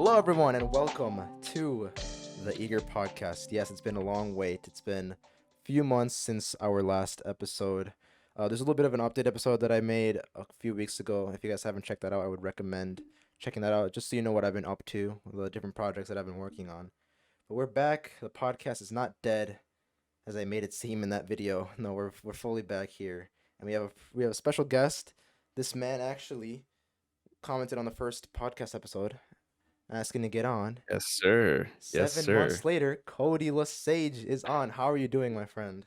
Hello, everyone, and welcome to the Eager Podcast. Yes, it's been a long wait. It's been a few months since our last episode. There's a little bit of an update episode that I made a few weeks ago. If you guys haven't checked that out, I would recommend checking that out just so you know what I've been up to, the different projects that I've been working on. But we're back. The podcast is not dead, as I made it seem in that video. No, we're fully back here, and we have a special guest. This man actually commented on the first podcast episode asking to get on. Yes, sir. Yes, 7 months sir. later, Cody LeSage is on. How are you doing, my friend?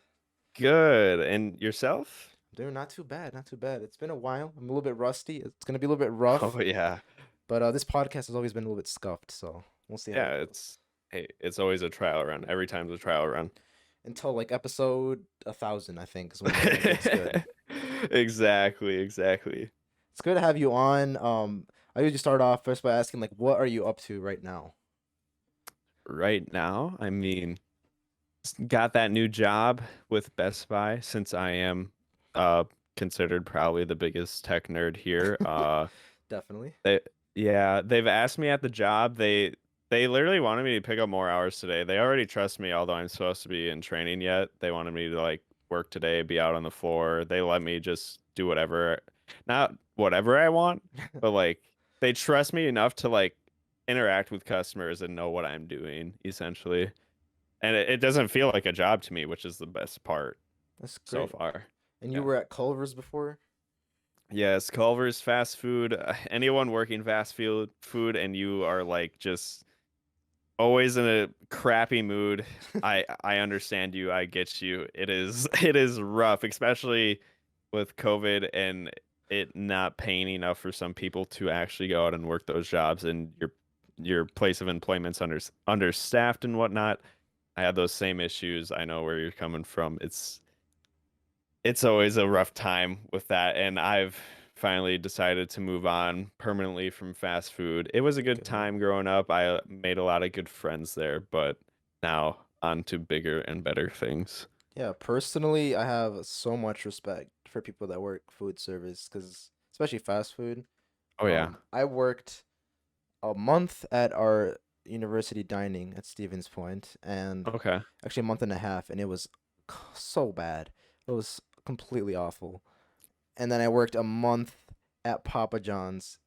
Good. And yourself? I'm doing not too bad, not too bad. It's been a while. I'm a little bit rusty. It's gonna be a little bit rough, Oh yeah. but this podcast has always been a little bit scuffed, so we'll see how Yeah, it goes. it's always a trial run. Every time's a trial run. Until like episode 1,000, I think, is when it gets good. Exactly. It's good to have you on. I usually start off first by asking like, what are you up to right now? Right now, got that new job with Best Buy since I am considered probably the biggest tech nerd here. Definitely. They, yeah, they've asked me at the job. They literally wanted me to pick up more hours today. They already trust me, although I'm supposed to be in training yet. They wanted me to like work today, be out on the floor. They let me just do whatever, not whatever I want, but like they trust me enough to like interact with customers and know what I'm doing essentially. And it doesn't feel like a job to me, which is the best part That's so great. far. And you Yeah. were at Culver's before? Yes, Culver's fast food. Anyone working food and you are like just always in a crappy mood. I understand you. I get you. It is rough, especially with COVID and it not paying enough for some people to actually go out and work those jobs and your place of employment's understaffed and whatnot. I had those same issues. I know where you're coming from. It's always a rough time with that, and I've finally decided to move on permanently from fast food. It was a good Good. time growing up. I made a lot of good friends there, but now on to bigger and better things. Yeah, personally, I have so much respect for people that work food service, because especially fast food. Oh yeah. I worked a month at our university dining at Stevens Point, and Okay. actually a month and a half, and it was so bad. It was completely awful. And then I worked a month at Papa John's.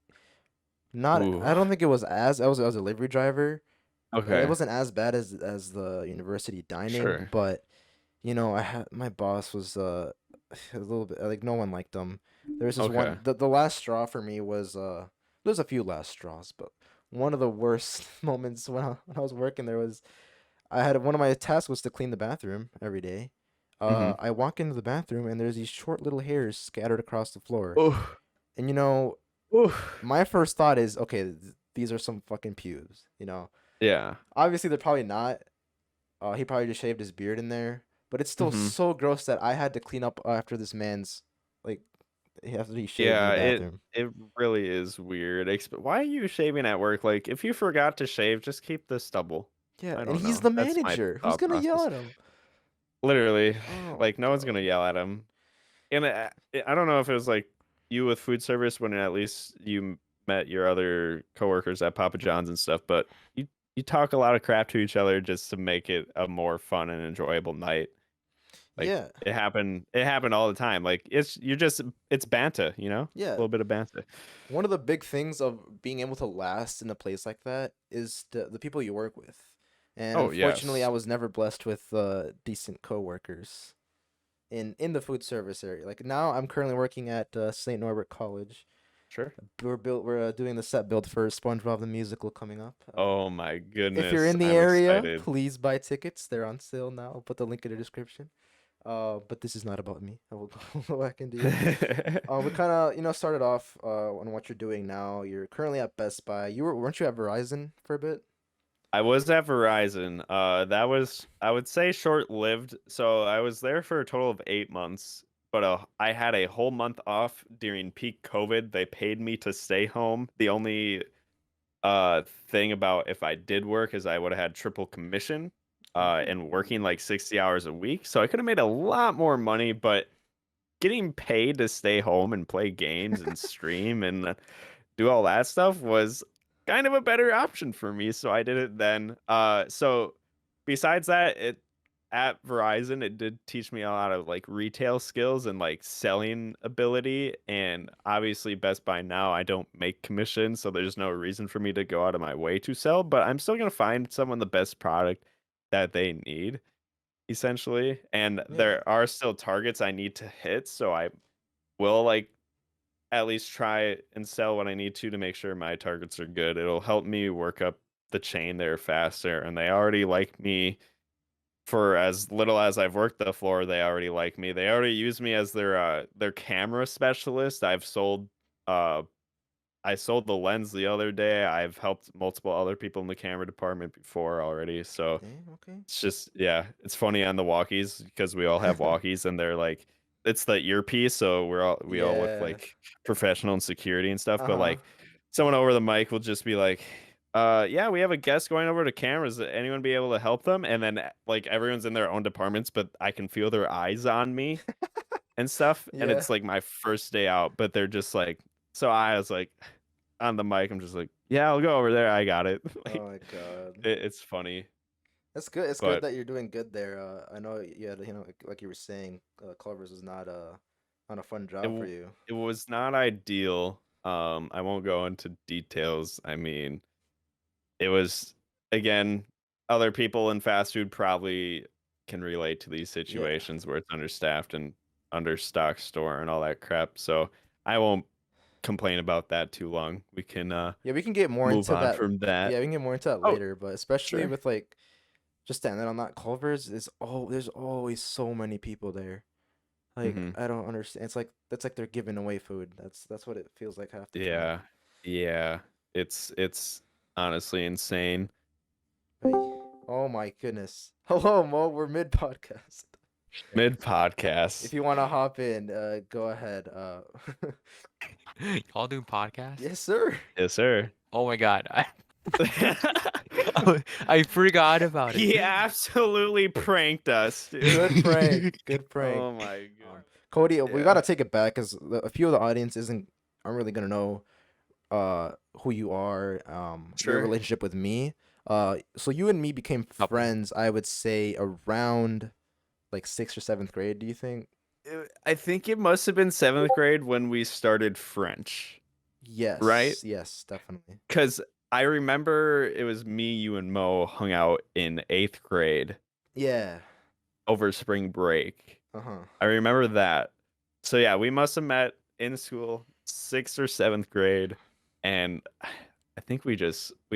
Not, Ooh. I don't think it was as I was a delivery driver. It Okay. wasn't as bad as the university dining, Sure. but I had my boss was a little bit like no one liked him. There was this Okay. one the last straw for me was there's a few last straws, but one of the worst moments when I was working there was I had one of my tasks was to clean the bathroom every day. Mm-hmm. I walk into the bathroom and there's these short little hairs scattered across the floor. Oh. And Oh. my first thought is, okay, these are some fucking pubes. Yeah. Obviously they're probably not. He probably just shaved his beard in there, but it's still Mm-hmm. so gross that I had to clean up after this man's like after he shaved in the Yeah, bathroom. it really is weird. Why are you shaving at work? Like, if you forgot to shave, just keep the stubble. Yeah, I and don't he's know. the That's my manager. Who's thought gonna yell process. at him? Literally, Oh my like no one's gonna god. yell at him. And I don't know if it was like you with food service when at least you met your other coworkers at Papa John's and stuff, but you talk a lot of crap to each other just to make it a more fun and enjoyable night. Like Yeah, it happened all the time. Like it's banter, you know? A yeah. little bit of banter. One of the big things of being able to last in a place like that is the people you work with. And Oh, unfortunately, I yes. was never blessed with decent coworkers in the food service area. Like now, I'm currently working at St. Norbert College. Sure. We're doing the set build for SpongeBob the Musical coming up. Oh my If you're goodness. in the I'm area, excited. please buy tickets. They're on sale now. I'll put the link in the description. But this is not about me. I will go back into you. We kind of started off on what you're doing now. You're currently at Best Buy. Weren't you at Verizon for a bit? I was at Verizon. That was, I would say, short-lived. So I was there for a total of 8 months, but I had a whole month off during peak COVID. They paid me to stay home. The only thing about if I did work is I would have had triple commission, and Ooh. working like 60 hours a week. So I could have made a lot more money, but getting paid to stay home and play games and stream and do all that stuff was kind of a better option for me, so I did it then. So besides that, it at Verizon, it did teach me a lot of like retail skills and like selling ability. And obviously, Best Buy now, I don't make commission, so there's no reason for me to go out of my way to sell. But I'm still gonna find someone the best product that they need, essentially. And Yeah. there are still targets I need to hit, so I will like at least try and sell what I need to make sure my targets are good. It'll help me work up the chain there faster. And they already like me for as little as I've worked the floor. They already like me. They already use me as their camera specialist. Uh I sold the lens the other day. I've helped multiple other people in the camera department before already. So Dang, okay. it's just yeah, it's funny on the walkies because we all have walkies and they're like it's the earpiece, so we all look Yeah. like professional and security and stuff. But Uh-huh. like someone over the mic will just be like, yeah, we have a guest going over to cameras. Anyone be able to help them? And then like everyone's in their own departments, but I can feel their eyes on me and stuff. And Yeah. it's like my first day out, but they're just like so I was like on the mic, I'm just like, yeah, I'll go over there. I got it. Like Oh my God. it's funny. That's good. It's good But that you're doing good there. I know you had, like you were saying, Culver's was not a fun It job for w you. it was not ideal. I won't go into details. I mean, it was again, other people in fast food probably can relate to these Yeah. situations where it's understaffed and understocked store and all that crap. So I won't complain about that too long. We can Yeah, we can get more move into on that. from that. Yeah, we can get more into that Oh, later, but especially sure. with like just standing on that Culver's there's always so many people there. Like Hmm. I don't understand. It's like that's like they're giving away food. That's what it feels like half the time. Yeah. Yeah. It's honestly insane. Hey. Oh my goodness. Hello, Mo. We're mid podcast. Mid If podcast. you want to hop in, go ahead. Y'all doing podcast? Yes, sir. Yes, sir. Oh my god. I forgot about it. He absolutely pranked us, dude. Good prank. Good prank. Oh my Um, god. Cody, we Yeah. gotta take it back because a few of the audience aren't really gonna know who you are, your Sure. relationship with me. So you and me became Couple. friends, I would say around like sixth or seventh grade, do you think? I think it must have been 7th grade when we started French, right? Yes, yes, definitely. Because I remember it was me, you, and Mo hung out in 8th grade Yeah. over spring break. Uh-huh. I remember that. So yeah, we must have met in school, 6th or 7th grade, and I think we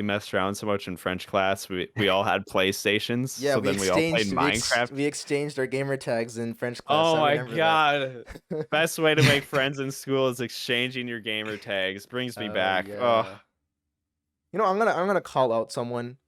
messed around so much in French class. We all had PlayStations, Yeah, so then we all played Minecraft. we exchanged our gamer tags in French class. Oh I my remember that. god. Best way to make friends in school is exchanging your gamer tags. Brings me back. Oh, Yeah. I'm gonna call out someone.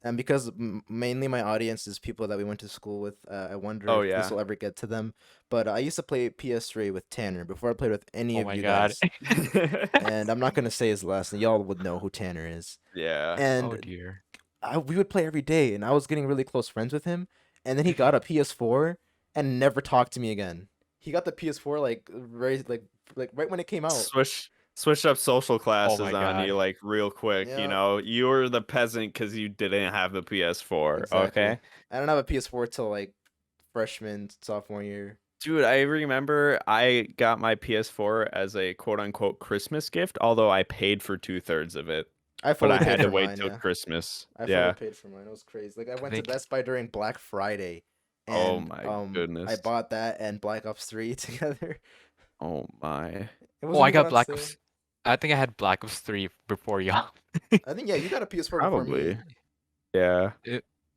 And because mainly my audience is people that we went to school with, I wonder oh if this yeah. will ever get to them. But I used to play PS3 with Tanner before I played with any Oh of my you god. guys. And I'm not gonna say his last name. Y'all would know who Tanner is. Yeah. Oh And dear. we would play every day, and I was getting really close friends with him. And then he got a PS4 and never talked to me again. He got the PS4 like right when it came out. Switch up social Oh classes my on you god. like real quick, you Yeah, know. You were the peasant because you didn't have the PS4, exactly. okay? I don't have a PS4 till like freshman, sophomore year. Dude, I remember I got my PS4 as a quote unquote Christmas gift, although I paid for 2/3 of it. I But fully I paid had to for wait mine, till yeah. Christmas. I fully Yeah. paid for mine. It was crazy. Like I I went to think Best Buy during Black Friday, Oh and my I goodness. bought that and Black Ops 3 together. Oh my. It oh I wasn't even got on Black sale. Ops. I think I had Black Ops 3 before y'all. I think, yeah, you got a PS4 before me. Probably. Yeah.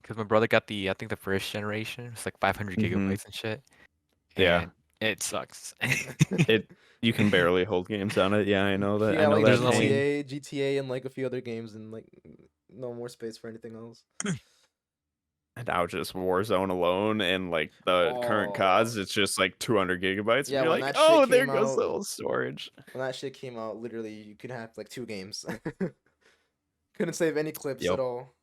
Because my brother got I think the first generation. It's like 500 Hmm. gigabytes and shit. Yeah. And it sucks. It you can barely hold games on it. Yeah, I know that. He I got know like There's that only pain. GTA, and like a few other games, and like no more space for anything else. And now just Warzone alone and like the current Oh, CODs, it's just like 200 gigabytes, and yeah, you're when like, that shit oh, there came goes the out, old storage. literally you could have like two games. Couldn't save any clips at Yep. all.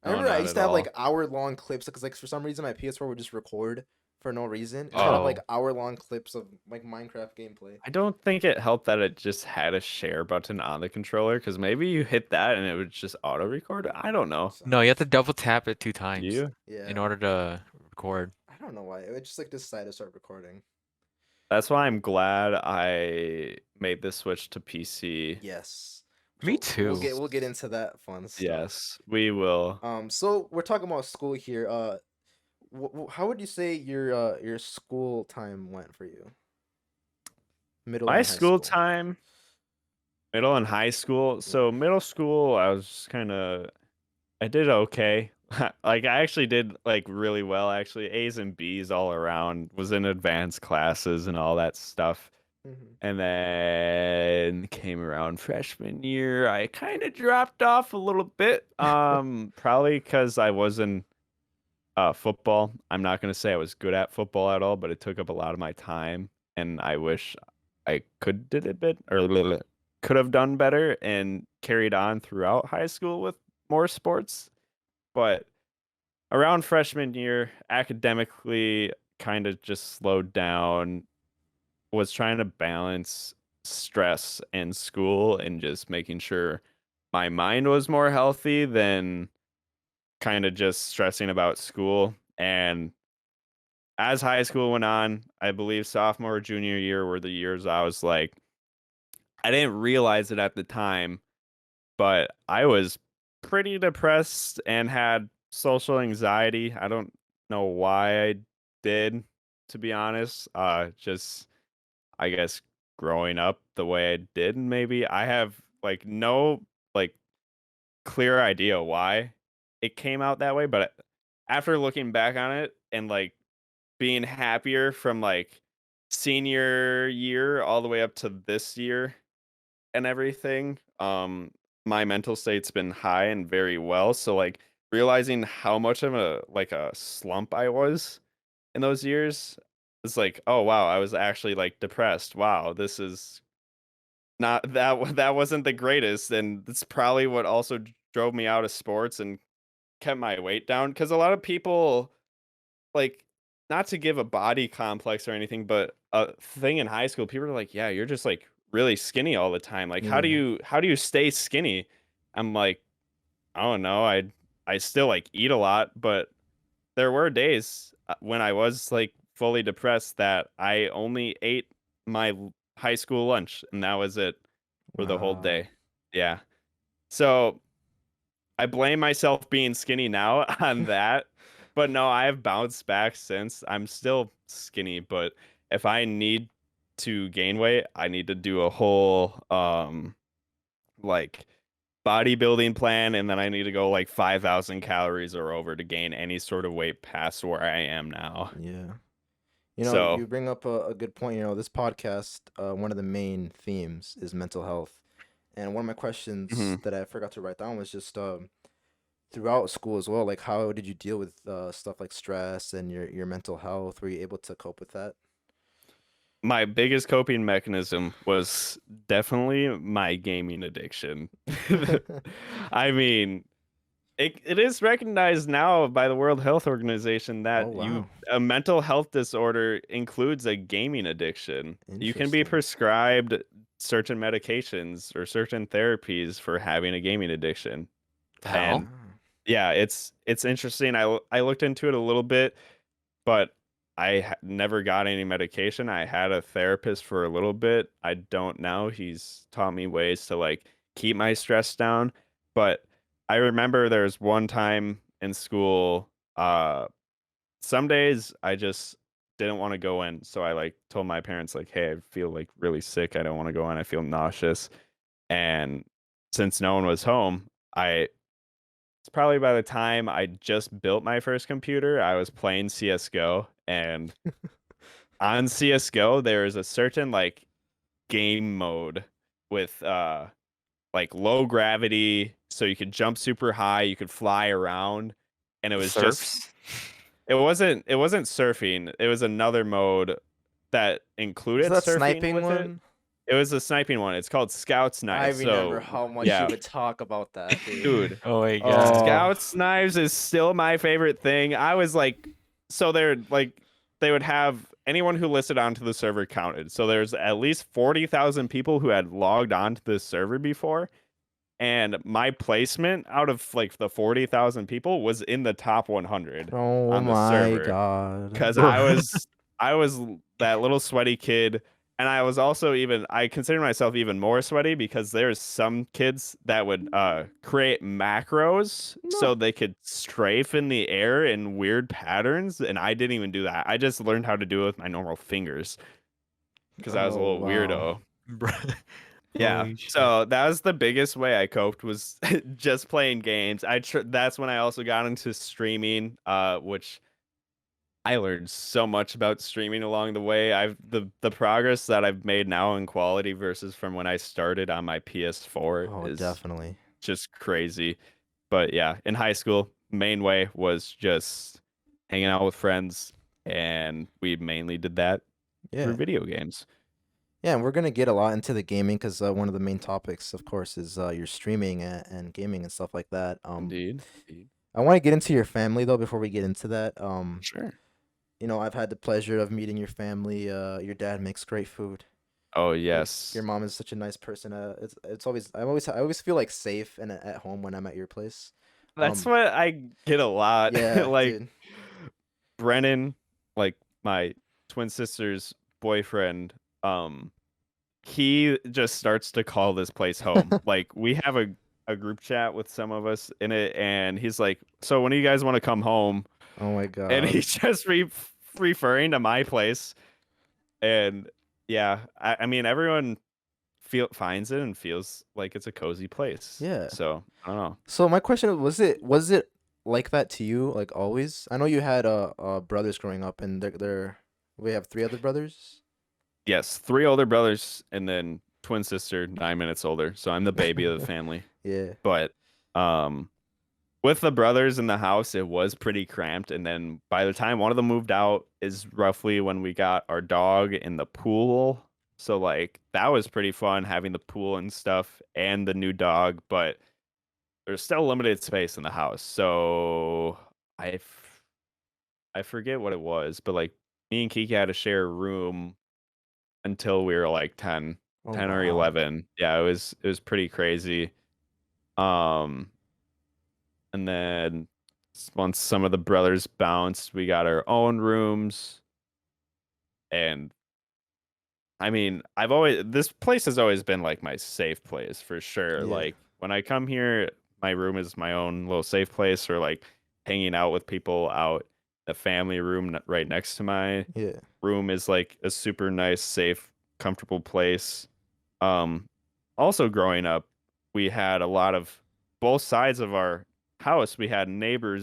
I No, remember I not used at to have like all. hour-long clips because like for some reason my PS4 would just record for no reason. Instead of like Oh. hour-long clips of like Minecraft gameplay. I don't think it helped that it just had a share button on the controller, because maybe you hit that and it would just auto record. I don't know. No, you have to Sounds- double tap it 2 Do times you? in Yeah. order to record. I don't know why. It would just like decide to start recording. That's why I'm glad I made the switch to PC. Yes. Me So we'll too. get into that fun stuff. Yes, we will. So we're talking about school here. How would you say your school time went for you? Middle My and high school school. time, middle and high school. So middle school, I was kind of, I did okay. Like I actually did like really well. Actually, A's and B's all around. Was in advanced classes and all that stuff. Mhm. And then came around freshman year, I kind of dropped off a little bit. Probably because I was in football. I'm not gonna say I was good at football at all, but it took up a lot of my time, and I wish I could did a bit or could have done better and carried on throughout high school with more sports. But around freshman year, academically, kind of just slowed down. Was trying to balance stress and school and just making sure my mind was more healthy than kind of just stressing about school. And as high school went on, I believe sophomore, junior year were the years I was like, I didn't realize it at the time, but I was pretty depressed and had social anxiety. I don't know why I did, to be honest. Just I guess growing up the way I did, maybe I have like no like clear idea why it came out that way, but after looking back on it and like being happier from like senior year all the way up to this year and everything, my mental state's been high and very well. So like realizing how much of a slump I was in those years, it's like, oh wow, I was actually like depressed. Wow, this is not that wasn't the greatest, and that's probably what also drove me out of sports and kept my weight down. Because a lot of people like, not to give a body complex or anything, but a thing in high school, people are like, yeah, you're just like really skinny all the time. Like, how do Yeah. you stay skinny? I'm like, I don't know. I still like eat a lot, but there were days when I was like fully depressed that I only ate my high school lunch and that was it for the whole Wow. day. Yeah. So I blame myself being skinny now on that. But no, I have bounced back since. I'm still skinny, but if I need to gain weight, I need to do a whole like bodybuilding plan, and then I need to go like 5,000 calories or over to gain any sort of weight past where I am now. Yeah. You know, So, you bring up a good point. You know, this podcast, one of the main themes is mental health. And one of my questions mhm. that I forgot to write down was just throughout school as well, like how did you deal with stuff like stress and your mental health? Were you able to cope with that? My biggest coping mechanism was definitely my gaming addiction. I mean, it is recognized now by the World Health Organization Oh that wow. a mental health disorder includes a gaming addiction. You can be Interesting. prescribed certain medications or certain therapies for having a gaming addiction. The hell? And Wow. yeah, it's interesting. I looked into it a little bit, but never got any medication. I had a therapist for a little bit. I don't now. He's taught me ways to like keep my stress down. But I remember there was one time in school, some days I just didn't want to go in. So I like told my parents like, "Hey, I feel like really sick. I don't want to go in. I feel nauseous." And since no one was home, I it's probably by the time I just built my first computer, I was playing CS:GO, and on CS:GO there is a certain like game mode with like low gravity, so you could jump super high, you could fly around, and it was just Surfs? it wasn't surfing. It was another mode that Is included that surfing sniping with it. one? It was a sniping one. It's called Scout's I Knife. remember So how much you yeah, would talk about that, dude. dude. Oh my god. Oh. Scouts knives is still my favorite thing. I was like, so they're like they would have anyone who listed onto the server counted. So there's at least 40,000 people who had logged onto this server before. And my placement out of like the 40,000 people was in the top 100 Oh on the my server god. because I was that little sweaty kid, and I was also I consider myself even more sweaty because there's some kids that would create macros No. so they could strafe in the air in weird patterns, and I didn't even do that. I just learned how to do it with my normal fingers because I was a Oh little wow. weirdo. Bruh. Yeah. Holy shit. So that was the biggest way I coped was just playing games. That's when I also got into streaming, which I learned so much about streaming along the way. The progress that I've made now in quality versus from when I started on my PS4 Oh, is definitely. just crazy. But yeah, in high school, main way was just hanging out with friends, and we mainly did that through Yeah. video games. Yeah, and we're gonna get a lot into the gaming because one of the main topics, of course, is your streaming and gaming and stuff like that. Indeed. Indeed. I want to get into your family though before we get into that. Sure. I've had the pleasure of meeting your family. Your dad makes great food. Oh, Your yes. mom is such a nice person. It's always I always feel like safe and at home when I'm at your place. That's Um, what I get a lot. yeah, Like dude. Brennan, like my twin sister's boyfriend, he just starts to call this place home. Like we have a group chat with some of us in it, and he's like, "So when do you guys want to come home?" Oh my And God. he's just referring to my place. And yeah, I mean everyone finds it and feels like it's a cozy place. Yeah. So I don't know. So my question was it like that to you like always? I know you had brothers growing up and they're we have three other brothers. Yes, three older brothers and then twin sister 9 minutes older. So I'm the baby of the family. Yeah. But um with the brothers in the house, it was pretty cramped. And then by the time one of them moved out is roughly when we got our dog in the pool. So like that was pretty fun having the pool and stuff and the new dog, but there's still limited space in the house. So I forget what it was, but like me and Kiki had to share a room until we were like 10, Oh 10 or wow. 11. Yeah, it was pretty crazy. Um and then once some of the brothers bounced, we got our own rooms. And I mean, this place has always been like my safe place for sure. Yeah. Like when I come here, my room is my own little safe place, or like hanging out with people out. The family room right next to my Yeah. room is like a super nice, safe, comfortable place. Um, Also growing up, we had a lot of both sides of our house. We had neighbor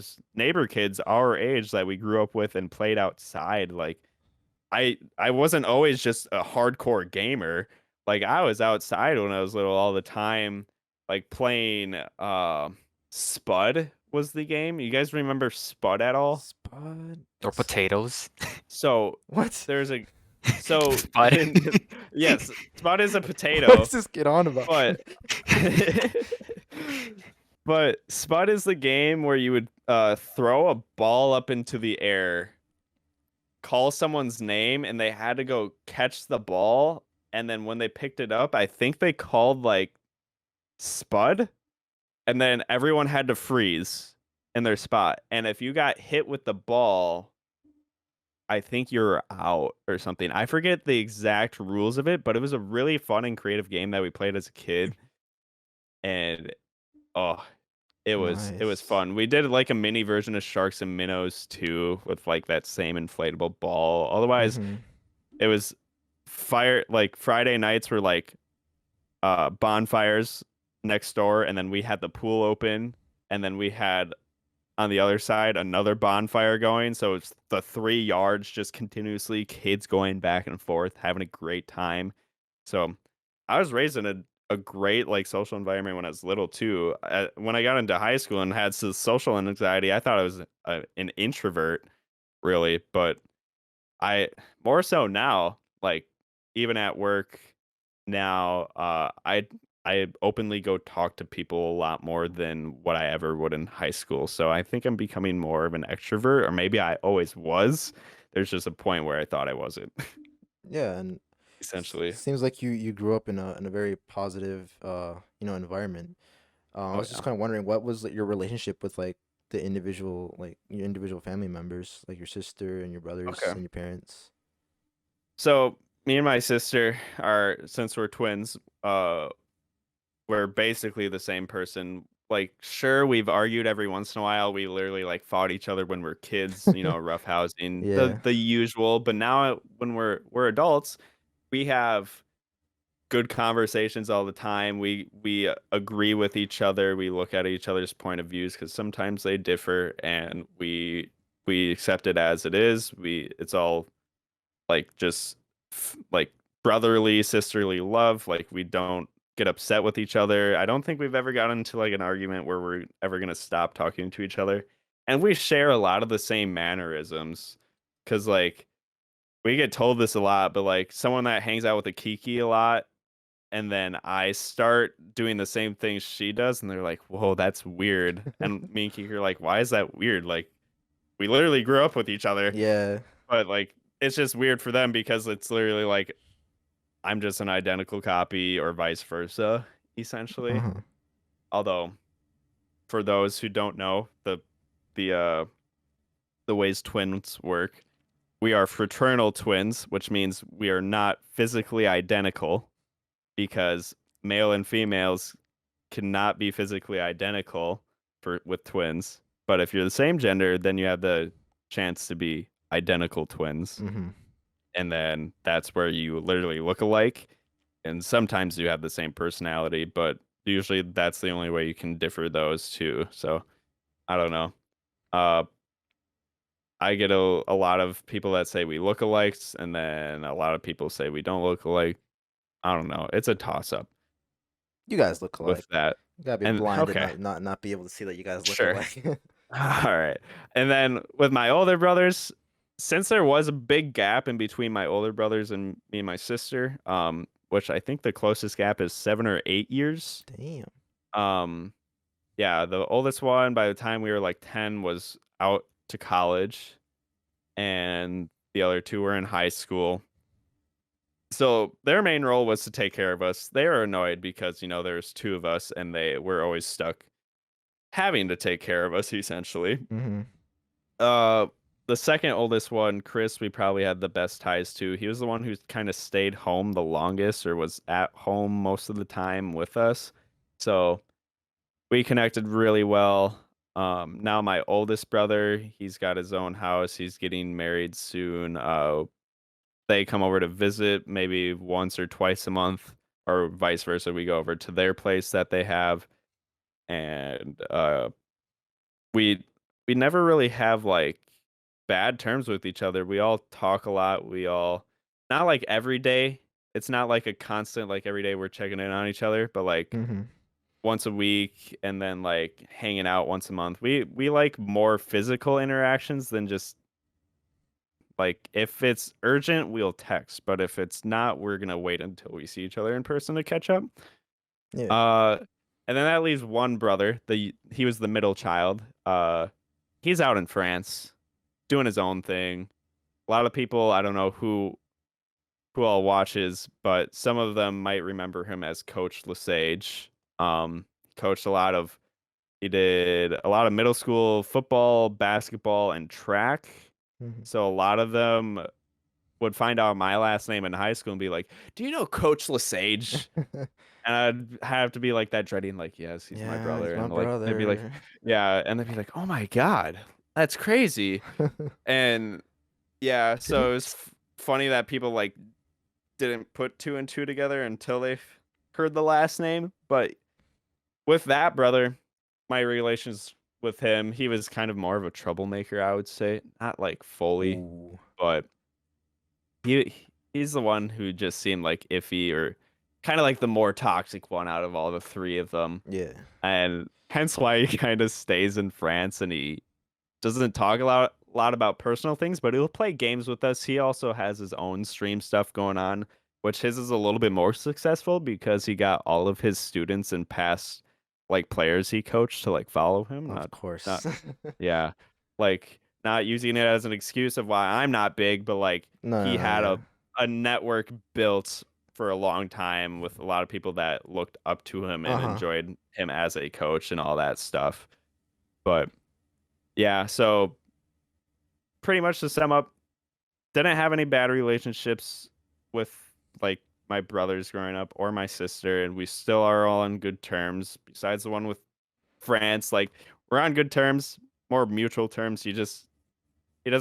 kids our age that we grew up with and played outside. Like I wasn't always just a hardcore gamer. Like I was outside when I was little all the time, like playing Spud was the game. You guys remember Spud at all? Spud. Or potatoes. So What? there's a so Spud. yes, Spud is a What potato, does this get on about? but but Spud is the game where you would throw a ball up into the air, call someone's name, and they had to go catch the ball. And then when they picked it up, I think they called like Spud, and then everyone had to freeze in their spot. And if you got hit with the ball, I think you're out or something. I forget the exact rules of it, but it was a really fun and creative game that we played as a kid. And oh, it was Nice. fun. We did like a mini version of Sharks and Minnows too with like that same inflatable ball. Otherwise, Mm-hmm. it was fire like Friday nights were like bonfires next door, and then we had the pool open, and then we had on the other side another bonfire going, so it's the 3 yards just continuously kids going back and forth having a great time. So I was raised in a great like social environment when I was little too. When I got into high school and had social anxiety, I thought I was an introvert really, but I more so now, like even at work now, I openly go talk to people a lot more than what I ever would in high school. So I think I'm becoming more of an extrovert, or maybe I always was. there's just a point where I thought I wasn't, Yeah, and essentially. seems like you grew up in a very positive environment. I Oh was just yeah. kind of wondering what was like, your relationship with like your individual family members, like your sister and your brothers Okay. and your parents. So me and my sister are, since we're twins, we're basically the same person. Like, sure, we've argued every once in a while. We literally like fought each other when we're kids, roughhousing, the Yeah. the usual. But now when we're adults, we have good conversations all the time. We agree with each other. We look at each other's point of views because sometimes they differ, and we accept it as it is. It's all like just like brotherly, sisterly love. Like we don't get upset with each other. I don't think we've ever gotten into like an argument where we're ever gonna stop talking to each other. And we share a lot of the same mannerisms. Cause like we get told this a lot, but like someone that hangs out with a Kiki a lot, and then I start doing the same thing she does, and they're like, "Whoa, that's weird." And me and Kiki are like, "Why is that weird? Like, we literally grew up with each other." Yeah. But like it's just weird for them because it's literally like I'm just an identical copy or vice versa, essentially. Uh-huh. Although for those who don't know the the ways twins work, we are fraternal twins, which means we are not physically identical because male and females cannot be physically identical for with twins. But if you're the same gender, then you have the chance to be identical twins. Mm-hmm. And then that's where you literally look alike. And sometimes you have the same personality, but usually that's the only way you can differ those two. So I don't know. Uh, I get a lot of people that say we look alike, and then a lot of people say we don't look alike. I don't know. It's a toss up You guys look alike. with that. You gotta be And blind and okay, not be able to see that you guys look sure. alike. All right. And then with my older brothers, since there was a big gap in between my older brothers and me and my sister, which I think the closest gap is 7 or 8 years. Damn. Um, yeah, the oldest one by the time we were like 10 was out to college, and the other two were in high school. So their main role was to take care of us. They were annoyed because, there's two of us and they were always stuck having to take care of us essentially. Mm-hmm. Uh, the second oldest one, Chris, we probably had the best ties to. He was the one who kind of stayed home the longest or was at home most of the time with us. So we connected really well. Now my oldest brother, he's got his own house. He's getting married soon. They come over to visit maybe once or twice a month, or vice versa. We go over to their place that they have, and we we never really have like bad terms with each other. We all talk a lot. We all, not like every day. It's not like a constant like every day we're checking in on each other, but like Mm-hmm. once a week and then like hanging out once a month. We like more physical interactions than just like if it's urgent, we'll text, but if it's not, we're gonna wait until we see each other in person to catch up. Yeah. Uh, and then that leaves one brother. He was the middle child. He's out in France doing his own thing. A lot of people, I don't know who all watches, but some of them might remember him as Coach LeSage. Coached a lot of He did a lot of middle school football, basketball, and track. Mm-hmm. So a lot of them would find out my last name in high school and be like, "Do you know Coach LeSage?" And I'd have to be like that dreading, like, "Yes, he's my Yeah, he's brother." my And like they'd be like, brother. "Yeah," and they'd be like, "Oh my God, that's crazy." And yeah, Did he? so it was funny that people like didn't put two and two together until they heard the last name. But with that brother, my relations with him, he was kind of more of a troublemaker, I would say. Not like fully, Ooh. but he he's the one who just seemed like iffy or kind of like the more toxic one out of all the three of them. Yeah. And hence why he kind of stays in France and he doesn't talk a lot about personal things, but he'll play games with us. He also has his own stream stuff going on, which his is a little bit more successful because he got all of his students and past like players he coached to like follow him. Of Not course. yeah. Like not using it as an excuse of why I'm not big, but like he No, had yeah. a network built for a long time with a lot of people that looked up to him and Uh-huh. enjoyed him as a coach and all that stuff. But yeah, so pretty much to sum up, didn't have any bad relationships with like my brothers growing up or my sister, and we still are all on good terms. Besides the one with France, like we're on good terms, more mutual terms. He doesn't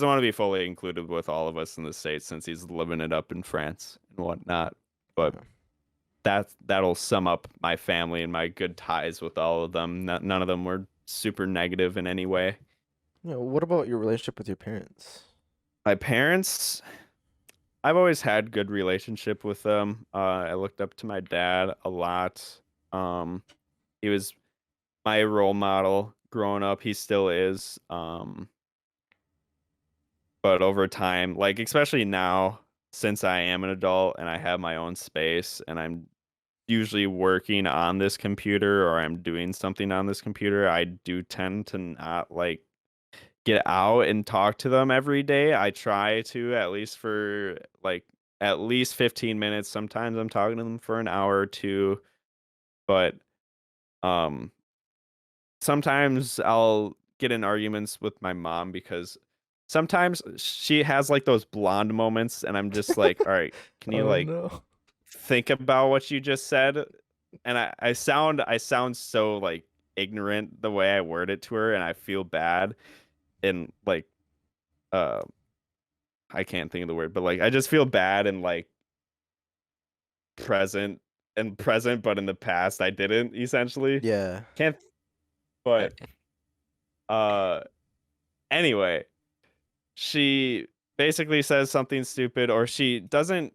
want to be fully included with all of us in the States since he's living it up in France and whatnot. But that'll sum up my family and my good ties with all of them. None of them were super negative in any way. What about your relationship with your parents? My parents, I've always had good relationship with them. I looked up to my dad a lot. Um, he was my role model growing up. He still is. But over time, like especially now, since I am an adult and I have my own space and I'm usually working on this computer or I'm doing something on this computer, I do tend to not like get out and talk to them every day. I try to at least for like at least 15 minutes. Sometimes I'm talking to them for an hour or two, but um sometimes I'll get in arguments with my mom because sometimes she has like those blonde moments and I'm just like, "All right, can you Oh like no. think about what you just said?" And I sound so like ignorant the way I word it to her and I feel bad and like uh I can't think of the word, but like I just feel bad and like present present, but in the past I didn't essentially. Yeah. Can't but uh anyway, she basically says something stupid or she doesn't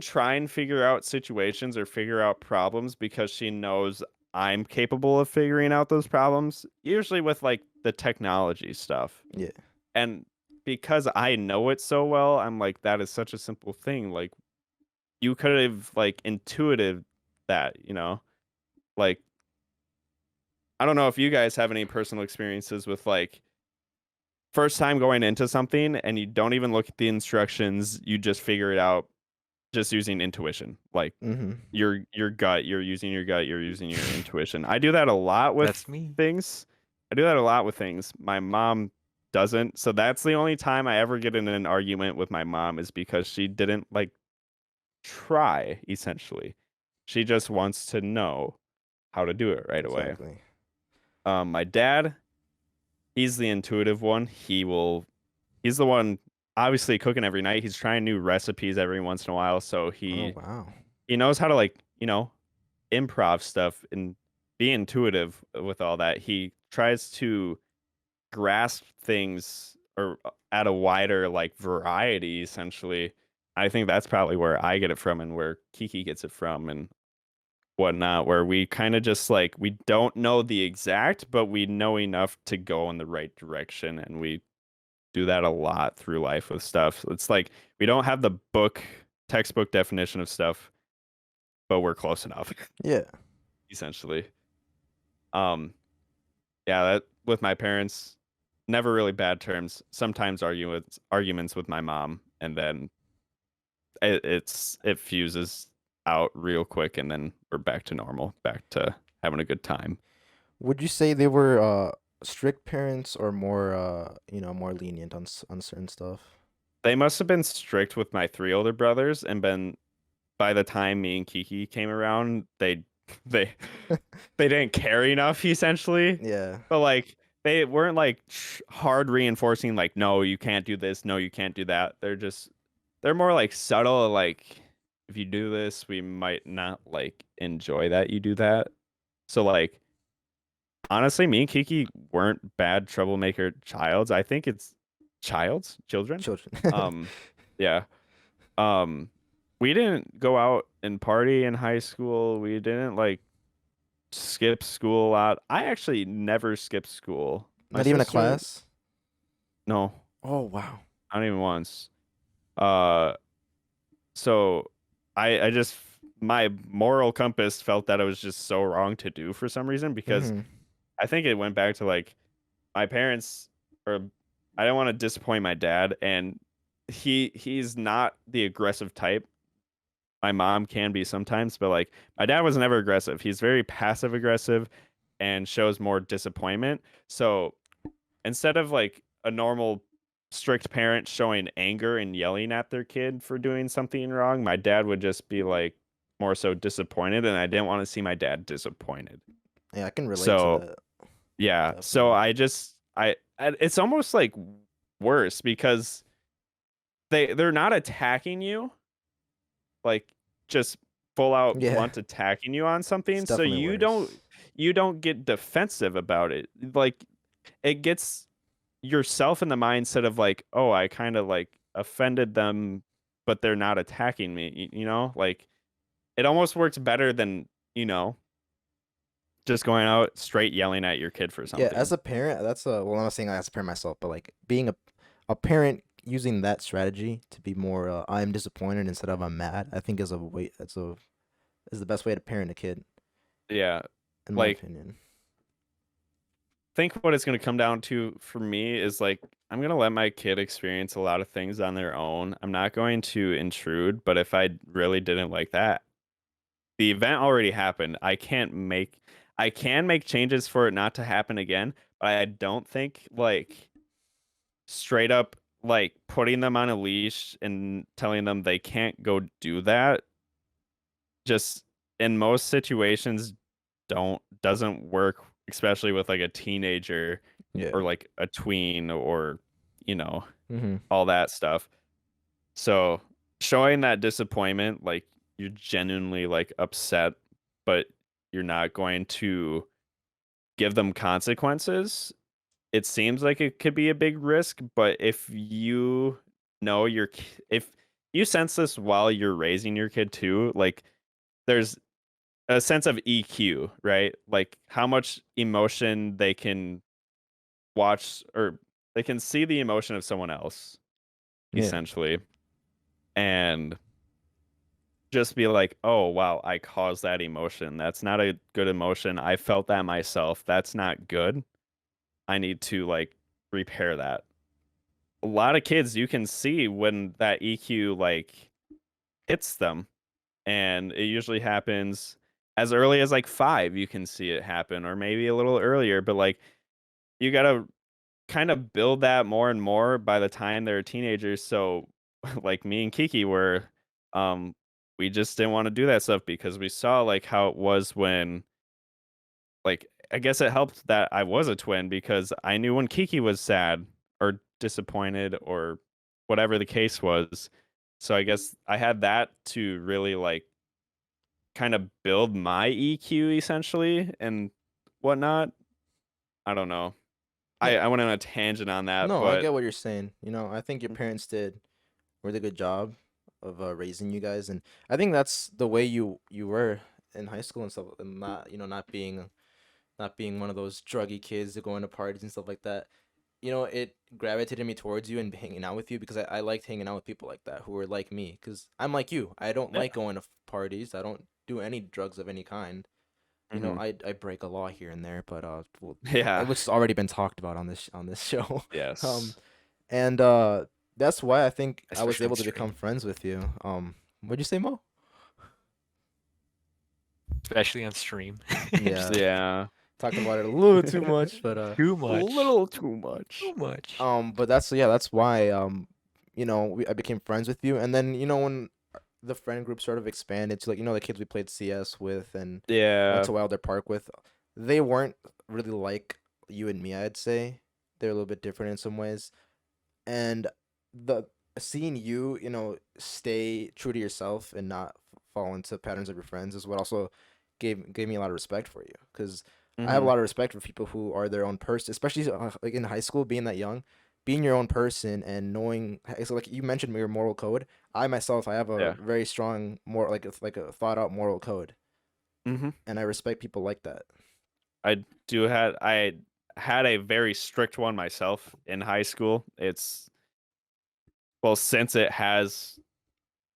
try and figure out situations or figure out problems because she knows I'm capable of figuring out those problems, usually with like the technology stuff. Yeah. And because I know it so well, I'm like, that is such a simple thing. Like you could have like intuitive that, like I don't know if you guys have any personal experiences with like first time going into something and you don't even look at the instructions, you just figure it out just using intuition. Like Mm-hmm. your gut, you're using your gut, you're using your intuition. I do that a lot with That's me. things. I do that a lot with things. My mom doesn't. So that's the only time I ever get in an argument with my mom is because she didn't like try essentially. She just wants to know how to do it right away. Exactly. My dad, he's the intuitive one. He's the one obviously cooking every night. He's trying new recipes every once in a while, so Oh he wow. he knows how to like, improv stuff and be intuitive with all that. He tries to grasp things or at a wider like variety essentially. I think that's probably where I get it from and where Kiki gets it from and whatnot, where we kind of just like we don't know the exact, but we know enough to go in the right direction, and we do that a lot through life with stuff. It's like we don't have the textbook definition of stuff, but we're close enough, Yeah. essentially. Um, yeah, that with my parents, never really bad terms. Sometimes arguments with my mom, and then it fuses out real quick, and then we're back to normal, back to having a good time. Would you say they were strict parents or more more lenient on on certain stuff? They must have been strict with my three older brothers, and been by the time me and Kiki came around, they they didn't care enough essentially. Yeah. But like they weren't like hard reinforcing like no, you can't do this, no, you can't do that. They're more like subtle like if you do this, we might not like enjoy that you do that. So like honestly, me and Kiki weren't bad troublemaker childs. I think it's children. Children. Um yeah. Um we didn't go out and party in high school. We didn't like skip school a lot. I actually never skipped school. My Not even a sister, class? no, Oh wow. not even once. Uh, so I just my moral compass felt that it was just so wrong to do for some reason because Mm-hmm. I think it went back to like my parents or I didn't want to disappoint my dad, and he's not the aggressive type. My mom can be sometimes, but like my dad was never aggressive. He's very passive aggressive and shows more disappointment. So instead of like a normal strict parent showing anger and yelling at their kid for doing something wrong, my dad would just be like more so disappointed, and I didn't want to see my dad disappointed. Yeah, I can relate to So that. yeah, so Definitely. it's almost like worse because they're not attacking you, like just full out Yeah, blunt attacking you on it's something, so definitely worse. you don't get defensive about it. Like it gets yourself in the mindset of like, oh, I kind of like offended them, but they're not attacking me, you know? Like it almost works better than, you know, just going out straight yelling at your kid for Yeah, as something. a parent, that's a well, I'm not saying as a parent myself, but like being a parent using that strategy to be more I'm disappointed instead of I'm mad, I think is the best way to parent a kid, Yeah. in my Like opinion. think what it's going to come down to for me is like I'm going to let my kid experience a lot of things on their own. I'm not going to intrude, but if I really didn't like that, the event already happened. I can make changes for it not to happen again, but I don't think like straight up like putting them on a leash and telling them they can't go do that just in most situations don't doesn't work, especially with like a teenager Yeah. or like a tween or you know Mhm. all that stuff. So showing that disappointment, like you're genuinely like upset, but you're not going to give them consequences. It seems like it could be a big risk, but if you know if you sense this while you're raising your kid too, like there's a sense of EQ, right? Like how much emotion they can watch or they can see the emotion of someone else, Yeah. essentially, and just be like, oh, wow, I caused that emotion. That's not a good emotion. I felt that myself. That's not good. I need to like repair that. A lot of kids you can see when that EQ like hits them, and it usually happens as early as like 5 you can see it happen or maybe a little earlier, but like you got to kind of build that more and more by the time they're teenagers. So like me and Kiki were um we just didn't want to do that stuff because we saw like how it was when like I guess it helped that I was a twin because I knew when Kiki was sad or disappointed or whatever the case was. So I guess I had that to really like kind of build my EQ essentially and whatnot. I don't know. Yeah. I went on a tangent on that, No, I but get what you're saying. I think your parents did a really good job of raising you guys, and I think that's the way you were in high school and stuff, and not being one of those druggy kids that go into parties and stuff like that. It gravitated me towards you and hanging out with you because I liked hanging out with people like that who were like me. Because I'm like you. I don't yeah. like going to parties. I don't do any drugs of any kind. Hmm. I break a law here and there, but well, Yeah. which has already been talked about on this show. Um, Yes. and that's why I think I was especially on able to become stream. friends with you. What'd you say, Mo? Especially on stream. Yeah, Yeah. talked about it a little too much, but Too A much. little too much. Too much. but that's why I became friends with you, and then when the friend group sort of expanded to, like, the kids we played CS with and went Yeah. to Wilder Park with, they weren't really like you and me, I'd say. They're a little bit different in some ways. And the seeing you, stay true to yourself and not fall into patterns of your friends is what also gave me a lot of respect for you, because I have a Hmm. lot of respect for people who are their own person, especially like in high school, being that young, being your own person and knowing. So like you mentioned your moral code. I myself, I have a Yeah. very strong moral, like a thought out moral code, Hmm. and I respect people like that. I had a very strict one myself in high school. It's well, since it has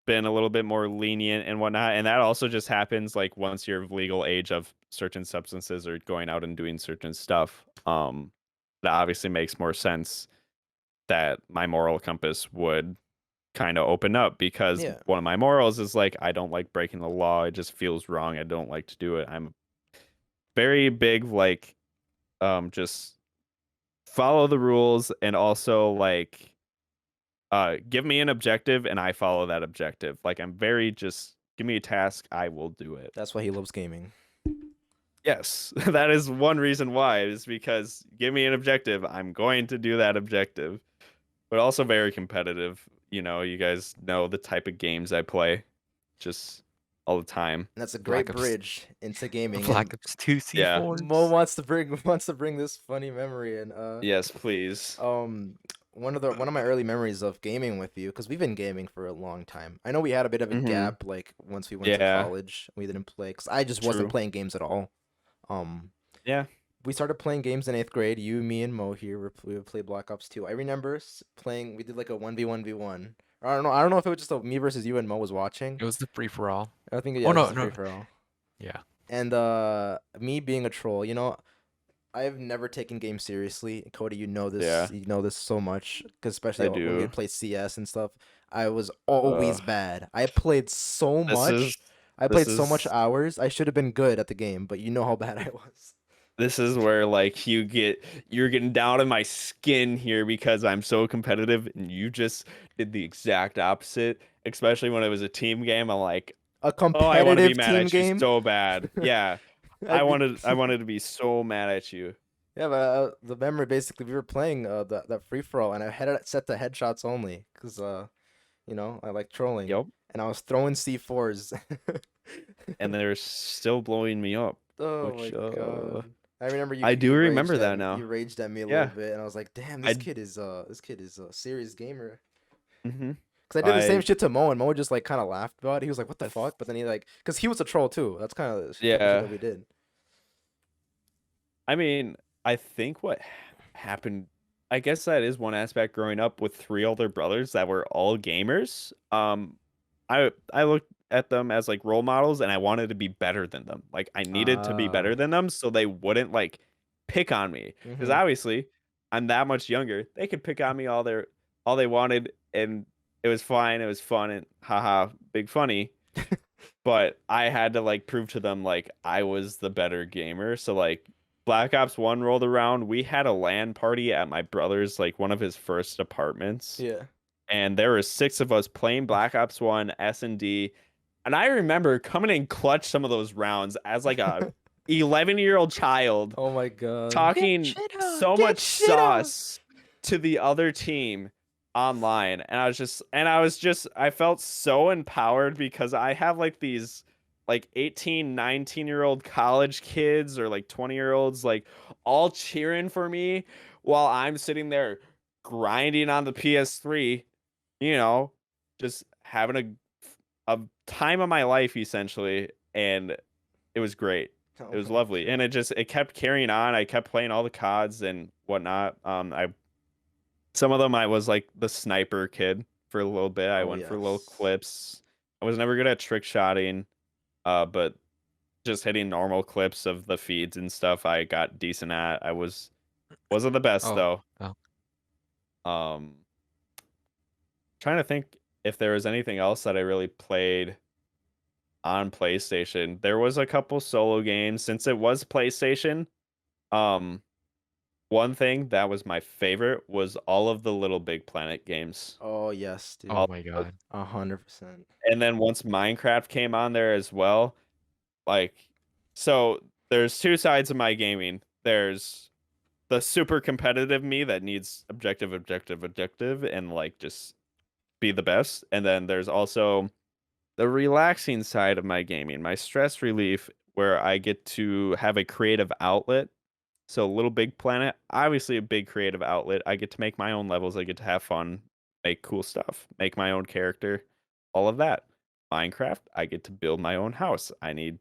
been a little bit more lenient and whatnot, and that also just happens like once you're of legal age of certain substances or going out and doing certain stuff. That obviously makes more sense. that my moral compass would kind of open up, because Yeah, one of my morals is like I don't like breaking the law. It just feels wrong. I don't like to do it. I'm very big like just follow the rules, and also like give me an objective and I follow that objective. Like I'm very just give me a task, I will do it. that's why he loves gaming. Yes, that is one reason why, is because give me an objective, I'm going to do that objective. But also very competitive. You know, you guys know the type of games I play just all the time. And that's a great Black Ops, bridge into gaming. And Black Ops 2 Yeah. Mo C4s. wants to bring this funny memory and Yes, please. one of my early memories of gaming with you, because we've been gaming for a long time. I know we had a bit of a Mm-hmm. gap, like once we went to Yeah, college, we didn't play because I just wasn't true. playing games at all. Um, Yeah. we started playing games in 8th grade. You, me, and Mo here. We would play Black Ops 2. I remember playing. We did like a 1v1v1. I don't know. I don't know if it was just me versus you and Mo was watching. It was the free for all. I think Oh yeah, it was no, just a free no. for all. Yeah. And me being a troll, I've never taken games seriously. Cody, you know Yeah, this. You know this so much, 'cause especially I when we do. play CS and stuff. I was Uh, always bad. I played so this is much. I this played so much is hours. I should have been good at the game, but you know how bad I was. this is where like you're getting down in my skin here because I'm so competitive, and you just did the exact opposite, especially when it was a team game. I'm like, A "Oh, I want to be competitive mad team at you game. so bad." Yeah. I mean, I wanted to be so mad at you. yeah, but the memory basically we were playing that free for all, and I had it set to headshots only, 'cause I like trolling, Yep. and I was throwing C4s. And they're still blowing me up, Oh my which god. I remember I do remember that you now. raged at me a little Yeah. bit, and I was like, "Damn, I this kid is a serious gamer." hmm Cuz I did the same I shit to Mo, and Mo just like kind of laughed about it. He was like, "What the I th- fuck?" But then he like cuz he was a troll too. That's kind of the type of shit that yeah. we did. I mean, I think what happened, I guess that is one aspect growing up with three older brothers that were all gamers. I looked at them as like role models, and I wanted to be better than them. Like I needed to be better Ah. than them so they wouldn't like pick on me. Because Mhm. obviously I'm that much younger. They could pick on me all they wanted, and it was fine. It was fun, and haha, big funny. But I had to like prove to them like I was the better gamer. So like Black Ops 1 rolled around, we had a LAN party at my brother's, like one of his first apartments, Yeah. and there were six of us playing Black Ops 1 S&D. And I remember coming in clutch some of those rounds as like a 11-year-old child, Oh my god. Get talking shit on. so Get much shit on. sauce to the other team online. And I was just I felt so empowered because I have like these like 18, 19-year-old college kids or like 20-year-olds like all cheering for me while I'm sitting there grinding on the PS3, you know, just having a time of my life essentially, and it was great. Oh It was my lovely, and god. it kept carrying on. I kept playing all the CODs and whatnot. I Some of them I was like the sniper kid for a little bit. I Oh went for little yes. clips. I was never good at trick shotting, but just hitting normal clips of the feeds and stuff I got decent at. Wasn't the best Oh, though. oh. Um Trying to think if there was anything else that I really played on PlayStation. There was a couple solo games since it was PlayStation. Um One thing that was my favorite was all of the Little Big Planet games. Oh yes, Oh dude. All my of god. 100%. And then once Minecraft came on there as well, like so there's two sides of my gaming. There's the super competitive me that needs objective, and like just be the best. And then there's also the relaxing side of my gaming, my stress relief, where I get to have a creative outlet. So Little Big Planet, obviously a big creative outlet. I get to make my own levels. I get to have fun, make cool stuff, make my own character, all of that. Minecraft, I get to build my own house. I need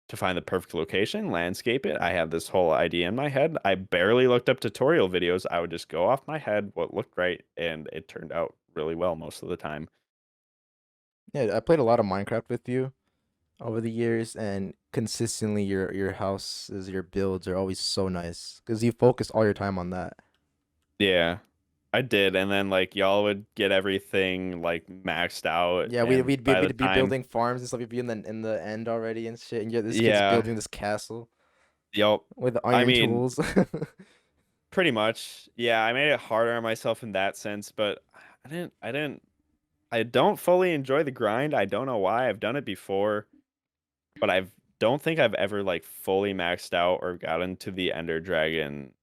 to find the perfect location, landscape it. I have this whole idea in my head. I barely looked up tutorial videos. I would just go off my head what looked right, and it turned out really well most of the time. Yeah, I played a lot of Minecraft with you over the years, and consistently your houses, your builds are always so nice because you focus all your time on that. Yeah. I did, and then like y'all would get everything like maxed out, Yeah, and by the we'd be time, building farms and stuff. You'd be in the end already and shit, and you're this kid's yeah, building this castle y'all, with I iron mean, tools. pretty much, yeah, I made it harder on myself in that sense, but I don't fully enjoy the grind. I don't know why. I've done it before, but I don't think I've ever like fully maxed out or gotten to the Ender Dragon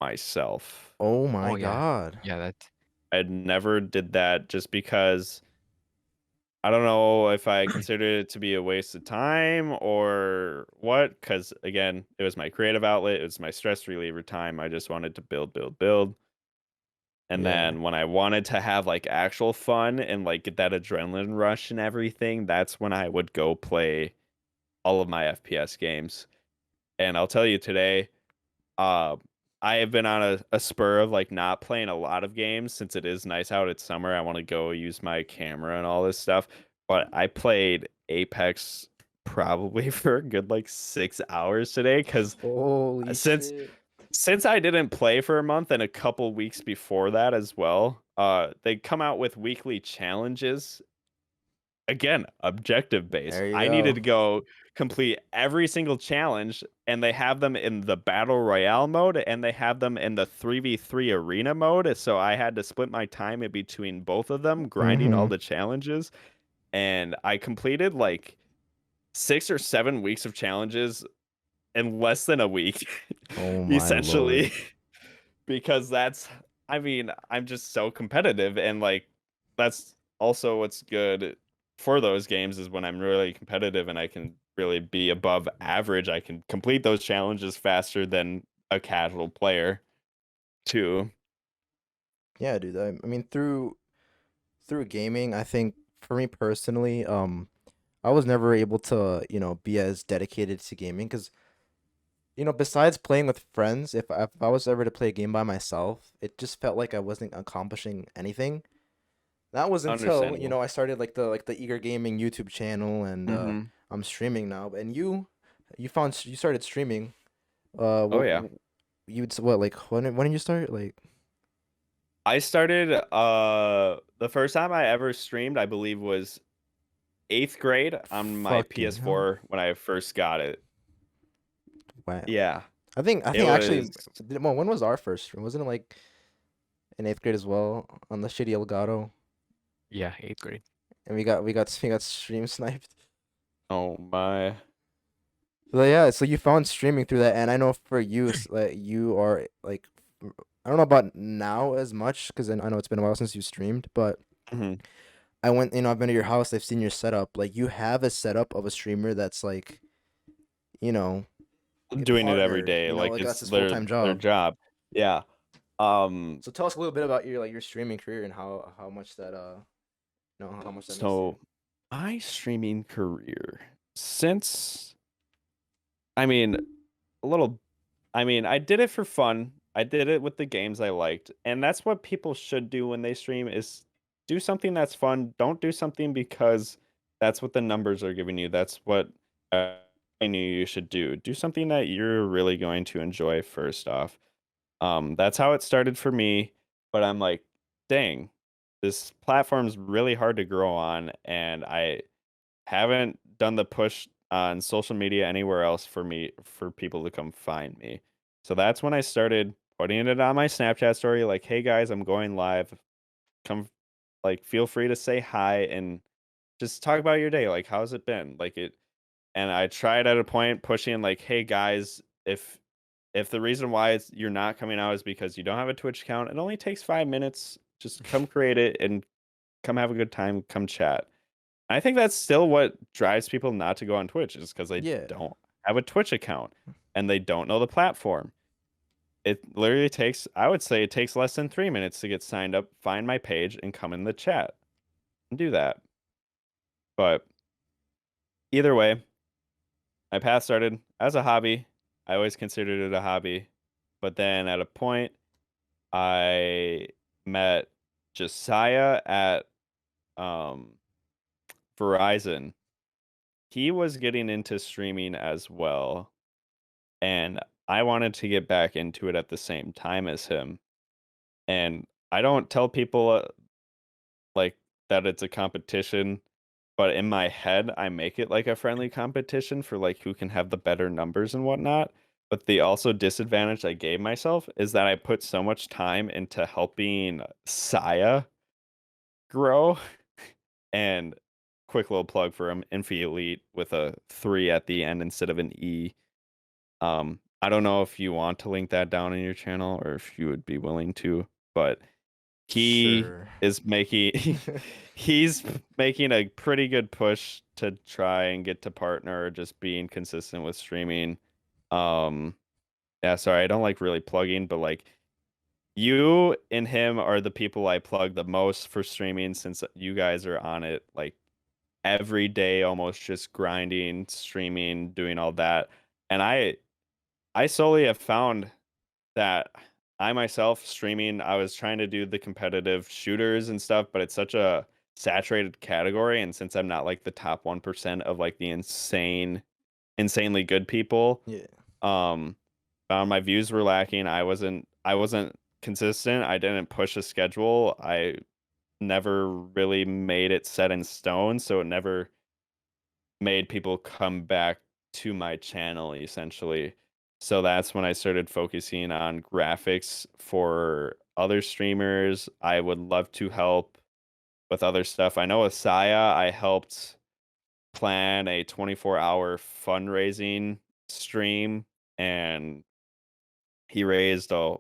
myself. Oh Oh my yeah, God. yeah. That. I never did that just because I don't know if I considered it to be a waste of time or what, because again, it was my creative outlet, it was my stress reliever time. I just wanted to build, build, build. And Yeah. then when I wanted to have like actual fun and like get that adrenaline rush and everything, that's when I would go play all of my FPS games. And I'll tell you today, uh, I have been on a spur of like not playing a lot of games since it is nice out. It's summer. I want to go use my camera and all this stuff. But I played Apex probably for a good like 6 hours today because Holy since shit. since I didn't play for a month and a couple weeks before that as well, they come out with weekly challenges. Again, objective based. There you I needed go. to go complete every single challenge, and they have them in the battle royale mode, and they have them in the 3v3 arena mode. So I had to split my time in between both of them, grinding all Mm-hmm. the challenges. And I completed like 6 or 7 weeks of challenges in less than a week, Oh my essentially. Lord. Because I mean, I'm just so competitive, and like that's also what's good for those games is when I'm really competitive and I can really be above average. I can complete those challenges faster than a casual player too. Yeah, dude. I mean, through gaming, I think for me personally, I was never able to, be as dedicated to gaming because, besides playing with friends, if I was ever to play a game by myself, it just felt like I wasn't accomplishing anything. That was until, Understandable. I started like the Eager Gaming YouTube channel and Hmm. I'm streaming now. And you started streaming. Oh yeah. What, like when did you start? Like I started the first time I ever streamed, I believe was 8th grade on my fucking hell. PS4 when I first got it. Wow. Yeah. I It think actually, was well, when was our first stream? Wasn't it like in eighth grade as well on the shitty Elgato? Yeah, 8th grade. And we got stream sniped. oh my. But yeah, so you found streaming through that, and I know for you, like you are like, I don't know about now as much because I know it's been a while since you streamed, but Mhm. I went, I've been to your house, I've seen your setup. Like you have a setup of a streamer that's like, you know, a Doing it every partner, day, like like that's it's his full time their job. job. Yeah. Um, So tell us a little bit about your streaming career and how much that how much that means to you. so my streaming career since I mean a little I mean, I did it for fun. I did it with the games I liked, and that's what people should do when they stream is do something that's fun. Don't do something because that's what the numbers are giving you. That's what I knew you should do. Do something that you're really going to enjoy first off. That's how it started for me, but I'm like, dang, this platform's really hard to grow on, and I haven't done the push on social media anywhere else for people to come find me. So that's when I started putting it on my Snapchat story, like, hey guys, I'm going live. Come like feel free to say hi and just talk about your day. Like, how's it been? Like it and I tried at a point pushing like, hey guys, if the reason why you're not coming out is because you don't have a Twitch account, it only takes 5 minutes. Just come create it and come have a good time. Come chat. I think that's still what drives people not to go on Twitch is because they Yeah. don't have a Twitch account and they don't know the platform. It literally takes, I would say, it takes less than 3 minutes to get signed up, find my page, and come in the chat and do that. But either way, my path started as a hobby. I always considered it a hobby. But then at a point, I met Josiah at um, Verizon. He was getting into streaming as well, and I wanted to get back into it at the same time as him. And I don't tell people like that it's a competition, but in my head, I make it like a friendly competition for like who can have the better numbers and whatnot. But the also disadvantage I gave myself is that I put so much time into helping Saya grow. And quick little plug for him, Infi Elite with a 3 at the end instead of an E. I don't know if you want to link that down in your channel or if you would be willing to, but he Sure. is making he's making a pretty good push to try and get to partner or just being consistent with streaming. Um yeah, sorry, I don't like really plugging, but like you and him are the people I plug the most for streaming since you guys are on it like every day, almost just grinding, streaming, doing all that. And I solely have found that I myself streaming, I was trying to do the competitive shooters and stuff, but it's such a saturated category. And since I'm not like the top 1% of like the insanely good people, Yeah. um, found my views were lacking. I wasn't consistent. I didn't push a schedule. I never really made it set in stone, so it never made people come back to my channel essentially. So that's when I started focusing on graphics for other streamers. I would love to help with other stuff. I know with Saya, I helped plan a 24-hour fundraising stream, and he raised a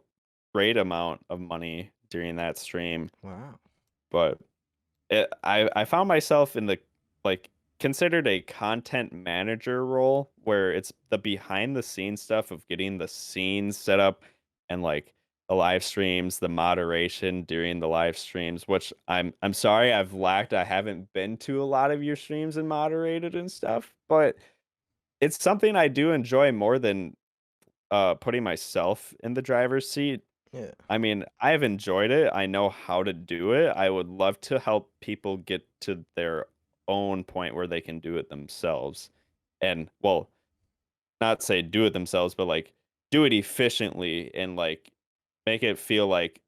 great amount of money during that stream. Wow. But I found myself in the like considered a content manager role where it's the behind the scenes stuff of getting the scenes set up and like the live streams, the moderation during the live streams, which I'm sorry I've lacked. I haven't been to a lot of your streams and moderated and stuff, but it's something I do enjoy more than putting myself in the driver's seat. Yeah. I mean, I've enjoyed it. I know how to do it. I would love to help people get to their own point where they can do it themselves. And, well, not say do it themselves, but like do it efficiently and like make it feel like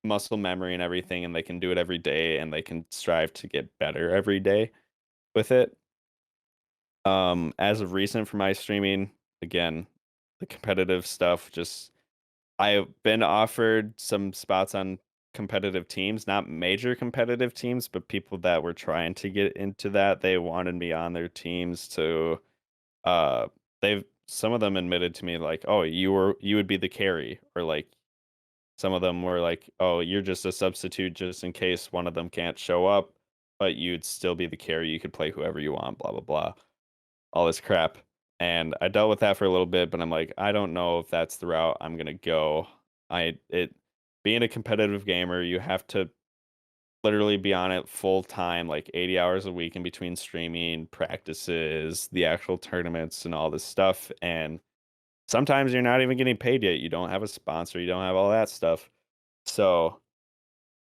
muscle memory and everything. And they can do it every day and they can strive to get better every day with it. As of recent for my streaming, again, the competitive stuff just I've been offered some spots on competitive teams, not major competitive teams, but people that were trying to get into that. They wanted me on their teams to uh they've some of them admitted to me like, "Oh, you would be the carry," or like some of them were like, "Oh, you're just a substitute just in case one of them can't show up, but you'd still be the carry. You could play whoever you want, blah blah blah." All this crap. And I dealt with that for a little bit, but I'm like, I don't know if that's the route I'm gonna go. Being a competitive gamer, you have to literally be on it full time, like 80 hours a week in between streaming, practices, the actual tournaments, and all this stuff. And sometimes you're not even getting paid yet. You don't have a sponsor, you don't have all that stuff. So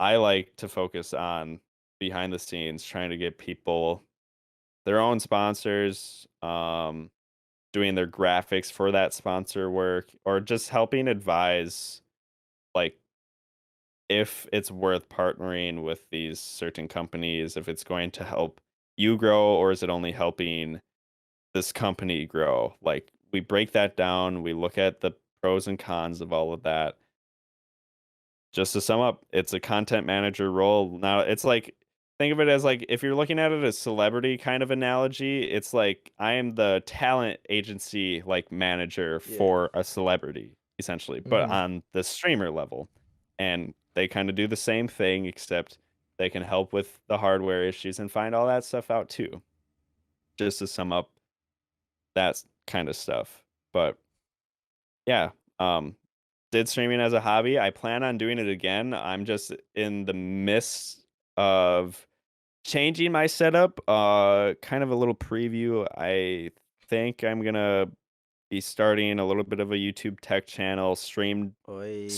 I like to focus on behind the scenes, trying to get people their own sponsors, doing their graphics for that sponsor work, or just helping advise like if it's worth partnering with these certain companies, if it's going to help you grow, or is it only helping this company grow? Like we break that down, we look at the pros and cons of all of that. Just to sum up, it's a content manager role. Now it's like think of it as like if you're looking at it as celebrity kind of analogy, it's like I am the talent agency like manager Yeah. for a celebrity essentially, but Mm-hmm. on the streamer level. And they kind of do the same thing except they can help with the hardware issues and find all that stuff out too. Just to sum up that kind of stuff. But yeah, did streaming as a hobby. I plan on doing it again. I'm just in the midst of changing my setup. Kind of a little preview. I think I'm gonna be starting a little bit of a YouTube tech channel, stream Oi.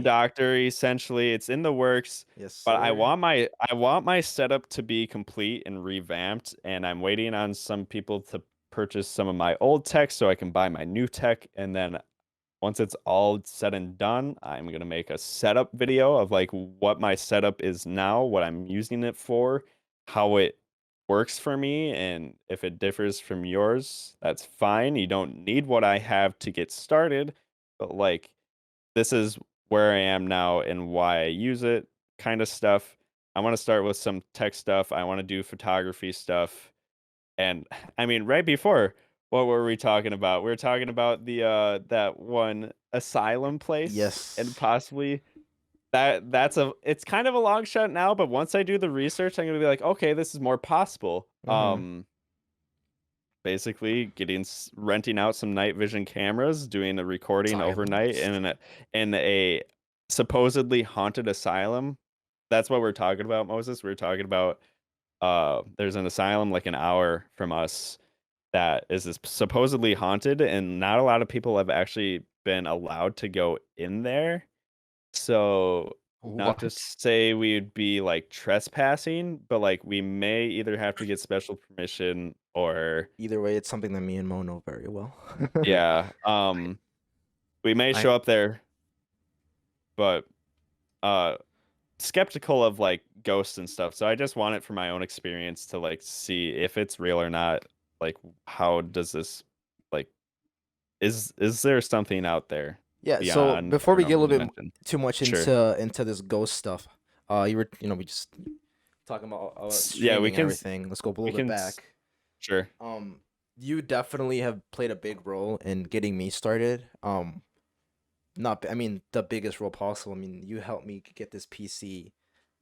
doctor essentially. It's in the works, Yes, but sir. I want my setup to be complete and revamped, and I'm waiting on some people to purchase some of my old tech so I can buy my new tech, and then once it's all said and done, I'm gonna make a setup video of like what my setup is now, what I'm using it for, how it works for me, and if it differs from yours, that's fine. You don't need what I have to get started, but like this is where I am now and why I use it, kind of stuff. I want to start with some tech stuff. I want to do photography stuff. And I mean, right before, what were we talking about? We were talking about the that one asylum place and Yes. possibly it's kind of a long shot now, but once I do the research, I'm gonna be like, okay, this is more possible. Mm-hmm. Basically renting out some night vision cameras, doing a recording overnight Silence. in a supposedly haunted asylum. That's what we're talking about, Moses. We're talking about there's an asylum like an hour from us that is supposedly haunted, and not a lot of people have actually been allowed to go in there. So not to What? say we'd be like trespassing, but like we may either have to get special permission or Either way, it's something that me and Mo know very well. yeah, we may I show up there, but uh skeptical of like ghosts and stuff. So I just want it for my own experience to like see if it's real or not. Like how does this like is there something out there Yeah, so beyond before our we get a normal little bit dimension? too much Sure. into this ghost stuff, we just talking about Yeah, streaming and everything. Let's go a we little bit can back. sure. You definitely have played a big role in getting me started. Not, I mean, the biggest role possible. I mean, you helped me get this PC.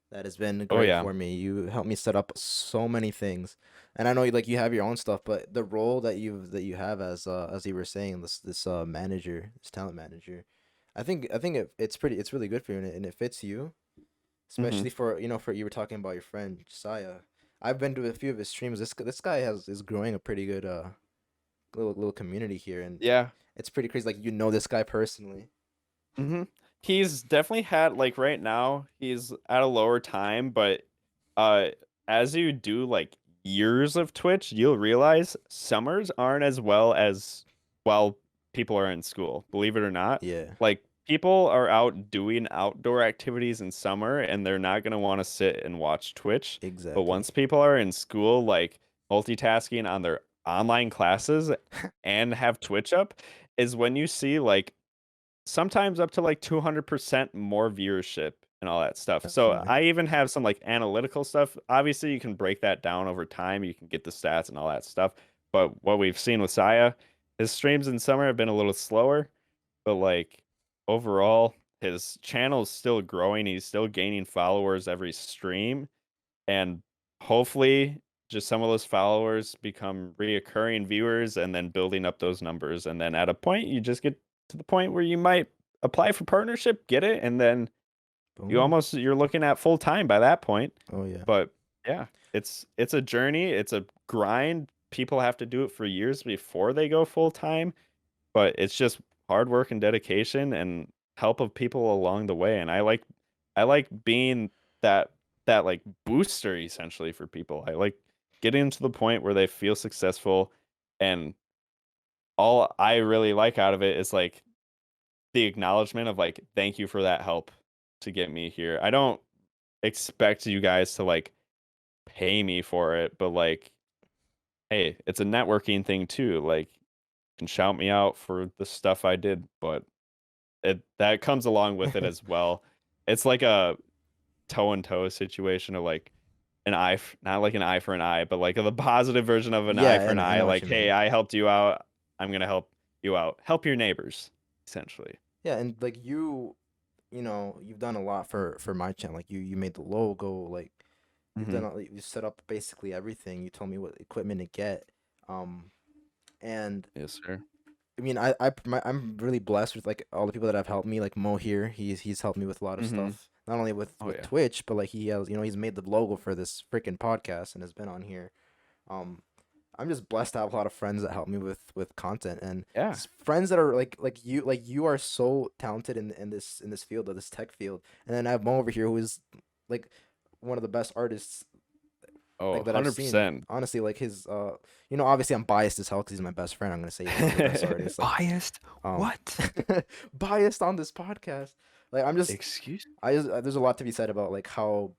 That has been Oh great yeah. for me. You helped me set up so many things, and I know you have your own stuff, but the role that you have as you were saying, this manager, this talent manager, I think it's really good for you, and it fits you, Mhm. especially for for you were talking about your friend Josiah. I've been to a few of his streams. This guy is growing a pretty good little community here, and Yeah. it's pretty crazy. Like, this guy personally. He's definitely had like right now he's at a lower time, but uh as you do like years of Twitch, you'll realize summers aren't as well as while people are in school. Believe it or not. Yeah, Like people are out doing outdoor activities in summer and they're not going to want to sit and watch Twitch. But exactly. once people are in school like multitasking on their online classes and have Twitch up is when you see like sometimes up to like 200% more viewership and all that stuff. So Definitely. I even have some like analytical stuff. Obviously, you can break that down over time. You can get the stats and all that stuff. But what we've seen with Saya, his streams in summer have been a little slower, but like overall, his channel is still growing. He's still gaining followers every stream. And hopefully, just some of those followers become reoccurring viewers and then building up those numbers. And then at a point, you just get to the point where you might apply for partnership, get it, and then Boom. you're looking at full time by that point. Oh yeah. But yeah, it's a journey, it's a grind. People have to do it for years before they go full time, but it's just hard work and dedication and help of people along the way. And I like being that like booster essentially for people. I like getting to the point where they feel successful, and all I really like out of it is like the acknowledgement of like thank you for that help to get me here. I don't expect you guys to like pay me for it, but like hey, it's a networking thing too. Like you can shout me out for the stuff I did, but that comes along with it as well. It's like a toe and toe situation of like not like an eye for an eye, but like the positive version of an eye Yeah, for an and I eye. know what Like, you hey, mean. I helped you out. I'm gonna help you out. Help your neighbors, essentially. Yeah, and like you've done a lot for my channel. Like, you made the logo, like Mm-hmm. you set up basically everything. You told me what equipment to get. Um and Yes, sir. I mean, I'm really blessed with like all the people that have helped me. Like Mo here, he's helped me with a lot of Mm-hmm. stuff. Not only Oh with yeah. Twitch, but like he's made the logo for this freaking podcast and has been on here. Um I'm just blessed to have a lot of friends that help me with content, and Yeah. friends that are like you are so talented in this field, of this tech field. And then I have Mo over here, who is like one of the best artists Oh, like that I've seen. 100%. Honestly, like his obviously I'm biased as hell because he's my best friend. I'm gonna say he's the best artist. Like Biased? um What? biased on this podcast. Like Excuse? there's a lot to be said about like how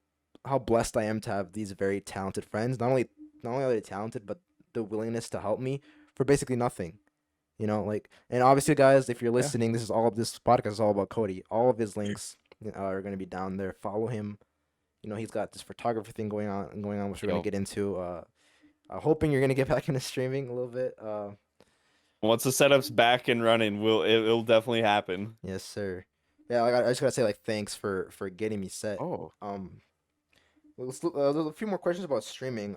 blessed I am to have these very talented friends. Not only are they talented, but the willingness to help me for basically nothing. Like, and obviously, guys, if you're Yeah. listening, this podcast is all about Cody. All of his links are gonna be down there. Follow him. He's got this photography thing going on, which we're gonna Yo. get into. Hoping you're gonna get back into streaming a little bit. Once the setup's back and running, it'll definitely happen. Yes, sir. Yeah, I just gotta say like thanks for getting me set. Oh. Um, there's a few more questions about streaming.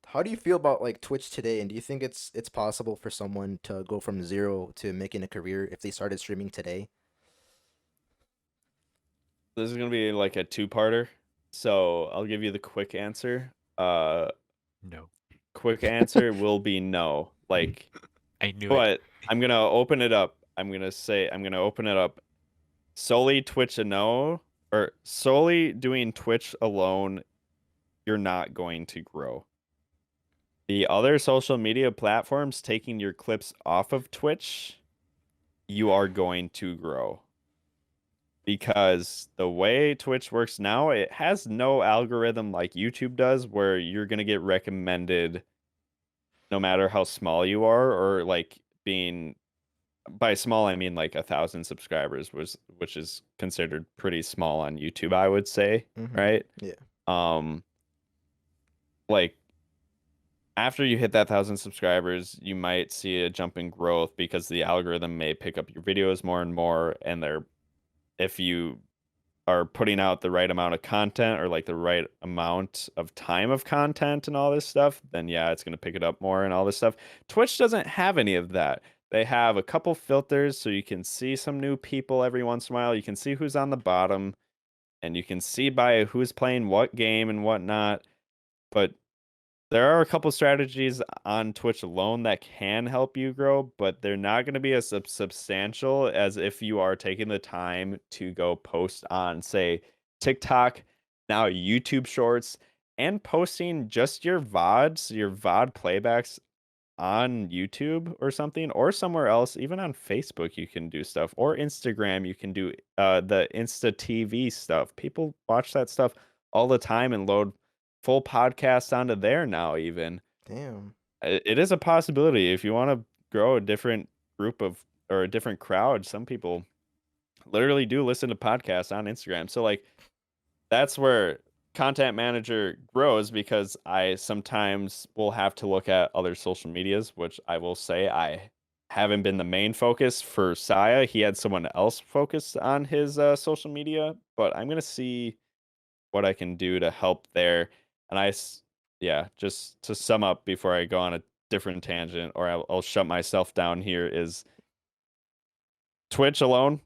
How do you feel about like Twitch today, and do you think it's possible for someone to go from zero to making a career if they started streaming today? This is gonna be like a two-parter. So I'll give you the quick answer. No. Quick answer will be no. Like, I knew it. but I'm gonna open it up. I'm gonna open it up. Solely Twitch and no, or solely doing Twitch alone, you're not going to grow. The other social media platforms taking your clips off of Twitch, you are going to grow. Because the way Twitch works now, it has no algorithm like YouTube does where you're going to get recommended no matter how small you are, or like being, by small I mean like 1,000 subscribers, which is considered pretty small on YouTube, I would say, Mm-hmm. right? Yeah. Like after you hit that 1,000 subscribers, you might see a jump in growth because the algorithm may pick up your videos more and more, and if you are putting out the right amount of content, or like the right amount of time of content and all this stuff, then yeah, it's going to pick it up more and all this stuff. Twitch doesn't have any of that. They have a couple filters so you can see some new people every once in a while. You can see who's on the bottom, and you can see by who's playing what game and whatnot. But there are a couple strategies on Twitch alone that can help you grow, but they're not going to be as substantial as if you are taking the time to go post on, say, TikTok, now YouTube Shorts, and posting just your VOD playbacks on YouTube or something, or somewhere else. Even on Facebook you can do stuff, or Instagram you can do the Insta TV stuff. People watch that stuff all the time and load full podcasts onto there now. Even Damn. it is a possibility if you want to grow a different group of, or a different crowd. Some people literally do listen to podcasts on Instagram, so like that's where content manager grows, because I sometimes will have to look at other social medias, which I will say I haven't been the main focus for Saya. He had someone else focused on his social media, but I'm gonna see what I can do to help there. And yeah, just to sum up before I go on a different tangent, or I'll shut myself down here, is Twitch alone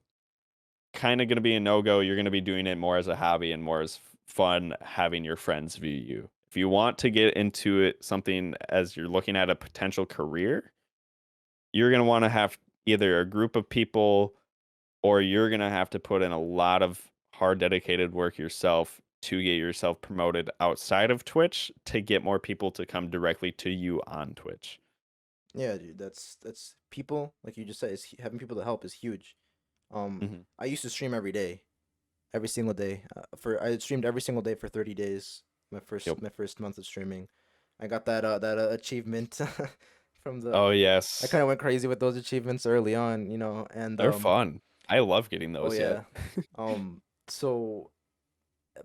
kind of going to be a no-go. You're going to be doing it more as a hobby and more as fun, having your friends view you. If you want to get into it, something as you're looking at a potential career, you're going to want to have either a group of people, or you're going to have to put in a lot of hard, dedicated work yourself to get yourself promoted outside of Twitch, to get more people to come directly to you on Twitch. Yeah, dude. That's people like you just said. Having people to help is huge. Mhm. I used to stream every day, every single day. I streamed every single day for 30 days. Yep. My first month of streaming, I got that achievement from the. Oh, I yes. kind of went crazy with those achievements early on, and They're fun. I love getting oh those yeah, yet. so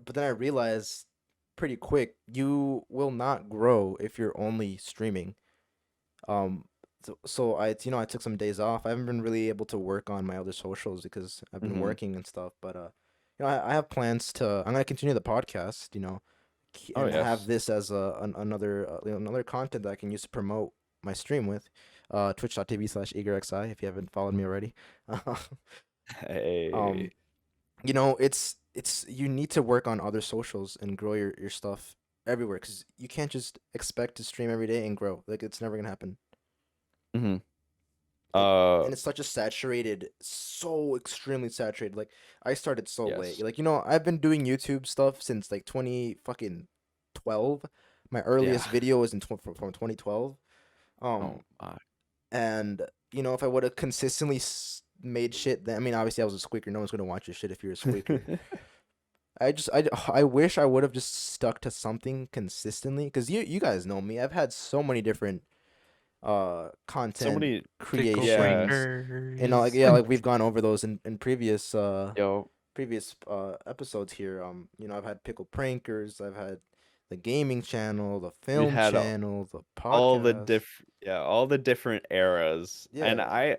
but then I realized pretty quick you will not grow if you're only streaming. Um, so I took some days off. I haven't been really able to work on my other socials because I've been Mhm. working and stuff. But I have plans to. I'm gonna continue the podcast. Oh, And have yes. this as another another content that I can use to promote my stream with. Twitch.tv/eagerxi if you haven't followed me already. Hey. um, it's you need to work on other socials and grow your stuff everywhere because you can't just expect to stream every day and grow. Like it's never gonna happen. Mhm. Like, Uh, and it's such a saturated, so extremely saturated. Like I started so late. yes. Like I've been doing YouTube stuff since like 20 fucking 2012. My earliest Yeah. video was from 2012. Oh Um, my. and if I would have consistently made shit, then I mean, obviously I was a squeaker. No one's gonna watch your shit if you're a squeaker. I wish I would have just stuck to something consistently, because you guys know me. I've had so many different So content many. Pickle Yeah. creations. Like breakers. yeah, like we've gone over those in Yo, previous episodes here. I've had pickle prankers, I've had the gaming channel, the we film had channel, the all the podcast. all the different eras, and Yeah,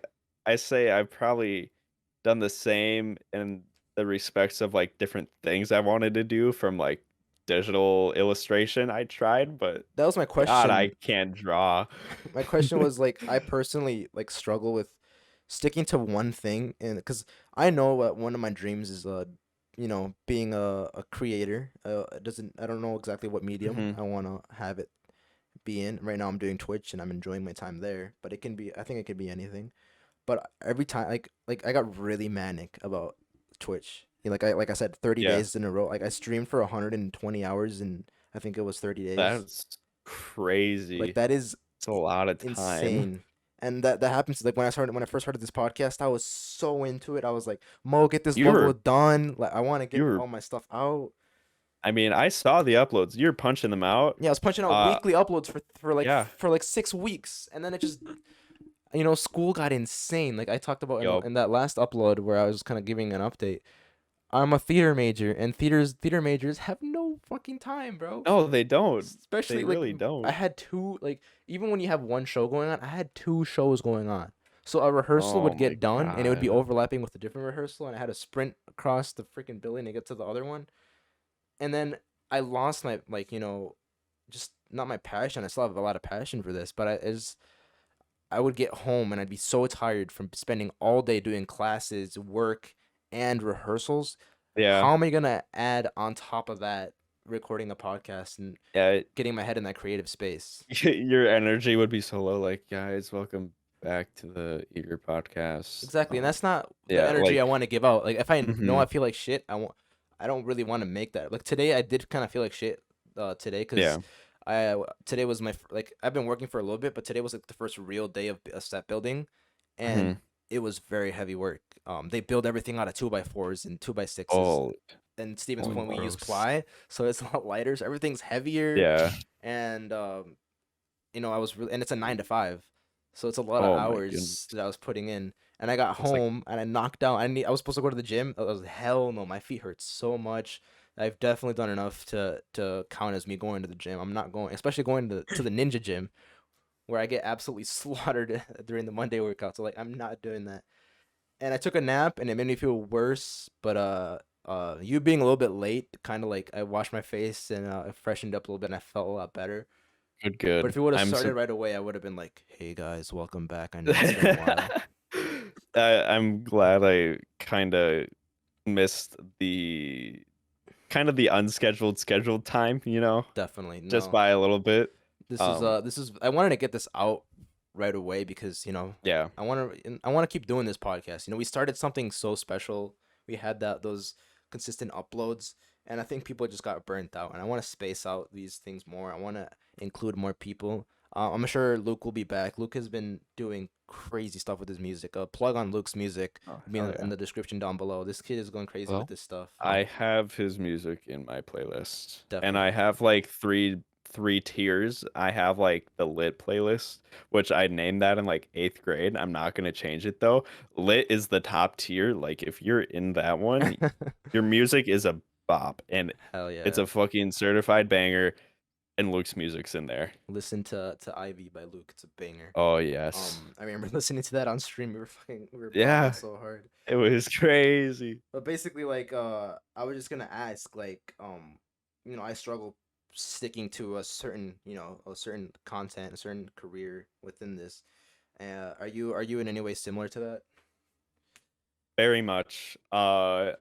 I say I've probably done the same in the respects of like different things I wanted to do, from like digital illustration I tried, but that was my God, I question. can't draw. My question was like, I personally like struggle with sticking to one thing, and because I know what one of my dreams is, being a creator. It doesn't I don't know exactly what medium Hmm. I want to have it be in. Right now I'm doing Twitch and I'm enjoying my time there, but I think it could be anything. But every time, like I got really manic about Twitch. Like I said, 30 Yeah, days in a row. Like I streamed for 120 hours, and I think it was 30 days. that's Like crazy. that is It's a lot of time. insane. And that happens like when I first started this podcast, I was so into it. I was like, Mo, get this You logo were done. Like I want to you get were all my stuff out. I mean, I saw the uploads. You're punching them out. Yeah, I was punching out Uh, weekly uploads yeah. for like 6 weeks, and then it just school got insane. Like I talked about Yup. in that last upload where I was kind of giving an update. I'm a theater major, and theater majors have no fucking time, bro. No, they don't. They Especially like really I don't. had two, like even when you have one show going on, I had two shows going on. So a rehearsal Oh would my get done and it would be God. overlapping with a different rehearsal, and I had to sprint across the freaking building to get to the other one. And then I lost my, just not my passion. I still have a lot of passion for this, but I would get home and I'd be so tired from spending all day doing classes, work, and rehearsals. Yeah. How am I gonna add on top of that recording a podcast and Yeah. getting my head in that creative space? Your energy would be so low. Like, guys, welcome back to the Eager Podcast. Exactly, and that's not the Yeah, energy like, I want to give out. Like if I know hmm I feel like shit, I don't really want to make that. Like today, I did kind of feel like shit. Today, because yeah. today was like I've been working for a little bit, but today was like the first real day of set building, and Hmm. it was very heavy work. They build everything out of 2x4s and 2x6s. Oh, And Stevens oh, Point we use Gross. ply, so it's a lot lighter. So everything's heavier, yeah. and I was really, and it's a 9 to 5, so it's a lot of Oh my hours goodness. that I was putting in. And I got It's like, home and I knocked out. I was supposed to go to the gym. I was hell no. My feet hurt so much. I've definitely done enough to count as me going to the gym. I'm not going, especially going to the ninja gym where I get absolutely slaughtered during the Monday workout. So like I'm not doing that. And I took a nap and it made me feel worse. But you being a little bit late, kind of like I washed my face and I freshened up a little bit and I felt a lot better. good, But good. if you would have I'm started so. right away, I would have been like, "Hey guys, welcome back. I know it's been a while." I'm glad I kind of missed the the unscheduled scheduled time, Definitely just no. by a little bit. This is I wanted to get this out right away because Yeah. I want to keep doing this podcast. We started something so special. We had those consistent uploads, and I think people just got burnt out. And I want to space out these things more. I want to include more people. I'm sure Luke will be back. Luke has been doing crazy stuff with his music. Plug on Luke's music. Oh, It'll be hell in yeah. the description down below. This kid is going crazy with Well, this stuff. I have his music in my playlist, and I Definitely. have like three tiers. I have like the lit playlist, which I named that in like 8th grade. I'm not gonna change it though. Lit is the top tier. Like if you're in that one, your music is a bop, and Hell it's yeah. a fucking certified banger. And Luke's music's in there. Listen to Ivy by Luke. It's a banger. Oh yes, I remember listening to that on stream. We were yeah, bopping so hard. it was crazy. But basically, like, I was just gonna ask, like, I struggle sticking to a certain content, a certain career within this. Are you in any way similar to that? Very much. I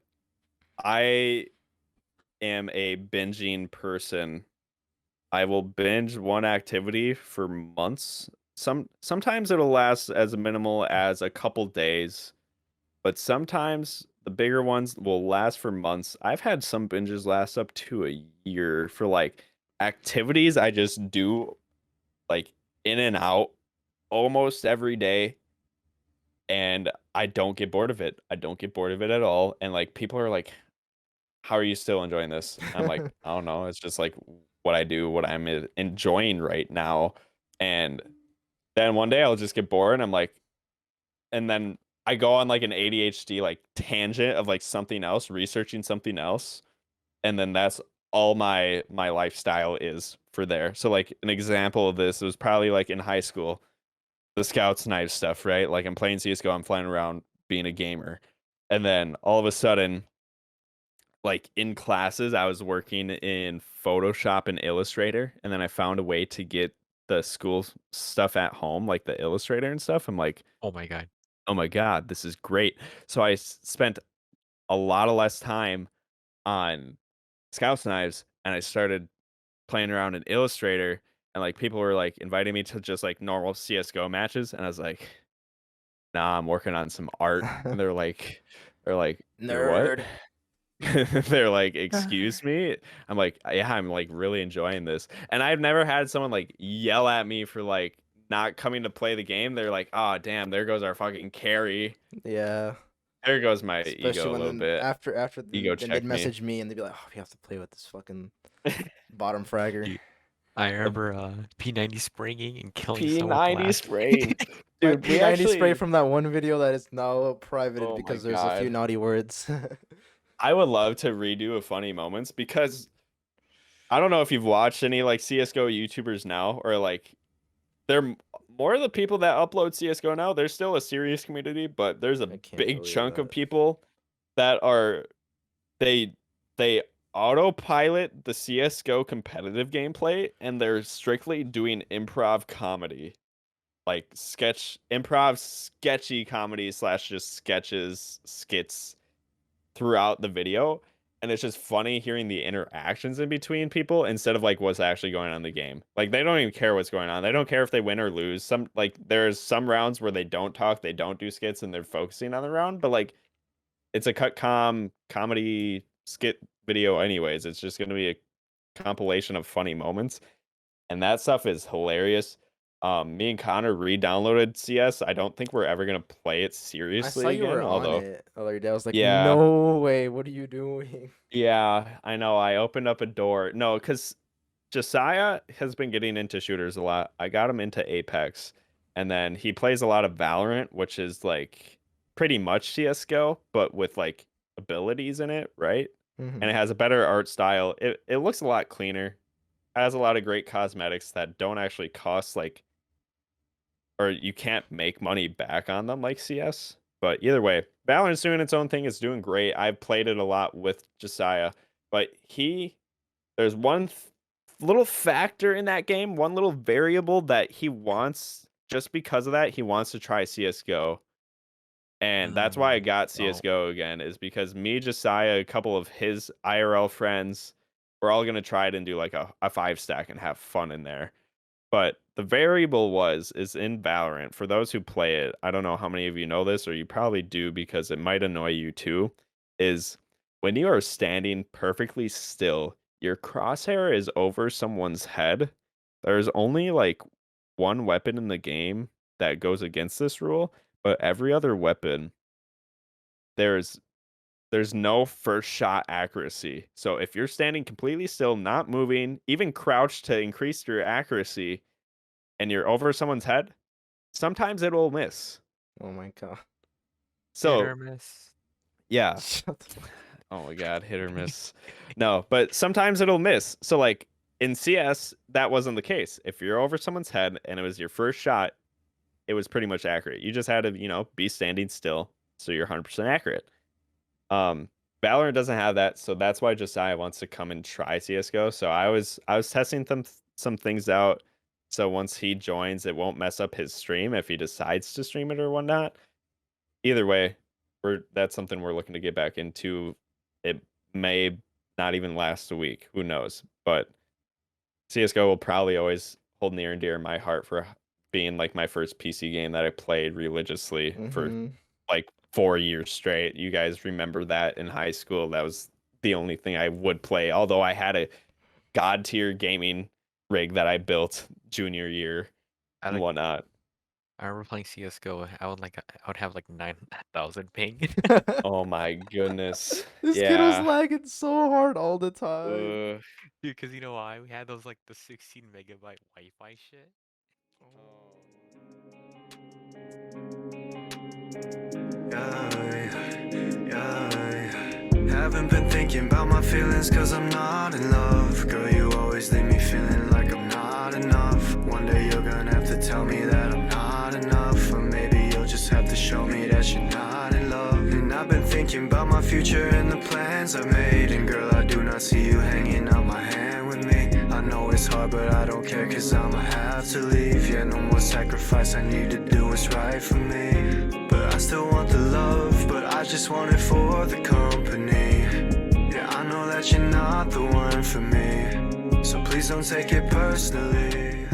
am a binging person. I will binge one activity for months. Sometimes it'll last as minimal as a couple days, but sometimes the bigger ones will last for months. I've had some binges last up to a year for like activities I just do like in and out almost every day, and I don't get bored of it. I don't get bored of it at all. And like people are like, "How are you still enjoying this?" I'm like, "I don't know. It's just like what I do, what I'm enjoying right now." And then one day I'll just get bored and I'm like, and then I go on like an ADHD like tangent of like something else, researching something else, and then that's all my lifestyle is for there. So like an example of this was probably like in high school, the Scouts Knife stuff, right? Like I'm playing CS:GO, I'm flying around being a gamer. And then all of a sudden, like in classes, I was working in Photoshop and Illustrator, and then I found a way to get the school stuff at home, like the Illustrator and stuff. I'm like, Oh my god. oh my God, this is great. So I spent a lot of less time on Scouts Knives, and I started playing around in Illustrator, and like people were like inviting me to just like normal CS:GO matches, and I was like, nah, I'm working on some art. And they're like, you're what? Nerd. They're like, excuse me? I'm like, yeah, I'm like really enjoying this. And I've never had someone like yell at me for like not coming to play the game. They're like, oh damn, there goes our fucking carry. Yeah. There goes my Especially ego a when little then bit. after Ego then they'd check me. message me and they'd be like, "Oh, we have to play with this fucking bottom fragger." Dude, I The remember P90 springing and killing someone with P90 blast. spraying. My Dude, we P90 spray actually, from that one video that is now privated oh my because there's a few God. naughty words. I would love to redo a funny moments because I don't know if you've watched any like CS:GO YouTubers now, or like they're more of the people that upload CS:GO now. There's still a serious community, but there's a I can't big believe chunk of that. people that are they they autopilot the CS:GO competitive gameplay, and they're strictly doing improv comedy. Like improv sketchy comedy slash just sketches, skits throughout the video, and it's just funny hearing the interactions in between people instead of like what's actually going on in the game. Like they don't even care what's going on. They don't care if they win or lose. Some like there's some rounds where they don't talk, they don't do skits, and they're focusing on the round, but like it's a comedy skit video anyways. It's just going to be a compilation of funny moments, and that stuff is hilarious. Me and Connor re-downloaded CS. I don't think we're ever gonna play it I saw seriously you were again, on although it the other day. I was like, yeah. "No way! What are you doing?" Yeah, I know. I opened up a door. No, because Josiah has been getting into shooters a lot. I got him into Apex, and then he plays a lot of Valorant, which is like pretty much CS:GO, but with like abilities in it, right? And Hmm. it has a better art style. It looks a lot cleaner. Has a lot of great cosmetics that don't actually cost like, or you can't make money back on them like CS. But either way, Valorant's doing its own thing. It's doing great. I've played it a lot with Josiah, but there's one little factor in that game, one little variable that he wants. Just because of that, he wants to try CS:GO, and that's why I got Oh, CS:GO again. Is because me, Josiah, a couple of his IRL friends, we're all gonna try it and do like a 5 stack and have fun in there. But the variable is in Valorant. For those who play it, I don't know how many of you know this, or you probably do because it might annoy you too, is when you are standing perfectly still, your crosshair is over someone's head. There's only like one weapon in the game that goes against this rule, but every other weapon, there's there's no first shot accuracy. So if you're standing completely still, not moving, even crouched to increase your accuracy, and you're over someone's head, sometimes it'll miss. Oh my god! hit So, or miss. yeah. Shut the fuck. Oh my god, hit or miss. No, but sometimes it'll miss. So like in CS, that wasn't the case. If you're over someone's head and it was your first shot, it was pretty much accurate. You just had to, be standing still so you're 100% accurate. Um Valorant doesn't have that, so that's why Josiah wants to come and try CS:GO. So I was testing some things out. So once he joins, it won't mess up his stream if he decides to stream it or whatnot. Either way, that's something we're looking to get back into. It may not even last a week. Who knows? But CS:GO will probably always hold near and dear in my heart for being like my first PC game that I played religiously for Hmm. like 4 years straight. You guys remember that in high school? That was the only thing I would play. Although I had a god tier gaming rig that I built junior year I and like whatnot. I remember playing CS:GO. I would have like 9,000 ping. Oh my goodness. This kid was Yeah. lagging so hard all the time. Uh, Dude, because you know why? We had those like the 16 megabyte Wi-Fi shit. Haven't been thinking about my feelings cause I'm not in love. Girl, you always leave me feeling like I'm not enough. One day you're gonna have to tell me that I'm not enough. Or maybe you'll just have to show me that you're not in love. And I've been thinking about my future and the plans I've made. And girl, I do not see you hanging out my hand with me. I know it's hard but I don't care cause I'ma have to leave. Yeah, no more sacrifice, I need to do what's right for me. But I still want the love, but I just want it for the company. Yeah, I know that you're not the one for me, so please don't take it personally.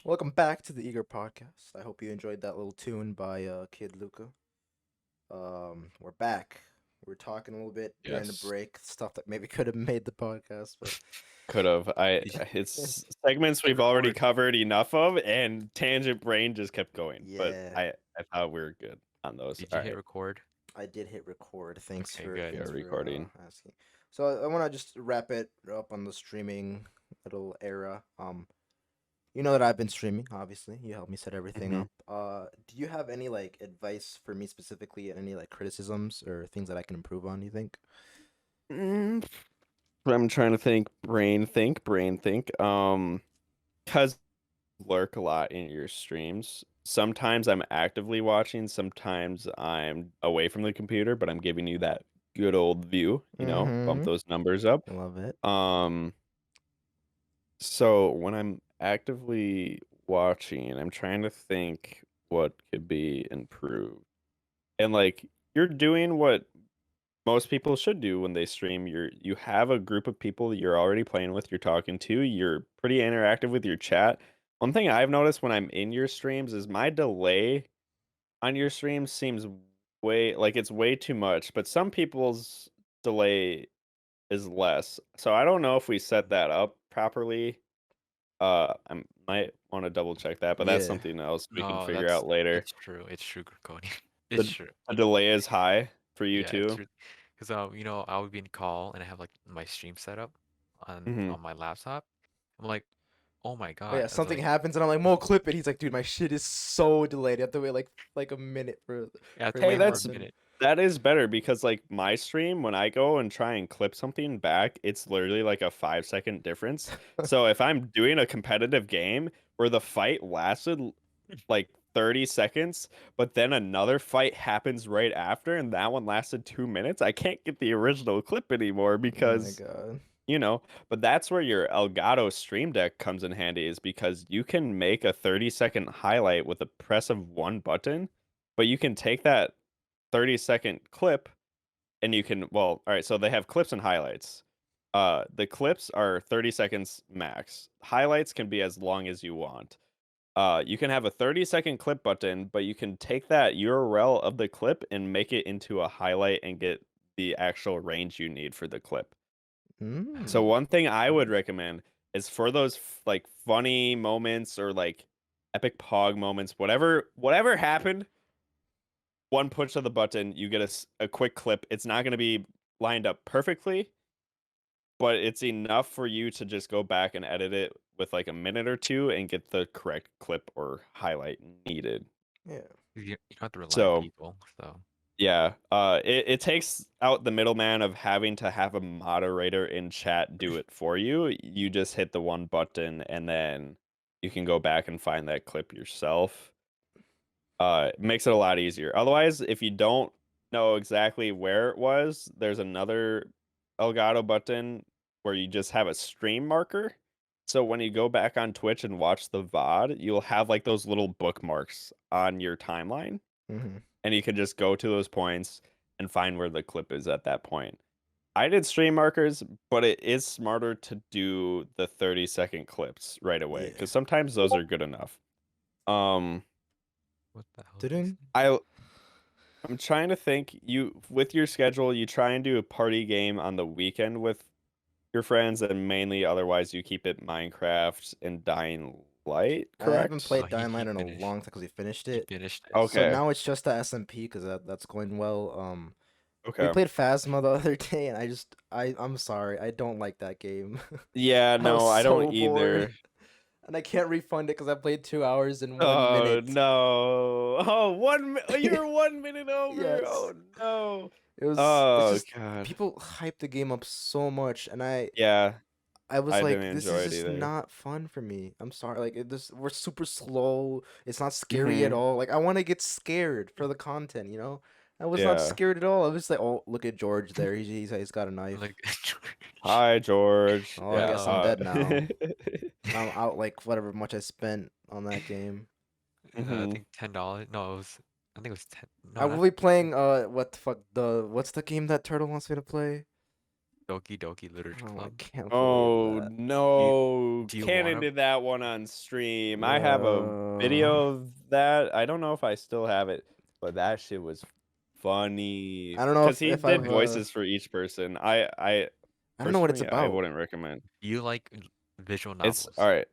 Welcome back to the Eager Podcast. I hope you enjoyed that little tune by Kid Luca. We're back. We're talking a little bit during the Yes. break, stuff that maybe could have made the podcast, but could have. It's segments we've already covered enough of, and Tangent Brain just kept going. But yeah, I thought we were good on those. Did you hit record? I did hit record. Thanks Okay, for, good. thanks Yeah, for, recording. asking. So I want to just wrap it up on the streaming little era. You know that I've been streaming, obviously. You helped me set everything Mhm. up. Do you have any like advice for me specifically, and any like criticisms or things that I can improve on, you think? I'm trying to think. Brain think. Because lurk a lot in your streams. Sometimes I'm actively watching, sometimes I'm away from the computer, but I'm giving you that good old view, bump Mm-hmm. those numbers up. Love it. So when I'm actively watching, I'm trying to think what could be improved. And like you're doing what most people should do when they stream. You have a group of people that you're already playing with, you're talking to, you're pretty interactive with your chat. One thing I've noticed when I'm in your streams is my delay on your streams seems it's way too much, but some people's delay is less. So I don't know if we set that up properly. I might want to double check that, but that's Yeah. something else we can No, figure out later. it's true. It's true, Cody. It's The, true. the delay is high for you Yeah, it's too. true. Because I would be in call and I have like my stream set up on Hmm. my laptop. I'm like, oh my Oh God. yeah, I was something like, happens and I'm like, Mo, clip it. He's like, dude, my shit is so delayed. You have to wait like a minute yeah, I have for to it to Hey, wait for a happen. minute. that is better because like my stream, when I go and try and clip something back, it's literally like a 5-second difference. So if I'm doing a competitive game where the fight lasted like 30 seconds, but then another fight happens right after, and that one lasted 2 minutes, I can't get the original clip anymore Oh my because god. but that's where your Elgato Stream Deck comes in handy, is because you can make a 30-second highlight with the press of one button, but you can take that 30-second clip and you can, well, all right, so they have clips and highlights. The clips are 30 seconds max. Highlights can be as long as you want. You can have a 30-second clip button, but you can take that URL of the clip and make it into a highlight and get the actual range you need for the clip. So Mm. one thing I would recommend is for those like funny moments or like epic pog moments, whatever happened, one push of the button, you get a quick clip. It's not going to be lined up perfectly, but it's enough for you to just go back and edit it with like a minute or two and get the correct clip or highlight needed. Yeah. You don't have to rely on So people. So yeah, it takes out the middleman of having to have a moderator in chat do it for you. You just hit the one button and then you can go back and find that clip yourself. It makes it a lot easier. Otherwise, if you don't know exactly where it was, there's another Elgato button where you just have a stream marker. So when you go back on Twitch and watch the VOD, you'll have like those little bookmarks on your timeline, Mm-hmm. and you can just go to those points and find where the clip is at that point. I did stream markers, but it is smarter to do the 30-second clips right away Yeah. because sometimes those are good enough. what the hell? Didn't. I'm trying to think. You with your schedule, you try and do a party game on the weekend with your friends, and mainly otherwise you keep it Minecraft and Dying Light, I haven't correct? played he Dying Light in a finished. long time because we finished He it. finished it. So Okay. now it's just the SMP because that's going well. We Okay. played Phasma the other day, and I'm sorry, I don't like that game. Yeah, I no, was I don't so either. bored, and I can't refund it because I played 2 hours and 1 minute. No. Oh, you're 1 minute over. Yes. Oh no. It's Oh just god. people hype the game up so much, and Yeah, I was I like, didn't this enjoy is it just either. not fun for me. I'm sorry, like we're super slow. It's not scary at Mhm. all. Like I want to get scared for the content, you know. I was not Yeah. scared at all. I was like, oh, look at George there. He's got a knife. Like Hi, George. Oh, I Yeah. guess I'm dead now. I'm out like whatever much I spent on that game. I Mhm. think $10. No, I think it was 10. I No, will not be playing what the fuck what's the game that Turtle wants me to play? Doki Doki Literature Oh, I Club. can't Oh believe no. Do you Cannon wanna? did that one on stream. that. I have a video of that. I don't know if I still have it, but that shit was funny. I don't know Because he if did I've voices for each person. I I don't know what it's personally I about. wouldn't recommend. You like visual It's novels? all right.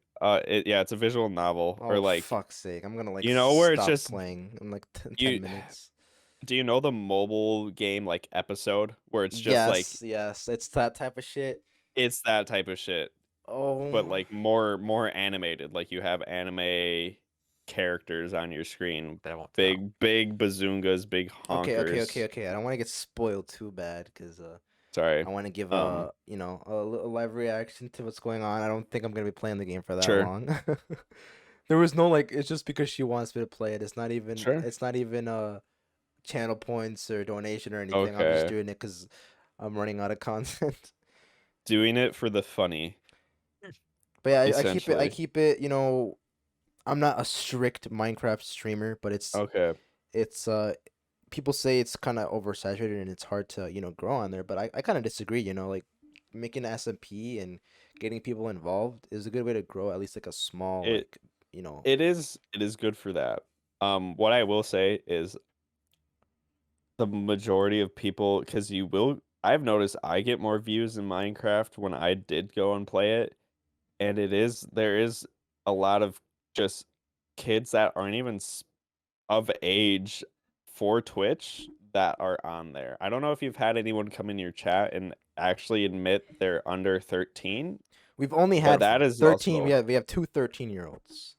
It's a visual novel or Oh, like fuck's sake. I'm gonna like you know where it's stop just playing in like 10 you minutes. do you know the mobile game like episode where it's just like Yes, it's that type of shit. it's that type of shit, Oh, but like more animated. Like you have anime characters on your screen, That won't tell. big bazoongas, big honkers. okay. I don't want to get spoiled too bad because Sorry. I want to give Um, a live reaction to what's going on. I don't think I'm gonna be playing the game for that Sure. long. There was no like. It's just because she wants me to play it. It's not even. Sure. It's not even channel points or donation or anything. I'm just Okay. doing it because I'm running out of content. Doing it for the funny, But yeah, I essentially. keep it. You know, I'm not a strict Minecraft streamer, but Okay. it's people say it's kind of oversaturated and it's hard to grow on there. But I kind of disagree. You know, like making SMP and getting people involved is a good way to grow at least like a small It like it is good for that. What I will say is the majority of people, because I've noticed I get more views in Minecraft when I did go and play it, and there is a lot of just kids that aren't even of age for Twitch that are on there. I don't know if you've had anyone come in your chat and actually admit they're under 13, We've only but had that is 13. also We have two 13-year-olds.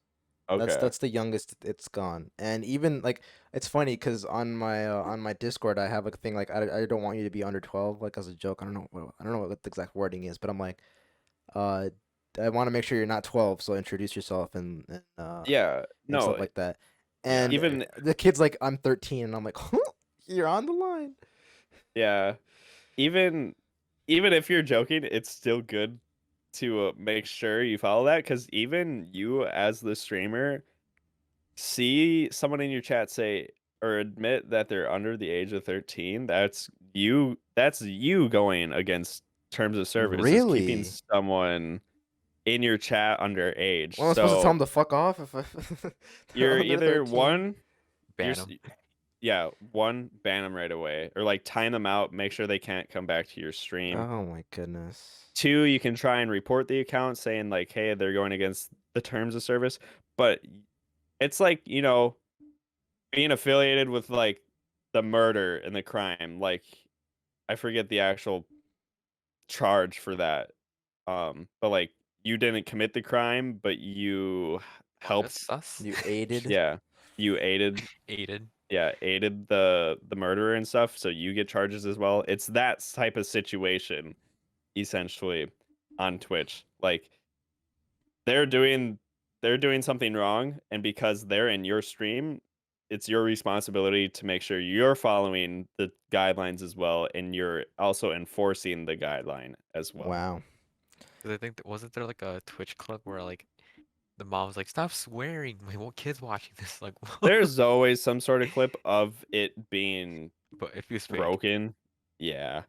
okay. That's the youngest it's gone. And even like it's funny because on my Discord I have a thing like I don't want you to be under 12 like as a joke. I don't know what the exact wording is, but I'm like uh I want to make sure you're not 12, so introduce yourself Yeah, and stuff no, like that. Yeah. And even the kid's like I'm 13 and I'm like, you're on the line. yeah, even if you're joking, it's still good to make sure you follow that, because even you as the streamer see someone in your chat say or admit that they're under the age of 13, that's you going against terms of service, is keeping Really? someone in your chat underage. Well, I'm supposed to tell So them to fuck off if they're you're under either 13? one, Ban you're 'em. yeah, one, ban them right away, or like time them out, make sure they can't come back to your stream. Oh my goodness. Two, you can try and report the account saying like, hey, they're going against the terms of service. But it's like, being affiliated with like the murder and the crime. Like, I forget the actual charge for that. But like you didn't commit the crime, but you helped. That's sus. You aided? Yeah, you aided. Aided. Yeah, aided the murderer and stuff, so you get charges as well. It's that type of situation, essentially, on Twitch. Like they're doing something wrong, and because they're in your stream, it's your responsibility to make sure you're following the guidelines as well, and you're also enforcing the guideline as well. Wow. 'Cause I think wasn't there like a Twitch clip where like the mom was like, "Stop swearing! My whole kid's watching this." Like, There's always some sort of clip of it being but if you fake, broken. Yeah.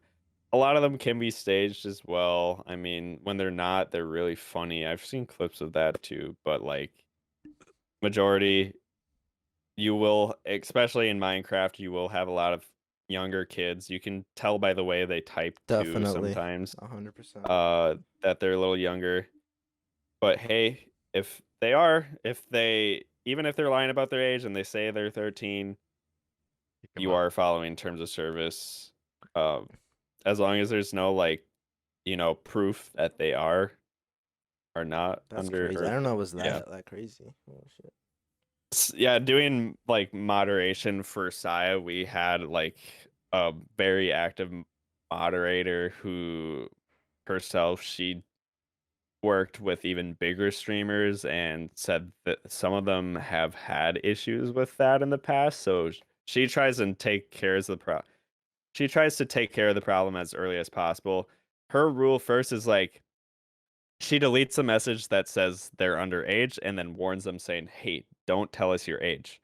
A lot of them can be staged as well. I mean, when they're not, they're really funny. I've seen clips of that too, but like majority you will, especially in Minecraft, you will have a lot of, younger kids. You can tell by the way they type too Definitely. sometimes 100%. that they're a little younger. But hey, even if they're lying about their age and they say they're 13, Kick 'em you out. are following terms of service. As long as there's no proof that they are or not That's under. crazy. I don't know it was yeah. that crazy. Oh shit. Yeah, doing like moderation for Saya, we had like a very active moderator who herself, she worked with even bigger streamers and said that some of them have had issues with that in the past. So she tries and take care of she tries to take care of the problem as early as possible. Her rule first is like she deletes a message that says they're underage and then warns them saying, "Hey, don't tell us your age."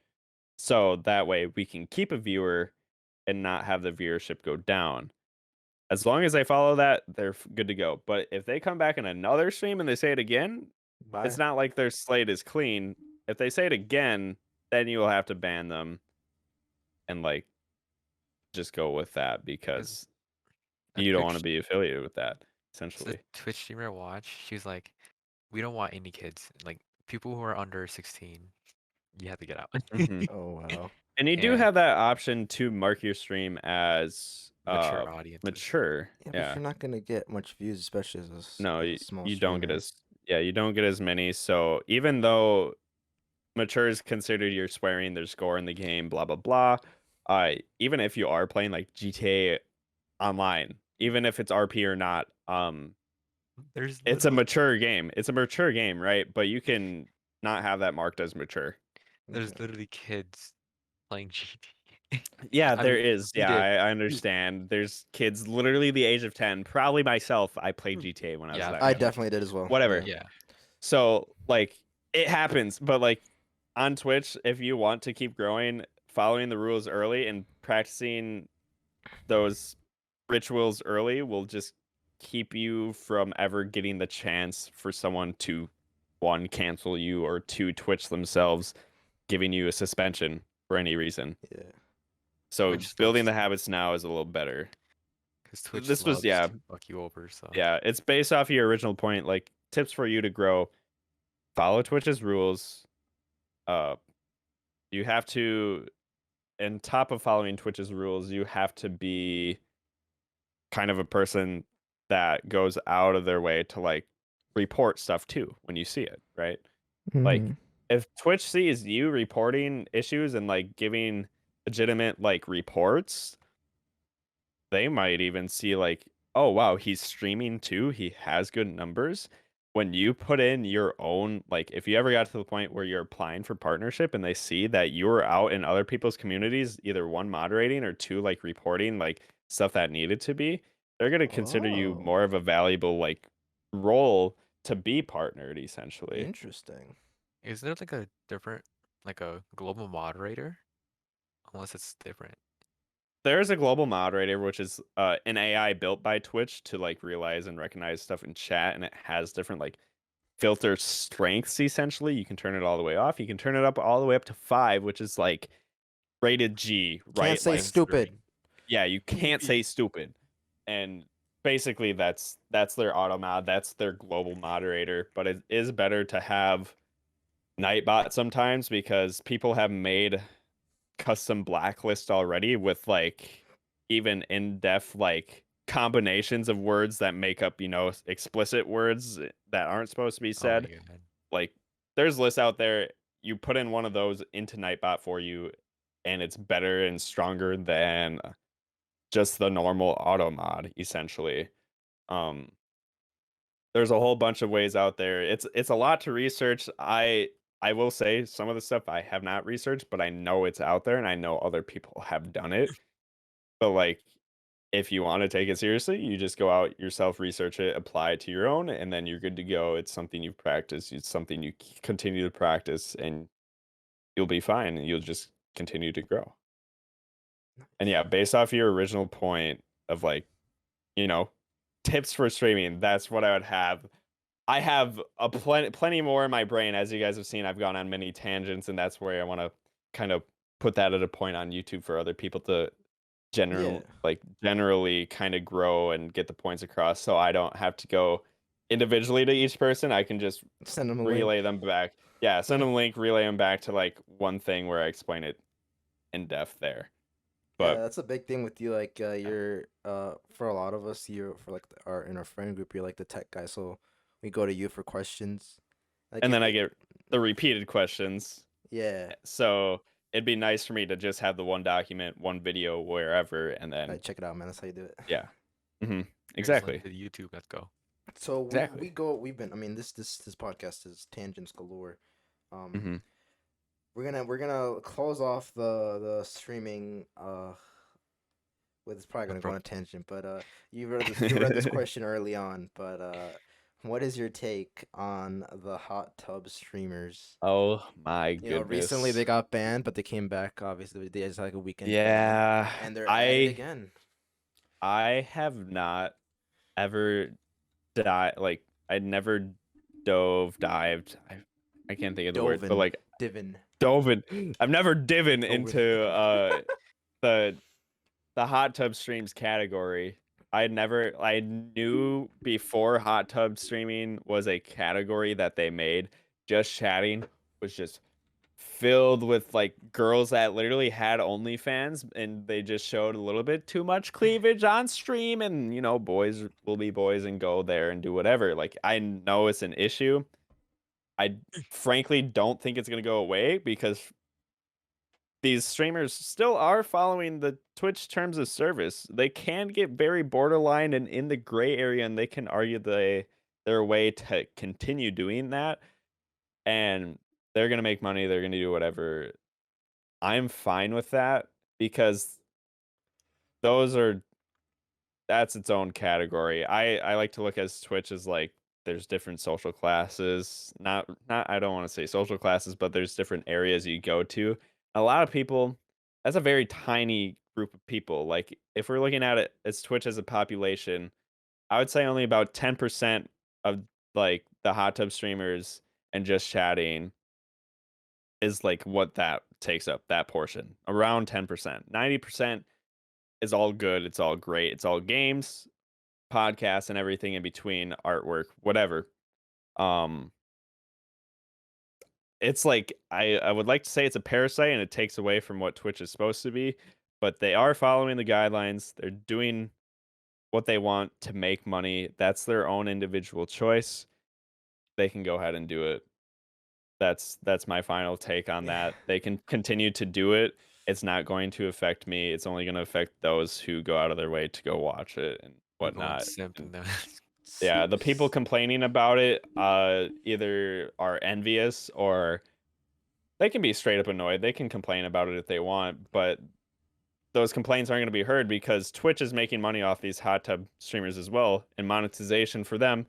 So that way we can keep a viewer and not have the viewership go down. As long as they follow that, they're good to go. But if they come back in another stream and they say it again, Bye. it's not like their slate is clean. If they say it again, then you will have to ban them and like just go with that because A you don't want to Twitch, be affiliated with that, it's a essentially. Twitch streamer I watched. She was like, "We don't want any kids. Like people who are under 16, you have to get out." Mhm. Oh wow. And you do Yeah. have that option to mark your stream as Mature audiences. mature. Yeah, but Yeah. you're not gonna get much views, especially as No, a small you don't get streamer. you don't get as many. So even though mature is considered you're swearing, there's score in the game, blah blah blah. Even if you are playing like GTA Online, even if it's RP or not, There's it's a literally mature game. It's a mature game, right? But you can not have that marked as mature. there's Okay. literally kids playing GTA. Yeah, I there mean, is. we Yeah, did. I understand. There's kids literally the age of 10. Probably myself. I played GTA when I was Yeah, that I young. definitely did as well. Whatever. Yeah. So, like, it happens, but like on Twitch, if you want to keep growing, following the rules early and practicing those rituals early will just keep you from ever getting the chance for someone to one, cancel you, or two, Twitch themselves, giving you a suspension for any reason. Yeah. So Twitch building the loves habits now is a little better. because Twitch This was loves yeah, to fuck you over. So yeah. It's based off your original point. Like tips for you to grow. Follow Twitch's rules. Uh, you have to, on top of following Twitch's rules, you have to be kind of a person that goes out of their way to like report stuff too when you see it, right? Like Mhm. if Twitch sees you reporting issues and like giving legitimate like reports, they might even see like, oh wow, he's streaming too. He has good numbers. When you put in your own, like if you ever got to the point where you're applying for partnership and they see that you're out in other people's communities, either one moderating or two like reporting like stuff that needed to be, they're gonna consider you Oh, more of a valuable like role to be partnered essentially. interesting. is there like a different, like a global moderator? Unless it's different. There's a global moderator, which is an AI built by Twitch to like realize and recognize stuff in chat, and it has different like filter strengths. Essentially, you can turn it all the way off. You can turn it up all the way up to 5, which is like rated G, Can't right? say Like, stupid. yeah, you can't say stupid, and basically that's their auto mod. That's their global moderator. But it is better to have Nightbot sometimes because people have made custom blacklist already with like even in-depth like combinations of words that make up explicit words that aren't supposed to be Oh my said. god. Like there's lists out there, you put in one of those into Nightbot for you and it's better and stronger than just the normal auto mod essentially. um there's a whole bunch of ways out there. It's a lot to research. I will say some of the stuff I have not researched, but I know it's out there and I know other people have done it. But like if you want to take it seriously, you just go out yourself, research it, apply it to your own, and then you're good to go. It's something you've practiced, it's something you continue to practice, and you'll be fine and you'll just continue to grow. And yeah, based off your original point of like, you know, tips for streaming, that's what I would have. I have a plenty more in my brain. As you guys have seen, I've gone on many tangents, and that's where I want to kind of put that at a point on YouTube for other people to Yeah. generally kind of grow and get the points across, so I don't have to go individually to each person. I can just Send them a link. relay them back. Yeah, send them a link, relay them back to like one thing where I explain it in depth there. Yeah, But that's a big thing with you. Like, you're for a lot of us, you're for like our in our friend group, you're like the tech guy. So we go to you for questions. Like and then I get the repeated questions. yeah, So it'd be nice for me to just have the one document, one video wherever, and then check it out, man. That's how you do it. yeah. Here's a link Exactly. to YouTube. Let's go. So Exactly. we've been. I mean, this podcast is tangents galore. hmm We're gonna close off the streaming. Well, it's probably gonna go on a tangent, but you read this question early on, but what is your take on the hot tub streamers? Oh my You know, recently goodness. they got banned, but they came back. Obviously, they just like a weekend ban, Yeah. and they're at it I again. I have not ever like I never dived. I can't think of the word, but Dovin, like Divin, I've never divin Dovin. into the hot tub streams category. I knew before hot tub streaming was a category that they made. Just chatting was just filled with like girls that literally had OnlyFans, and they just showed a little bit too much cleavage on stream, and boys will be boys and go there and do whatever. Like, I know it's an issue. I frankly don't think it's gonna go away because these streamers still are following the Twitch terms of service. They can get very borderline and in the gray area, and they can argue their way to continue doing that. And they're gonna make money. They're gonna do whatever. I'm fine with that because those are that's its own category. I like to look at Twitch as like there's different social classes. Not I don't want to say social classes, but there's different areas you go to. A lot of people, that's a very tiny group of people. Like if we're looking at it as Twitch as a population, I would say only about 10% of like the hot tub streamers and just chatting is like what that takes up, that portion. Around 10%. 90% is all good, it's all great, it's all games, podcasts, and everything in between, artwork, whatever. Um, it's like I would like to say it's a parasite and it takes away from what Twitch is supposed to be, but they are following the guidelines. They're doing what they want to make money. That's their own individual choice. They can go ahead and do it. That's my final take on that. They can continue to do it. It's not going to affect me. It's only going to affect those who go out of their way to go watch it and We're going whatnot. simp in there. Yeah, the people complaining about it either are envious or they can be straight up annoyed. They can complain about it if they want, but those complaints aren't going to be heard because Twitch is making money off these hot tub streamers as well, and monetization for them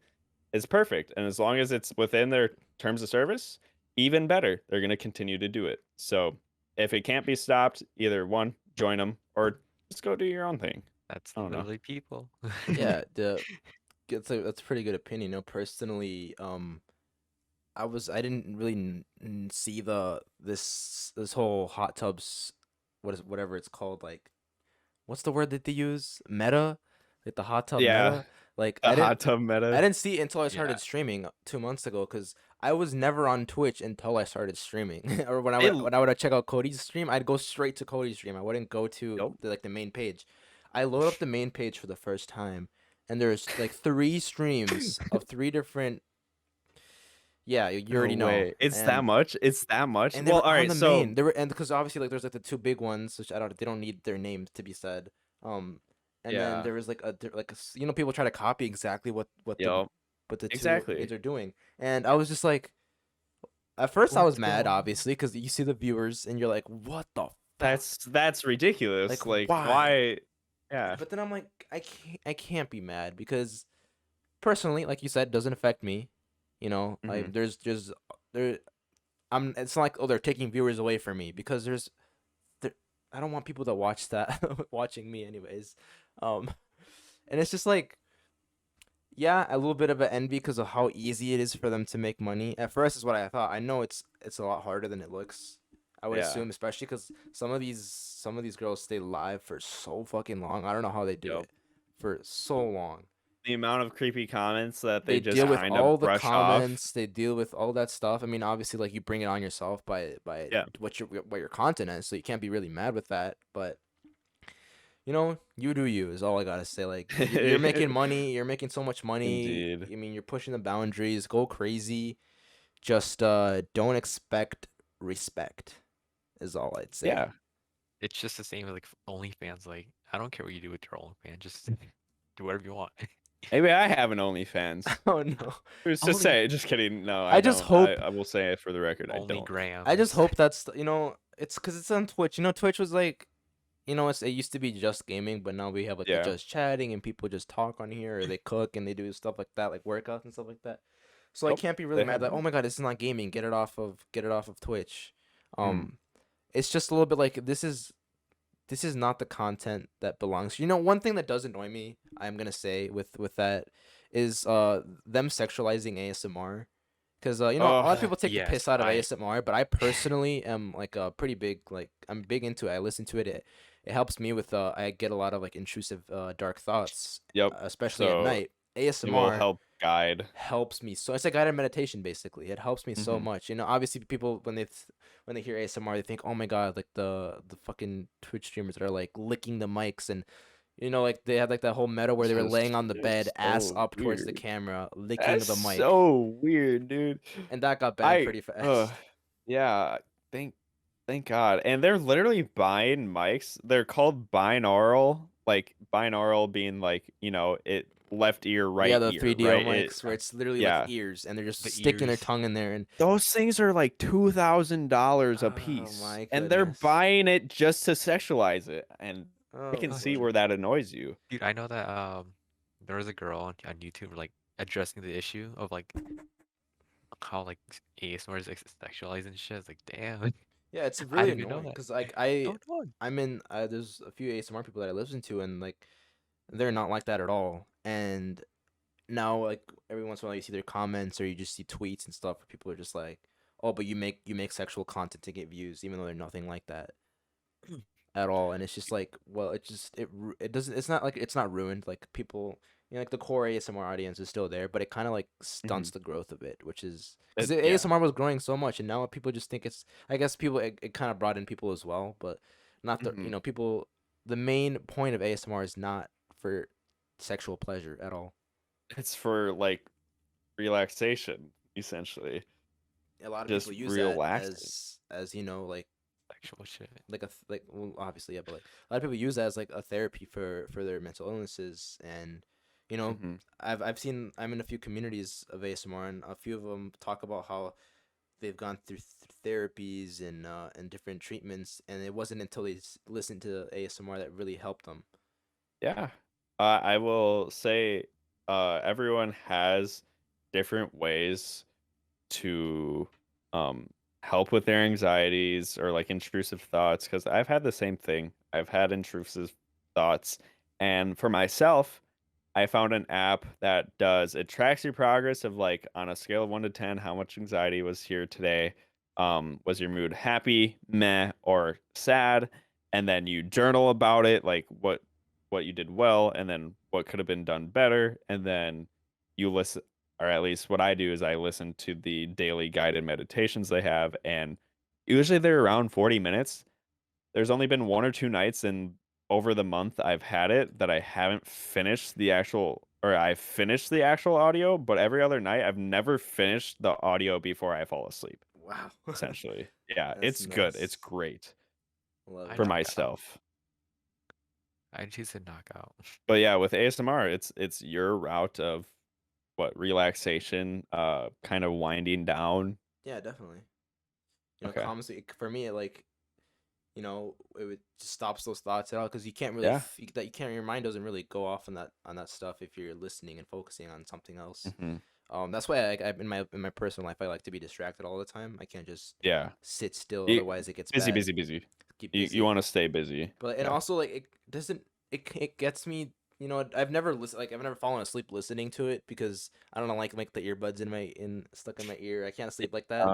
is perfect. And as long as it's within their terms of service, even better. They're going to continue to do it. So if it can't be stopped, either one, join them, or just go do your own thing. That's I don't know. literally people. Yeah, that's a pretty good opinion. You know, personally, I didn't really see this whole hot tubs, whatever it's called, like what's the word that they use? Meta, like the hot tub Yeah, meta. Like the hot tub meta. I didn't see it until I Yeah. started streaming 2 months ago, because I was never on Twitch until I started streaming. Or when It- I would check out Cody's stream, I'd go straight to Cody's stream. I wouldn't go to Yep. the main page. I load up the main page for the first time, and there's like 3 streams of 3 different. Yeah, you already No know. way. It's that much? It's that much? And they Well, were all on right, the so main. They were, and because obviously like there's like the 2 big ones, which they don't need their names to be said. And then Yeah. there was like you know, people try to copy exactly what Yep. the 2 Exactly. kids are doing, and I was just like, at first I was What's mad, going on? obviously, because you see the viewers and you're like, what the fuck? That's ridiculous. Like, Like, why? why? Yeah. But then I'm like, I can't be mad because personally, like you said, it doesn't affect me. You know, like there. It's not like, oh, they're taking viewers away from me, because I don't want people to watch that watching me anyways. And it's just like, yeah, a little bit of an envy because of how easy it is for them to make money. At first is what I thought. I know it's a lot harder than it looks. I would Yeah. assume, especially because some of these girls stay live for so fucking long. I don't know how they do Yep. it for so long. The amount of creepy comments that They they just deal with kind all of the brush off. comments. They deal with all that stuff. I mean, obviously, like you bring it on yourself by Yeah. what your content is, so you can't be really mad with that. But you know, you do you is all I gotta say. Like you're making money. You're making so much money. Indeed. I mean, you're pushing the boundaries. Go crazy. Just don't expect respect. Is all I'd say. Yeah. It's just the same with like OnlyFans. Like, I don't care what you do with your OnlyFans. Just do whatever you want. Maybe I have an OnlyFans. Oh no. Who's to Only- say? Just kidding. No, I just don't. hope- I will say it for the record. I Only don't. grams. I just hope that's it's because it's on Twitch. Twitch was like, it used to be just gaming, but now we have like the Yeah. just chatting and people just talk on here or they cook and they do stuff like that, like workouts and stuff like that. So I Nope, can't be really they mad have that that. oh my god, this is not gaming. Get it off of Twitch. Mm. It's just a little bit like this is not the content that belongs. One thing that does annoy me, I'm gonna say with that is them sexualizing ASMR. Because a lot of Ugh, people take the yes, piss out of I- ASMR, but I personally am like a pretty big I'm big into it. I listen to it. It helps me with I get a lot of like intrusive dark thoughts, Yep. especially So at night. It will ASMR help guide. helps me so it's a guided meditation basically. It helps me so Mhm. much. Obviously people when they hear ASMR they think oh my god like the fucking Twitch streamers that are like licking the mics and like they had like that whole meta where they were Just- laying on the it's bed ass so up towards the weird. camera licking That's the mic so weird, dude. and that got banned pretty fast. Yeah. Thank God. And they're literally buying mics. They're called binaural, like binaural being like it left ear, right yeah, the ear, 3DO right? mics where it's literally yeah. like ears and they're just The sticking their ears. tongue in there and Those things are like $2,000 a Oh, piece, my and they're goodness. buying it just to sexualize it. And oh, I can see boy. where that annoys you. Dude, I know that there was a girl on YouTube like addressing the issue of like how like ASMR is like, sexualized and shit. It's like, damn. Yeah, it's I really didn't even know annoying that. because like Don't know. I'm in there's a few ASMR people that I listen to and like they're not like that at all. And now like every once in a while you see their comments or you just see tweets and stuff where people are just like, "Oh, but you make sexual content to get views even though they're nothing like that." At all. And it's just like, well, it doesn't it's not like it's not ruined like people like the core ASMR audience is still there, but it kind of like stunts the growth of it, which is because Mm-hmm. Yeah. ASMR was growing so much, and now people just think it's. I guess people it kind of brought in people as well, but not the Mhm. people. The main point of ASMR is not for sexual pleasure at all. It's for like relaxation, essentially. A lot of Just people use relaxing. that as like Sexual shit. well, obviously yeah, but like a lot of people use that as like a therapy for their mental illnesses and Mhm. I've seen I'm in a few communities of ASMR and a few of them talk about how they've gone through therapies and different treatments and it wasn't until they listened to ASMR that really helped them. Yeah. I will say everyone has different ways to help with their anxieties or like intrusive thoughts because I've had the same thing. I've had intrusive thoughts. And for myself, I found an app that it tracks your progress of like on a scale of 1 to 10, how much anxiety was here today. Was your mood happy, meh, or sad? And then you journal about it, like what you did well, and then what could have been done better. And then you listen, or at least what I do is I listen to the daily guided meditations they have, and usually they're around 40 minutes. There's only been 1 or 2 nights in over the month I've had it that I haven't finished the actual, or I finished the actual audio, but every other night I've never finished the audio before I fall asleep, Wow. essentially. Yeah, That's it's good. It's nice. great Love I for it. knock out. myself. I choose to knock out. But yeah, with ASMR, it's your route of what relaxation, kind of winding down. Yeah, definitely. Okay. Calm sleep for me. It would just stops those thoughts at all because you can't really Yeah. your mind doesn't really go off on that stuff if you're listening and focusing on something else. Mhm. That's why I in my personal life I like to be distracted all the time. I can't just Yeah. sit still, You- otherwise it gets Busy, bad. busy, busy. Keep You busy. want to stay busy. But and Yeah. also like it doesn't it gets me. I've never I've never fallen asleep listening to it because I don't know like the earbuds stuck in my ear. I can't sleep like that.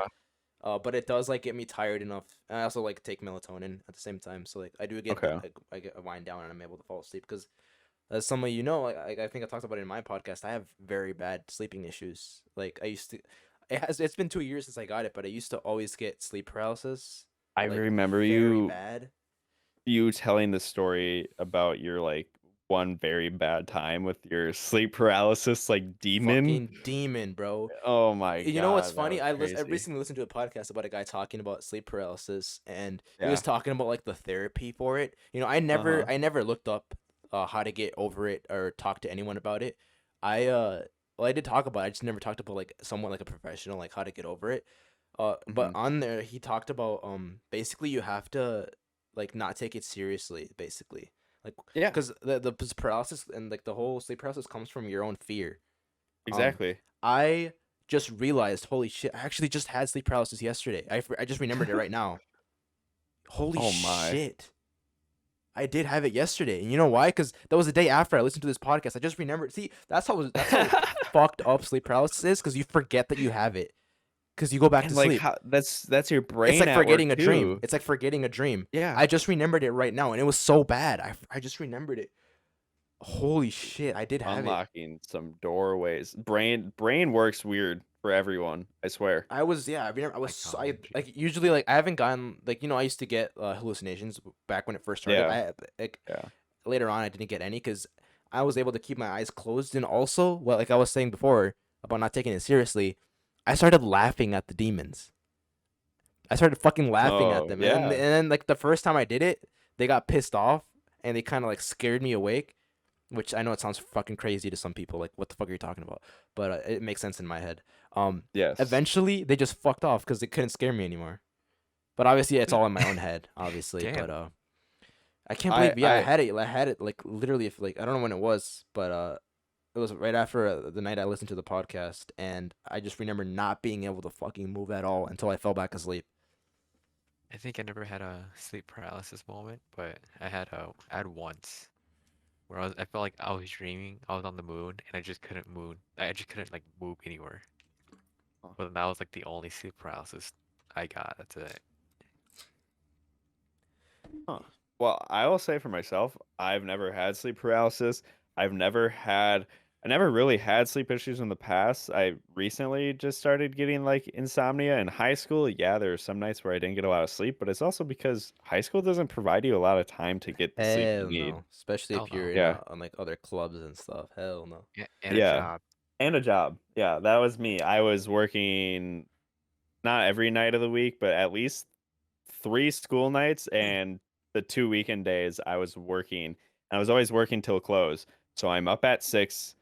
But it does like get me tired enough. And I also like take melatonin at the same time, so like I do get Okay. I get a wind down and I'm able to fall asleep because as some of you know, like I think I talked about it in my podcast, I have very bad sleeping issues. Like I used to, it's been 2 years since I got it, but I used to always get sleep paralysis, I like remember very you bad. telling the story about your like one very bad time with your sleep paralysis like demon. Fucking demon, bro. Oh my You know what's god, that funny? was I crazy. recently listened to a podcast about a guy talking about sleep paralysis, and he Yeah. was talking about like the therapy for it. You know, Uh-huh. I never looked up how to get over it or talk to anyone about it. Well, I did talk about it. I just never talked about like someone like a professional like how to get over it. But Mhm. on there he talked about basically you have to like not take it seriously basically. Like Yeah, cuz the paralysis and like the whole sleep paralysis comes from your own fear. Um, exactly. I just realized, holy shit, I actually just had sleep paralysis yesterday. I just remembered it right now. Holy Oh my. shit. I did have it yesterday. And you know why? Because that was the day after I listened to this podcast. I just remembered. See, that's how fucked up sleep paralysis is because you forget that you have it because you go back And to like sleep. how that's your It's brain like at work forgetting a dream. too. It's like forgetting a dream. Yeah. I just remembered it right now and it was so bad. I just remembered it. Holy shit, I did have it. Unlocking some doorways. Brain works weird for everyone, I swear. I was yeah. I remember I was I Psychology. like usually like I haven't gotten like I used to get hallucinations back when it first started. Yeah. Like Yeah. later on I didn't get any because I was able to keep my eyes closed and also well like I was saying before about not taking it seriously, I started laughing at the demons. I started fucking laughing at Oh, them yeah. and then like the first time I did it, they got pissed off and they kind of like scared me awake. Which I know it sounds fucking crazy to some people, like what the fuck are you talking about? But it makes sense in my head. Yes. Eventually they just fucked off because they couldn't scare me anymore. But obviously it's all in my own head, obviously. But Damn. I can't I believe yeah I I had it like literally if like I don't know when it was, but it was right after the night I listened to the podcast, and I just remember not being able to fucking move at all until I fell back asleep. I think I never had a sleep paralysis moment, but I had once where I felt like I was dreaming, I was on the moon, and I just couldn't move. I just couldn't like move anywhere. But that was like the only sleep paralysis I got. That's it. Huh. Well, I will say for myself, I've never had sleep paralysis. I've never had, I never really had sleep issues in the past. I recently just started getting like insomnia in high school. Yeah, there are some nights where I didn't get a lot of sleep, but it's also because high school doesn't provide you a lot of time to get the sleep you Hell need. no, especially Hell if you're no. in Yeah. on like other clubs and stuff. Hell no. Yeah, and a Yeah. job. And a job. Yeah, that was me. I was working not every night of the week, but at least 3 school nights and the 2 weekend days I was working. I was always working till close. So I'm up at 6,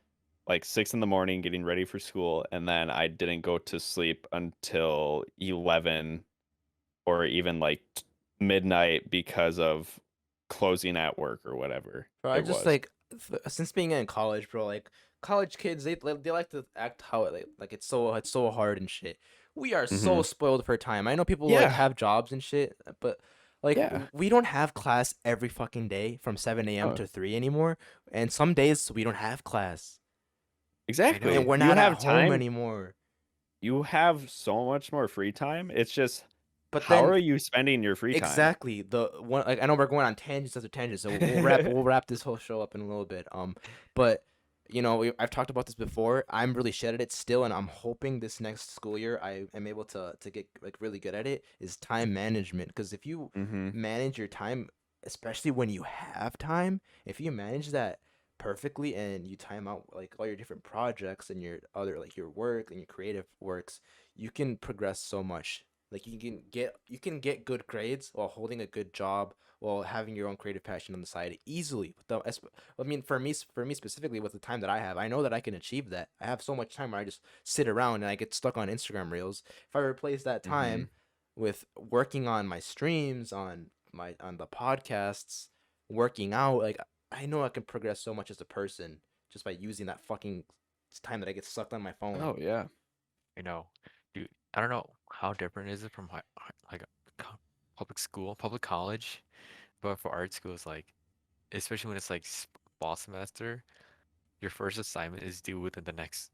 like 6 in the morning, getting ready for school, and then I didn't go to sleep until 11 or even like midnight because of closing at work or whatever Bro, I it just was. like since being in college, bro. Like college kids, they like to act how like it's so hard and shit. We are so Hmm. spoiled for time. I know people like Yeah. have jobs and shit, but like Yeah. we don't have class every fucking day from 7 a.m. Oh, to 3 anymore. And some days we don't have class, I and know. exactly. we're You not at have home time. anymore. You have so much more free time. It's just, But how then are you spending your free time? exactly the one like I know we're going on tangents after tangents, so we'll wrap this whole show up in a little bit. But I've talked about this before. I'm really shit at it still, and I'm hoping this next school year I am able to get like really good at it. Is time management because if you Hmm. manage your time, especially when you have time, if you manage that perfectly and you time out like all your different projects and your other like your work and your creative works, you can progress so much. Like you can get good grades while holding a good job while having your own creative passion on the side easily. I mean, for me specifically, with the time that I have, I know that I can achieve that. I have so much time where I just sit around and I get stuck on Instagram Reels. If I replace that Hmm. time with working on my streams, on the podcasts, working out, like I know I can progress so much as a person just by using that fucking time that I get sucked on my phone. Oh yeah. I know. Dude, I don't know how different is it from like a public school, public college, but for art schools, like especially when it's like fall semester, your first assignment is due within the next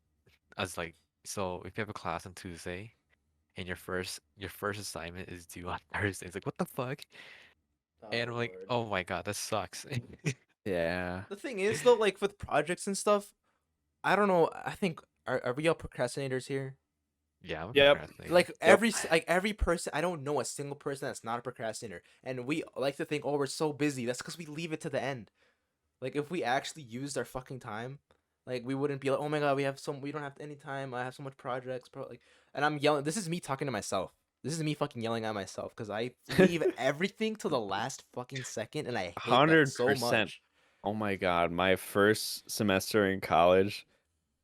as like so if you have a class on Tuesday and your first assignment is due on Thursday. It's like, what the fuck? And I'm like, Lord. oh my god, that sucks. Yeah. The thing is though, like with projects and stuff, I don't know. I think are we all procrastinators here? Yeah, I'm a Yep. procrastinator. Like Yep. every person, I don't know a single person that's not a procrastinator. And we like to think, oh, we're so busy. That's because we leave it to the end. Like if we actually used our fucking time, like we wouldn't be like, oh my god, we don't have any time. I have so much projects, bro. Like, and I'm yelling. This is me talking to myself. This is me fucking yelling at myself because I leave everything to the last fucking second, and I hate that so 100%. much. Oh my god, my first semester in college,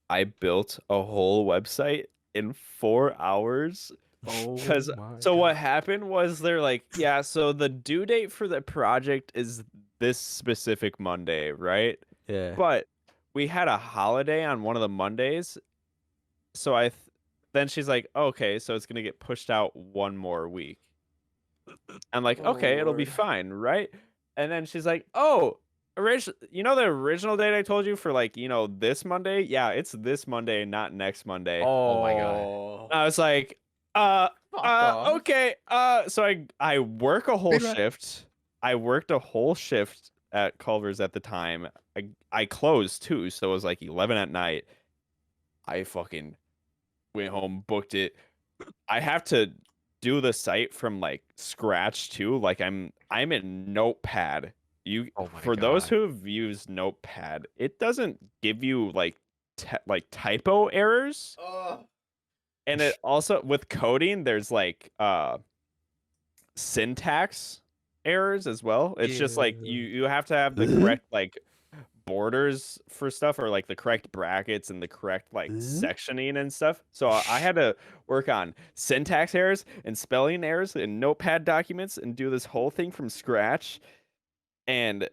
I built a whole website in 4 hours. Oh Because my so god. what happened was they're like, yeah, so the due date for the project is this specific Monday, right? Yeah. But we had a holiday on one of the Mondays, so then she's like, okay, so it's gonna get pushed out one more week. I'm like, Oh okay, it'll be Lord. fine, right? And then she's like, oh, you know the original date I told you for like, this Monday? Yeah, it's this Monday, not next Monday. Oh my god. I was like, uh, Fuck off. okay. So I work a whole Speedrun. shift. I worked a whole shift at Culver's at the time. I closed too, so it was like 11 at night. I fucking went home, booked it. I have to do the site from like scratch too. Like I'm in Notepad. Oh my For those god. who've used Notepad, it doesn't give you like typo errors. Oh. And it also with coding, there's like syntax errors as well. It's just like you have to have the correct like borders for stuff or like the correct brackets and the correct like sectioning and stuff. So I had to work on syntax errors and spelling errors in Notepad documents and do this whole thing from scratch. And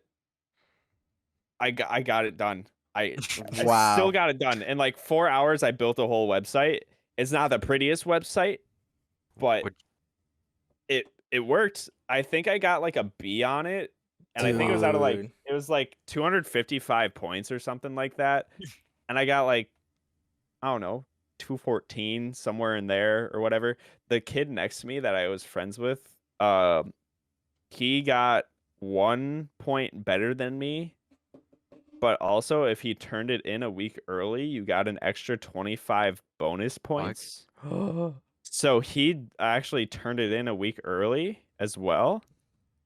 I got it done. I still Wow. got it done. In like 4 hours, I built a whole website. It's not the prettiest website, but Would- it worked. I think I got like a B on it, and I think it was out of like Dude. it was like 255 points or something like that, and I got like I don't know 214 somewhere in there or whatever. The kid next to me that I was friends with, he got 1 point better than me. But also, if he turned it in a week early, you got an extra 25 bonus points. So he actually turned it in a week early as well,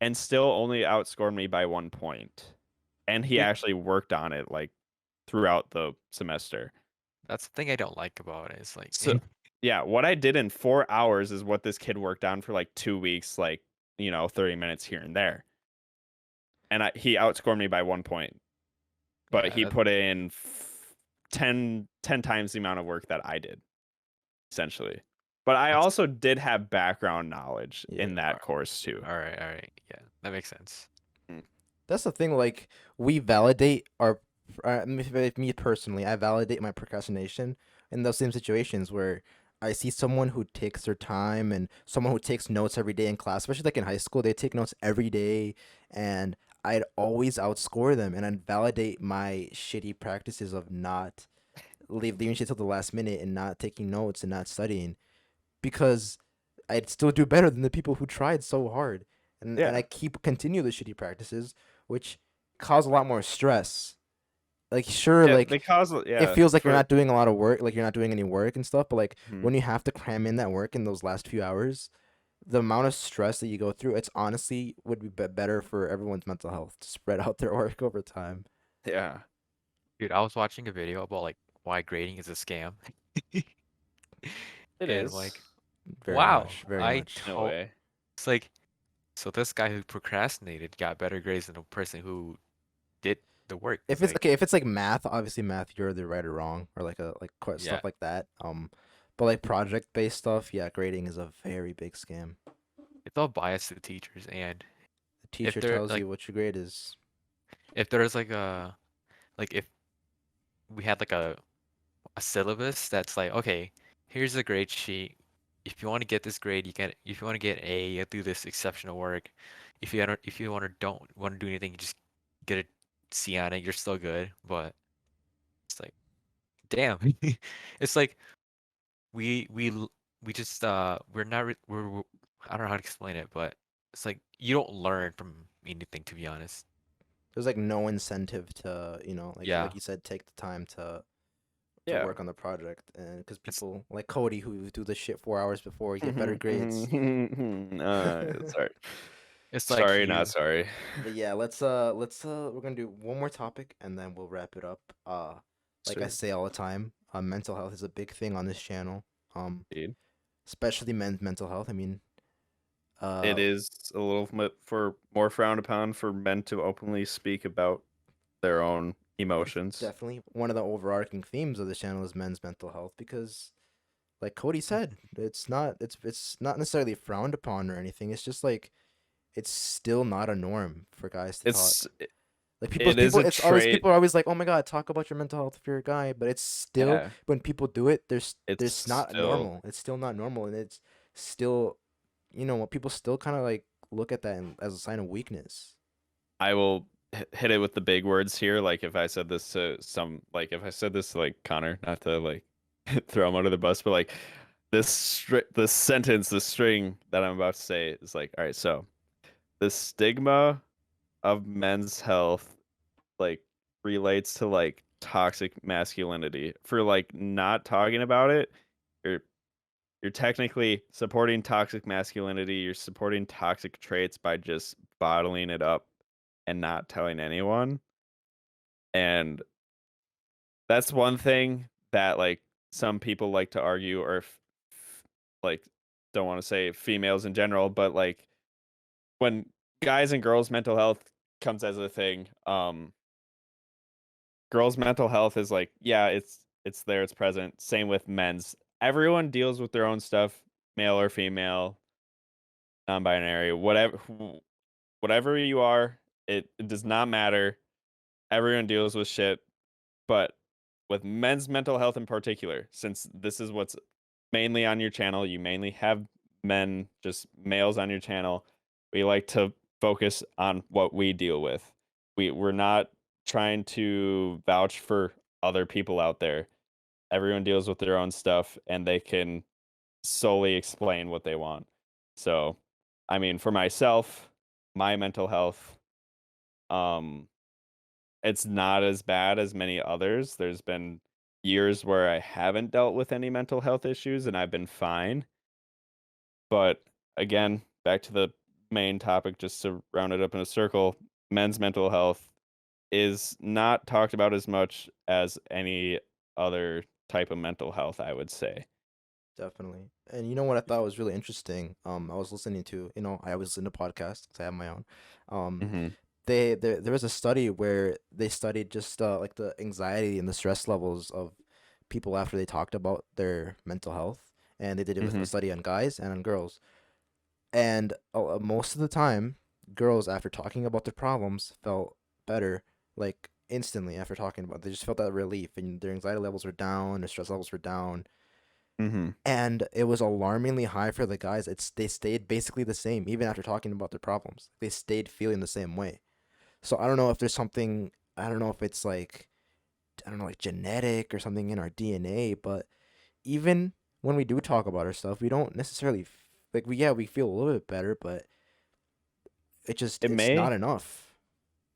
and still only outscored me by 1 point. And he actually worked on it like throughout the semester. That's the thing I don't like about it. It's like, So yeah, what I did in 4 hours is what this kid worked on for like 2 weeks, like 30 minutes here and there. And he outscored me by 1 point. But yeah, he put in 10 times the amount of work that I did, essentially. But I also did have background knowledge in that course too. all right, yeah, that makes sense. That's the thing. Like we validate our. Me personally, I validate my procrastination in those same situations where I see someone who takes their time and someone who takes notes every day in class, especially like in high school, they take notes every day, and I'd always outscore them, and I'd validate my shitty practices of not leaving shit till the last minute and not taking notes and not studying, because I'd still do better than the people who tried so hard, and Yeah. I continue the shitty practices, which cause a lot more stress. Like sure, Yeah, like they cause it feels like you're not doing a lot of work, like you're not doing any work and stuff, but like when you have to cram in that work in those last few hours, the amount of stress that you go through, it's honestly would be better for everyone's mental health to spread out their work over time. Yeah. Dude, I was watching a video about like why grading is a scam. It And is. like, Very wow, much, very I much. No to- way. it's like, so this guy who procrastinated got better grades than the person who did the work. If it's okay, if it's like math, obviously math, you're either right or wrong, or like Yeah. stuff like that. But like project based stuff, yeah, grading is a very big scam. It's all biased to the teachers, and The teacher they're, tells like- you what your grade is. if there's like if we had like a syllabus that's like, okay, here's the grade sheet. If you want to get this grade, if you want to get A, you have to do this exceptional work. If you don't want to do anything, you just get a C on it. You're still good, but it's like, damn, it's like we we just we're not I don't know how to explain it, but it's like you don't learn from anything, to be honest. There's like no incentive to, Yeah, like you said, take the time to Yeah. work on the project, and because it's people like Cody who do this shit 4 hours before get better grades. Sorry. it's like Sorry, not you. sorry. But yeah, we're gonna do one more topic and then we'll wrap it up. Like I Sure. say all the time, mental health is a big thing on this channel. Um, Indeed. especially men's mental health. I mean, It uh, is a little for more frowned upon for men to openly speak about their own emotions. definitely one of the overarching themes of this channel is men's mental health because, like Cody said, it's not necessarily frowned upon or anything. It's just like it's still not a norm for guys to talk. It's Like it is a it's always trait. people are always like, "Oh my God, talk about your mental health if you're a guy," but it's still Yeah, when people do it, it's there's not still. normal. It's still not normal, and it's still, what people still kind of like look at that as a sign of weakness. I will hit it with the big words here. Like if I said this to if I said this to like Connor, not to like throw him under the bus, but like this sentence, the string that I'm about to say is like, all right, so the stigma of men's health like relates to like toxic masculinity. For like not talking about it, you're you're technically supporting toxic masculinity, you're supporting toxic traits by just bottling it up and not telling anyone. And that's one thing that like some people like to argue or like don't want to say females in general, but like when guys and girls mental health comes as a thing, girls' mental health is like, yeah, it's there, it's present. Same with men's. Everyone deals with their own stuff, male or female, non-binary, whatever you are, it does not matter. Everyone deals with shit, but with men's mental health in particular, since this is what's mainly on your channel, you mainly have men, just males on your channel. We like to focus on what we deal with. We're not trying to vouch for other people out there. Everyone deals with their own stuff and they can solely explain what they want. So, I mean, for myself, my mental health, um, it's not as bad as many others. There's been years where I haven't dealt with any mental health issues and I've been fine. But again, back to the main topic, just to round it up in a circle, men's mental health is not talked about as much as any other type of mental health, I would say. Definitely. And you know what I thought was really interesting? I was listening to, I always listen to podcasts 'cause I have my own. Um, Mm-hmm. there was a study where they studied just like the anxiety and the stress levels of people after they talked about their mental health, and they did it with Mm-hmm. a study on guys and on girls. And most of the time, girls after talking about their problems felt better, like instantly after talking about. They just felt that relief, and their anxiety levels were down, their stress levels were down, Mm-hmm. and it was alarmingly high for the guys. They stayed basically the same even after talking about their problems. They stayed feeling the same way. So I don't know if there's something. I don't know if it's like I don't know, like genetic or something in our DNA. But even when we do talk about our stuff, we don't necessarily like we feel a little bit better, but It it's not may, enough.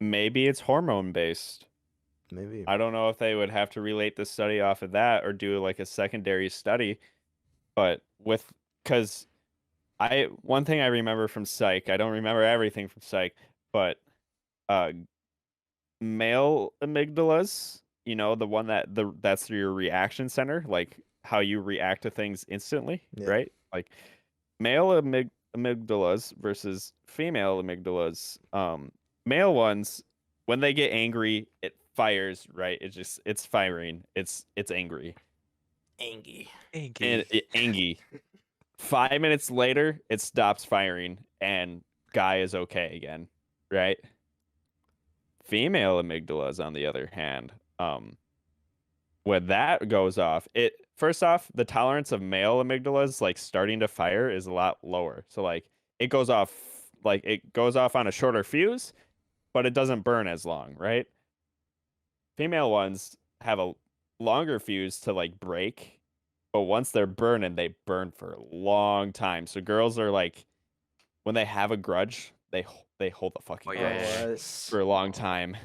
maybe it's hormone based. Maybe I don't know if they would have to relate the study off of that or do like a secondary study, but because one thing I remember from psych, I don't remember everything from psych, but uh, male amygdalas, the one that's your reaction center, like how you react to things instantly, yeah, right? Like male amygdalas versus female amygdalas. Male ones, when they get angry, it fires, right? It's firing. It's angry. angy. And Inky. angy. 5 minutes later, it stops firing and guy is okay again, right? Female amygdalas, on the other hand, when that goes off, it first off, the tolerance of male amygdalas like starting to fire is a lot lower. So like it goes off on a shorter fuse, but it doesn't burn as long, right? Female ones have a longer fuse to like break, but once they're burning, they burn for a long time. So girls are like, when they have a grudge, they hold the fucking Oh, Oh, yeah, grudge what? for a long time,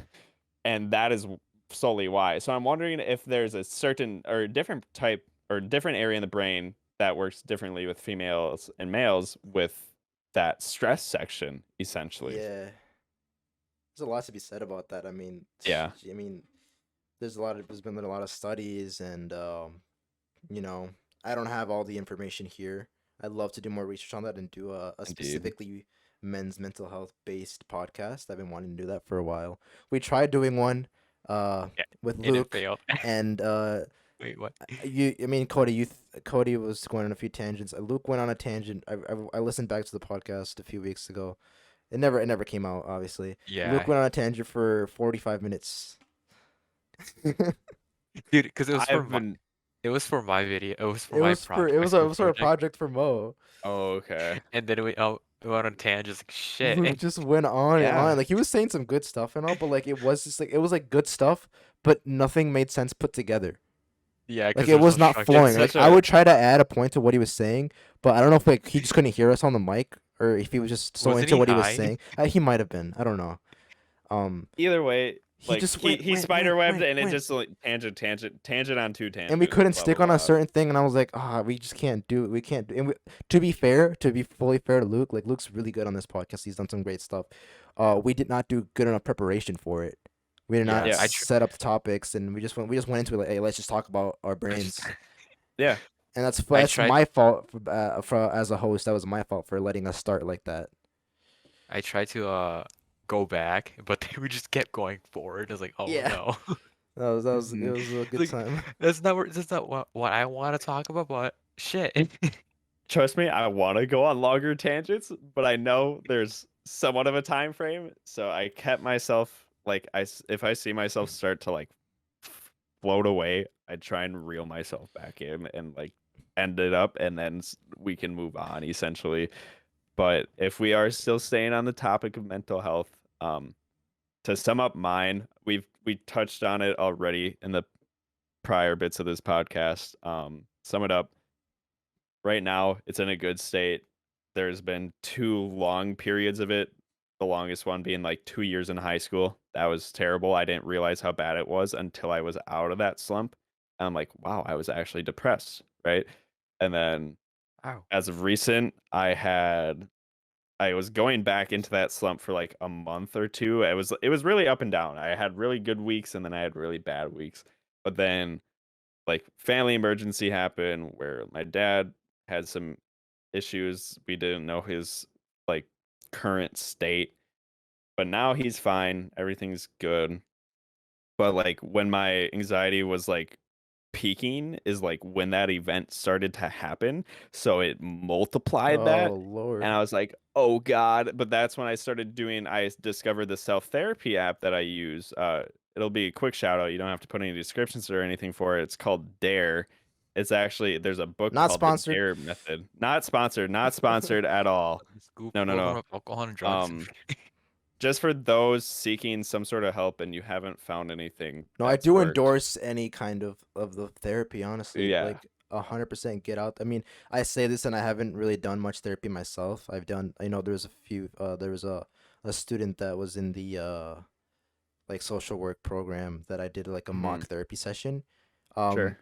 and that is solely why. So I'm wondering if there's a certain or different type or different area in the brain that works differently with females and males with that stress section, essentially. Yeah. There's a lot to be said about that. I mean, Yeah. I mean, there's been a lot of studies, and you know, I don't have all the information here. I'd love to do more research on that and do a Indeed. specifically men's mental health based podcast. I've been wanting to do that for a while. We tried doing one Yeah, with and it Luke, failed. and Wait, what? I mean, Cody, Cody was going on a few tangents. Luke went on a tangent. I listened back to the podcast a few weeks ago. It never came out, obviously. Luke Yeah, went on a tangent for 45 minutes. dude, because I've been. it was for my video. It was for It my was for project, it my was school for a project, project for Mo. Oh, okay. and then we went on tangents like shit. Luke just went on and Yeah. on. Like he was saying some good stuff and all, but like it was like good stuff, but nothing made sense put together. Yeah, Like because it was not flowing. Like such I a- would try to add a point to what he was saying, but I don't know if like he just couldn't hear us on the mic or if he was just so Wasn't into he what he was high? saying. He might have been. I don't know. Either way, He like just he went, spiderwebbed, and it went. just like tangent on two tangents. And we couldn't blah, stick blah, on a blah. certain thing, and I was like, we just can't do it. We can't do. And to be fair, to be fully fair to Luke, like Luke's really good on this podcast. He's done some great stuff. We did not do good enough preparation for it. We did not Yeah, set up the topics, and we just went into it like, hey, let's just talk about our brains. Yeah. And that's tried- my fault for as a host. That was my fault for letting us start like that. I tried to go back, but then we just kept going forward. I was like, oh Yeah. no, It was a good Like, time. that's not what I want to talk about. But shit. Trust me, I want to go on longer tangents, but I know there's somewhat of a time frame, so I kept myself like if I see myself start to like float away, I try and reel myself back in and like end it up, and then we can move on essentially. But if we are still staying on the topic of mental health, to sum up mine, we touched on it already in the prior bits of this podcast. Sum it up. Right now, it's in a good state. There's been 2 long periods of it. The longest one being like 2 years in high school. That was terrible. I didn't realize how bad it was until I was out of that slump. And I'm like, wow, I was actually depressed, right? And then Wow. as of recent, I was going back into that slump for like a month or two. It was really up and down. I had really good weeks and then I had really bad weeks. But then like family emergency happened where my dad had some issues. We didn't know his like current state, but now he's fine. Everything's good. But like when my anxiety was like peaking is like when that event started to happen. So it multiplied that. Oh Lord. And I was like, oh God. But that's when I discovered the self-therapy app that I use. It'll be a quick shout out. You don't have to put any descriptions or anything for it. It's called Dare. It's actually, there's a book Not called sponsored. The Dare Method. Not sponsored at all. Scoop No. program of alcohol and drugs. Just for those seeking some sort of help and you haven't found anything. No, I that's do worked. endorse any kind of the therapy, honestly. Yeah. Like 100% get out. I mean, I say this and I haven't really done much therapy myself. I know there's a few there was a student that was in the like social work program that I did like a mock therapy session. Sure.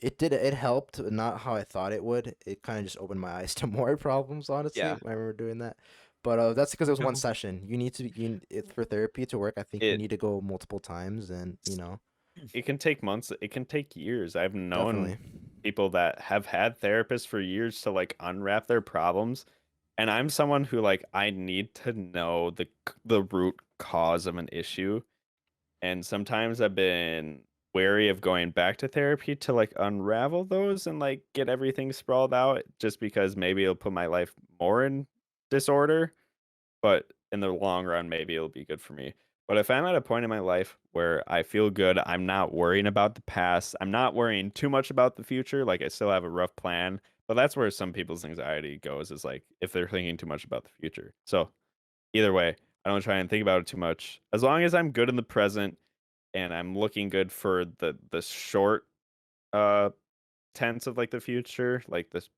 It helped, not how I thought it would. It kind of just opened my eyes to more problems, honestly. Yeah. I remember doing that. But that's because it was one No. session. You need to for therapy to work. I think you need to go multiple times, and It can take months. It can take years. I've known definitely. people that have had therapists for years to like unwrap their problems. And I'm someone who like I need to know the root cause of an issue. And sometimes I've been wary of going back to therapy to like unravel those and like get everything sprawled out just because maybe it'll put my life more in disorder. But in the long run, maybe it'll be good for me. But if I'm at a point in my life where I feel good, I'm not worrying about the past. I'm not worrying too much about the future. Like I still have a rough plan, but that's where some people's anxiety goes is like if they're thinking too much about the future. So either way, I don't try and think about it too much. As long as I'm good in the present and I'm looking good for the short tense of like the future, like this.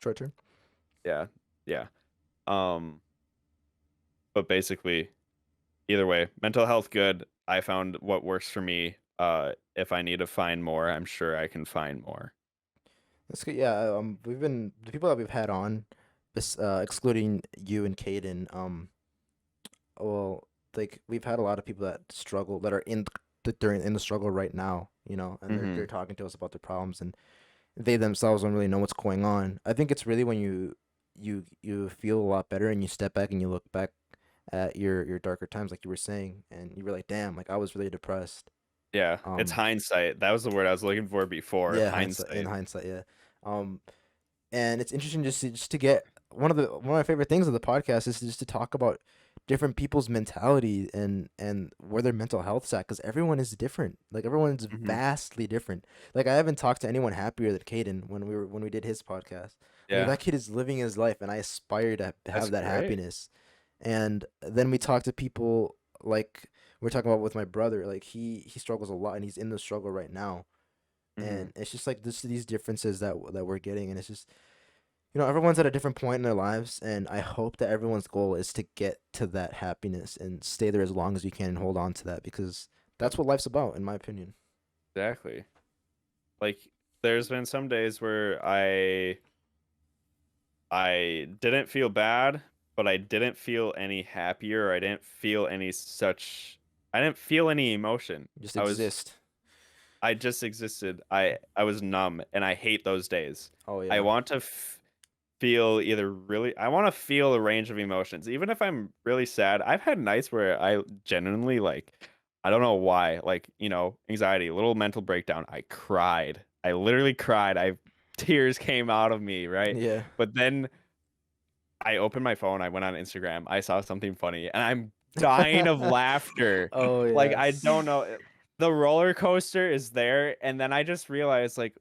Short term. Yeah, yeah. Um, but basically, either way, mental health good. I found what works for me. If I need to find more, I'm sure I can find more. That's good. Yeah. We've been the people that we've had on, excluding you and Caden. Well, like we've had a lot of people that struggle that are they're in the struggle right now. And they're Mm-hmm. talking to us about their problems, and they themselves don't really know what's going on. I think it's really when you feel a lot better and you step back and you look back at your darker times, like you were saying, and you were like, damn, like I was really depressed. Yeah, it's Um, hindsight. That was the word I was looking for before. yeah, hindsight. In Hindsight. hindsight, yeah. Um, and it's interesting just to get one of my favorite things of the podcast is just to talk about different people's mentality and where their mental health's at, because everyone is different. Like everyone's Mm-hmm. vastly different. Like I haven't talked to anyone happier than Caden when we did his podcast. Like Yeah, that kid is living his life, and I aspire to that's have that great. happiness. And then we talk to people like we're talking about with my brother. Like he struggles a lot, and he's in the struggle right now. Mm-hmm. And it's just like these differences that we're getting, and it's just everyone's at a different point in their lives, and I hope that everyone's goal is to get to that happiness and stay there as long as you can and hold on to that, because that's what life's about, in my opinion. Exactly. Like there's been some days where I didn't feel bad, but I didn't feel any happier. I didn't feel any emotion. Just I was exist. I just existed. I was numb, and I hate those days. Oh I yeah. want to feel I want to feel a range of emotions. Even if I'm really sad, I've had nights where I genuinely like, I don't know why, like, anxiety, a little mental breakdown. I cried. I literally cried. Tears came out of me, right? Yeah. But then I opened my phone, I went on Instagram, I saw something funny, and I'm dying of laughter. Oh Like, I yes. don't know. The roller coaster is there, and then I just realized, like,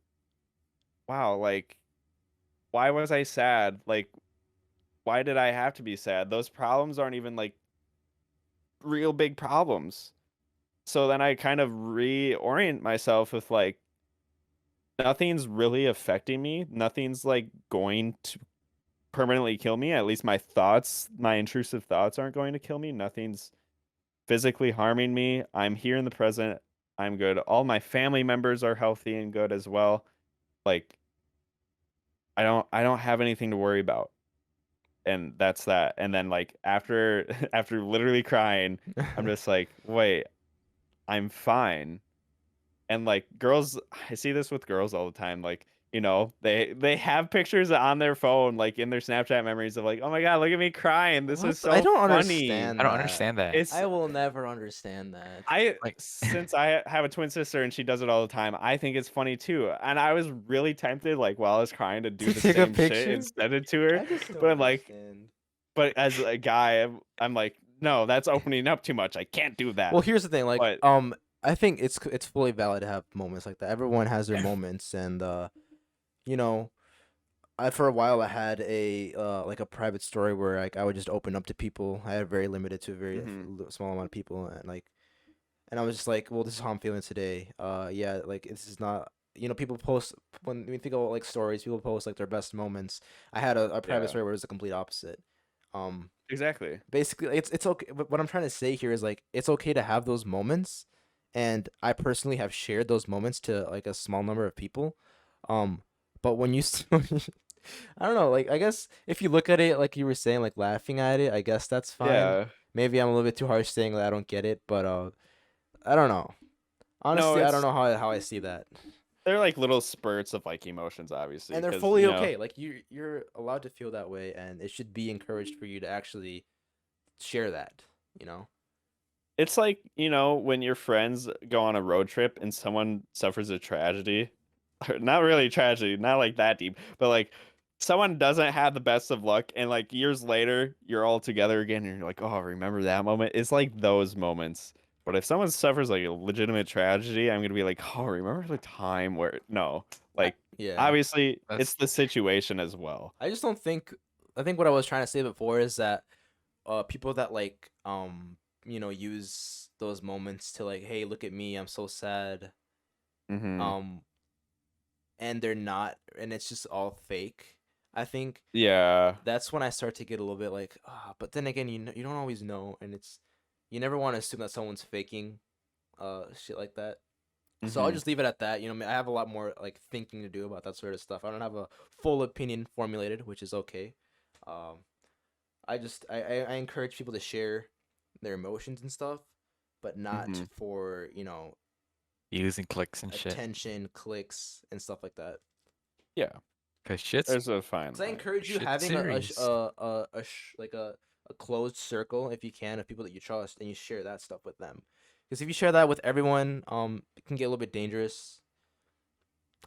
wow, like, why was I sad? Like, why did I have to be sad? Those problems aren't even like real big problems. So then I kind of reorient myself with like, nothing's really affecting me. Nothing's like going to permanently kill me. At least my intrusive thoughts aren't going to kill me. Nothing's physically harming me. I'm here in the present. I'm good. All my family members are healthy and good as well. Like I don't have anything to worry about. And that's that. And then like after after literally crying, I'm just like, wait, I'm fine. And like girls, I see this with girls all the time. Like, they have pictures on their phone, like in their Snapchat memories of like, oh my god, look at me crying. This is I so don't funny. I understand don't that. understand that. It's I will never understand that. Like, since I have a twin sister and she does it all the time, I think it's funny too. And I was really tempted, like while I was crying, to do To the take a same shit picture? and send it to her. I just don't But like, understand. but as a guy, I'm like, no, that's opening up too much. I can't do that. Well, here's the thing, like, But I think it's fully valid to have moments like that. Everyone has their moments, and you know, I for a while I had a like a private story where like I would just open up to people. I had very limited to a very mhm, small amount of people, and I was just like, well, this is how I'm feeling today. Yeah, like this is not. People post when we think about like stories. People post like their best moments. I had a private yeah, story where it was the complete opposite. Um, exactly. Basically it's okay, but what I'm trying to say here is like it's okay to have those moments, and I personally have shared those moments to like a small number of people. But when you I don't know, like I guess if you look at it like you were saying, like laughing at it, I guess that's fine. Yeah. Maybe I'm a little bit too harsh saying that I don't get it, but I don't know. No, Honestly, I don't it's know how I see that. they're like little spurts of like emotions, obviously, And they're because fully okay. Like you're allowed to feel that way, and it should be encouraged for you to actually share that, you know? it's like, when your friends go on a road trip and someone suffers a tragedy. Not really tragedy, not like that deep, but like someone doesn't have the best of luck, and like years later you're all together again and you're like, oh, remember that moment? It's like those moments. But if someone suffers like a legitimate tragedy, I'm gonna be like, oh, remember the time where no, like Yeah. obviously it's that's the situation as well. I just don't think. I think what I was trying to say before is that people that like use those moments to like, hey, look at me, I'm so sad. Mm-hmm. Um and they're not, and it's just all fake, I think Yeah. that's when I start to get a little bit like, but then again, you don't always know, and you never want to assume that someone's faking shit like that. So I'll Mhm. just leave it at that. I have a lot more like thinking to do about that sort of stuff. I don't have a full opinion formulated, which is okay. Um, I encourage people to share their emotions and stuff, but not Mhm. for Using clicks and shit. attention, clicks, and stuff like that. Yeah. Cause shit's There's a fine Because I line. encourage you Shit having serious. like a closed circle if you can of people that you trust, and you share that stuff with them. Because if you share that with everyone, it can get a little bit dangerous.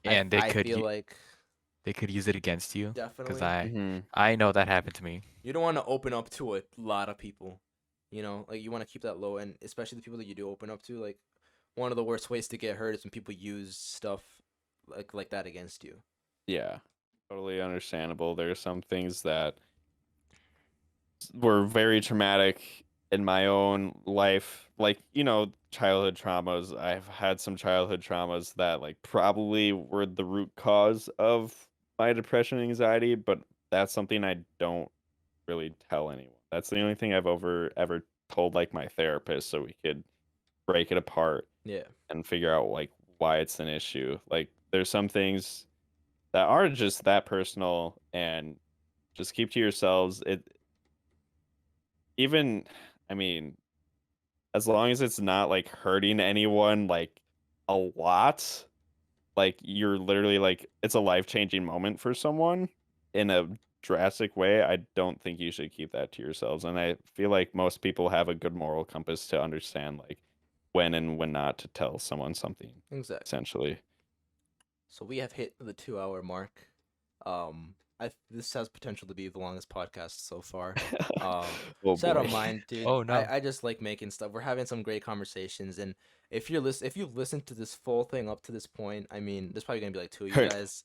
and I feel like they could use it against you. Cause definitely Mhm. I know that happened to me. you don't want to open up to a lot of people. Like you want to keep that low, and especially the people that you do open up to. Like one of the worst ways to get hurt is when people use stuff like that against you. Yeah. Totally understandable. There are some things that were very traumatic in my own life, like childhood traumas. I've had some childhood traumas that like probably were the root cause of my depression and anxiety, but that's something I don't really tell anyone. That's the only thing I've ever told like my therapist, so we could break it apart Yeah. and figure out like why it's an issue. Like there's some things that are just that personal, and just keep to yourselves. Even I mean, as long as it's not like hurting anyone like a lot, like you're literally like it's a life-changing moment for someone in a drastic way, I don't think you should keep that to yourselves. And I feel like most people have a good moral compass to understand like when and when not to tell someone something, Exactly. essentially. So we have hit the 2-hour mark. This has potential to be the longest podcast so far. Oh So I don't boy. mind, dude. Oh, no. I just like making stuff. We're having some great conversations, and if you've listened to this full thing up to this point, I mean, there's probably gonna be like two of you guys.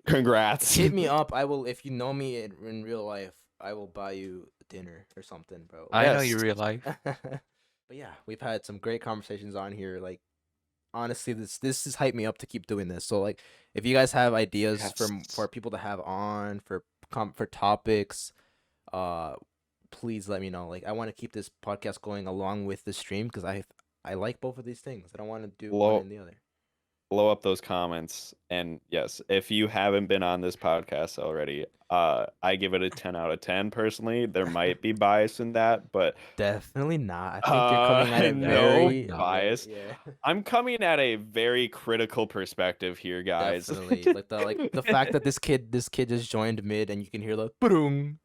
Congrats. Hit me up. I will, if you know me in real life, I will buy you dinner or something, bro. I know you Yes. real life. But yeah, we've had some great conversations on here. Like honestly, this has hyped me up to keep doing this. So like, if you guys have ideas for Yes. people to have on for topics, please let me know. Like I want to keep this podcast going along with the stream because I like both of these things. I don't want to do one Blow and the other. blow up those comments. And yes, if you haven't been on this podcast already, I give it a 10 out of 10 personally. There might be bias in that, but Definitely not. I think you're coming at it no very bias. yeah. I'm coming at a very critical perspective here, guys. Definitely. Like the fact that this kid just joined mid and you can hear the boom.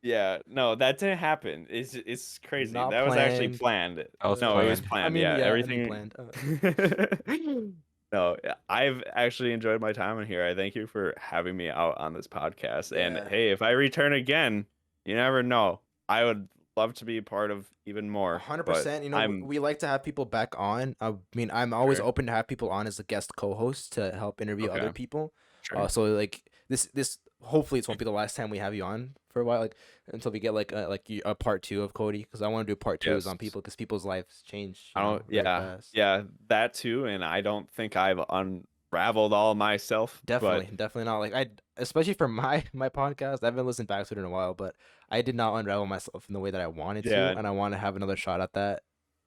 Yeah, no, that didn't happen. It's crazy. Not That was actually planned. planned. That was No, it was planned. planned. I mean, Yeah, yeah, everything. planned. No, I've actually enjoyed my time in here. I thank you for having me out on this podcast. And Yeah. hey, if I return again, you never know. I would love to be part of even more. 100%. You know, I'm we like to have people back on. I mean, I'm always Sure. open to have people on as a guest co-host to help interview other Okay. people. sure. So like this hopefully it won't be the last time we have you on for a while, like until we get like a part 2 of Cody, because I want to do part 2s on Yes. people because people's lives change. I don't. Very Yeah, fast. yeah, that too. And I don't think I've unraveled all myself. Definitely not. Like especially for my podcast, I haven't listened back to it in a while, but I did not unravel myself in the way that I wanted Yeah. to, and I want to have another shot at that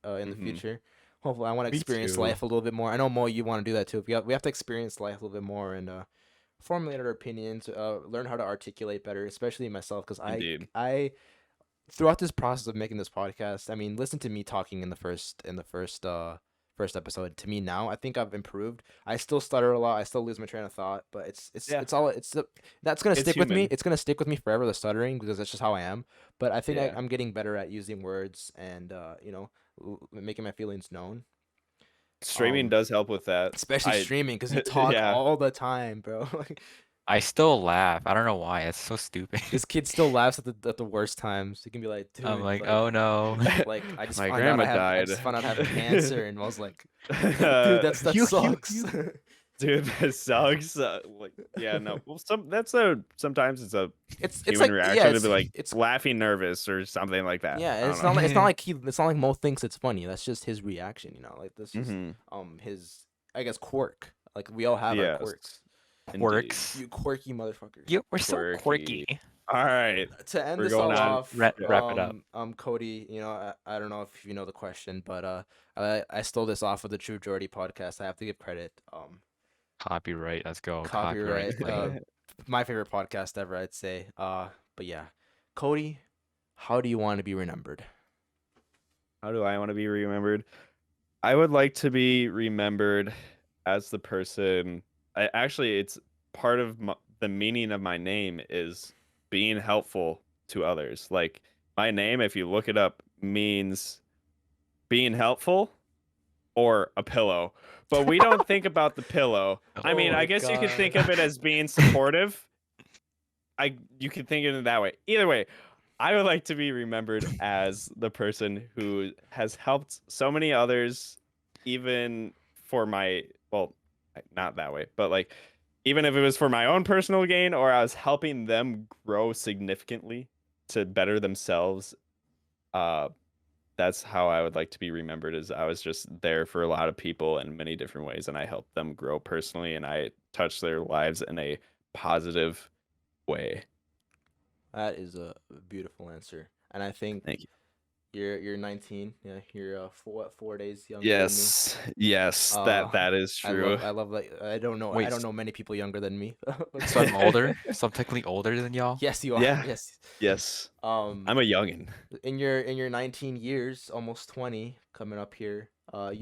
in the Mhm. future. Hopefully, I want to Me experience too. life a little bit more. I know Mo, you want to do that too. We have to experience life a little bit more and formulate our opinions, learn how to articulate better, especially myself, because Indeed. I throughout this process of making this podcast, I mean, listen to me talking in the first episode. To me now, I think I've improved. I still stutter a lot. I still lose my train of thought, but Yeah. that's gonna It's stick with me. human. It's gonna stick with me forever. The stuttering, because that's just how I am. But I think Yeah. I'm getting better at using words and making my feelings known. Streaming does help with that. Especially streaming, because you talk Yeah. all the time, bro. Like, I still laugh. I don't know why. It's so stupid. this kid still laughs at the worst times. He can be like, dude, I'm like, oh no. like I just My found grandma out I died. just found out I have cancer, and I was like, dude, Uh, that You- sucks. Dude, that sucks. Like, yeah, no. Well, sometimes it's a it's human like reaction yeah, to be like it's laughing nervous or something like that. yeah, I it's don't not know. like it's not like Mo thinks it's funny. That's just his reaction, Like this is Mhm. his, I guess, quirk. Like we all have our Yes. quirks. Indeed. Quirks. You quirky motherfuckers. Yo, we're so Quirky. quirky. All right. To end We're this going all on. off, Wrap it up. Cody, I don't know if you know the question, but I stole this off of the True Geordie podcast. I have to give credit. Copyright. Let's go. Copyright. Clean. My favorite podcast ever, I'd say. But yeah, Cody, how do you want to be remembered? How do I want to be remembered? I would like to be remembered as the person. It's part of the meaning of my name is being helpful to others. Like my name, if you look it up, means being helpful or a pillow. But we don't think about the pillow. I mean, Oh I my guess you could God. think of it as being supportive. You could think of it that way. Either way, I would like to be remembered as the person who has helped so many others, even for not that way, but like, even if it was for my own personal gain or I was helping them grow significantly to better themselves. That's how I would like to be remembered, is I was just there for a lot of people in many different ways, and I helped them grow personally, and I touched their lives in a positive way. That is a beautiful answer, and I think Thank you. you're 19. Yeah, you're 4 days younger Yes, that is than me. true. I love that. I don't know. Wait, I don't know many people younger than me. So I'm older. So I'm technically older than y'all. Yes, you are. Yeah. Yes. Yes, I'm a youngin. In your 19 years, almost 20, coming up here, at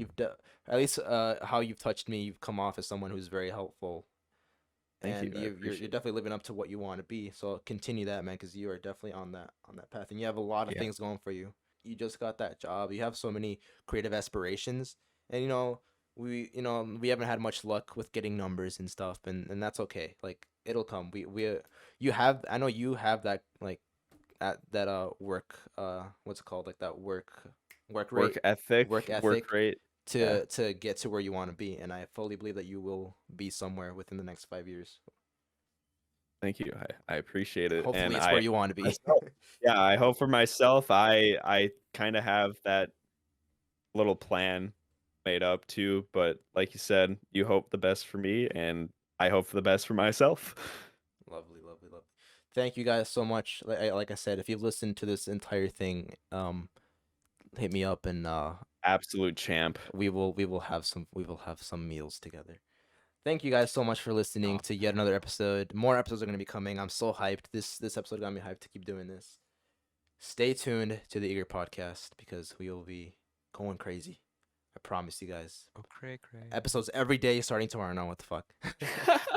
least how you've touched me, you've come off as someone who's very helpful. Thank And you. I you're appreciate it. definitely living up to what you want to be. So continue that, man, because you are definitely on that path, and you have a lot of Yeah. things going for you. You just got that job. You have so many creative aspirations, and we haven't had much luck with getting numbers and stuff, and that's okay. Like it'll come. I know you have that like that work what's it called, like that work rate Work ethic, work ethic work rate. to get to where you want to be, and I fully believe that you will be somewhere within the next 5 years. Thank you. I appreciate it. Hopefully and it's where you want to be. myself, yeah, I hope for myself, I kind of have that little plan made up too. But like you said, you hope the best for me, and I hope for the best for myself. Lovely, lovely, lovely. Thank you guys so much. Like I said, if you've listened to this entire thing, hit me up, and Absolute champ. we will have some meals together. Thank you guys so much for listening to yet another episode. More episodes are going to be coming. I'm so hyped. This episode got me hyped to keep doing this. Stay tuned to the Eager Podcast, because we will be going crazy. I promise you guys. Oh, cray. Episodes every day starting tomorrow. No, what the fuck?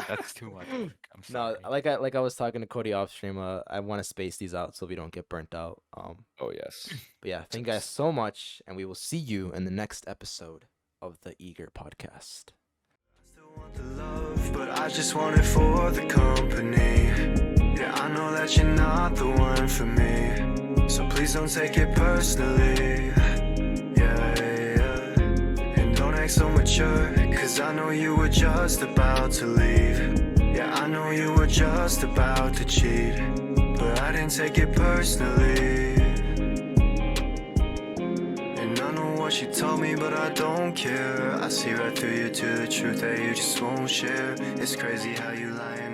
That's too much. I'm No, sorry. like I was talking to Cody off stream. I want to space these out so we don't get burnt out. Oh yes. But yeah, thank you guys so much, and we will see you in the next episode of the Eager Podcast. Still want the love, but I just want it for the company. Yeah, I know that you're not the one for me, so please don't take it personally. Yeah. And don't act so mature, cause I know you were just about to leave. Yeah, I know you were just about to cheat, but I didn't take it personally. And I know what you told me, but I don't care. I see right through you to the truth that you just won't share. It's crazy how you lie.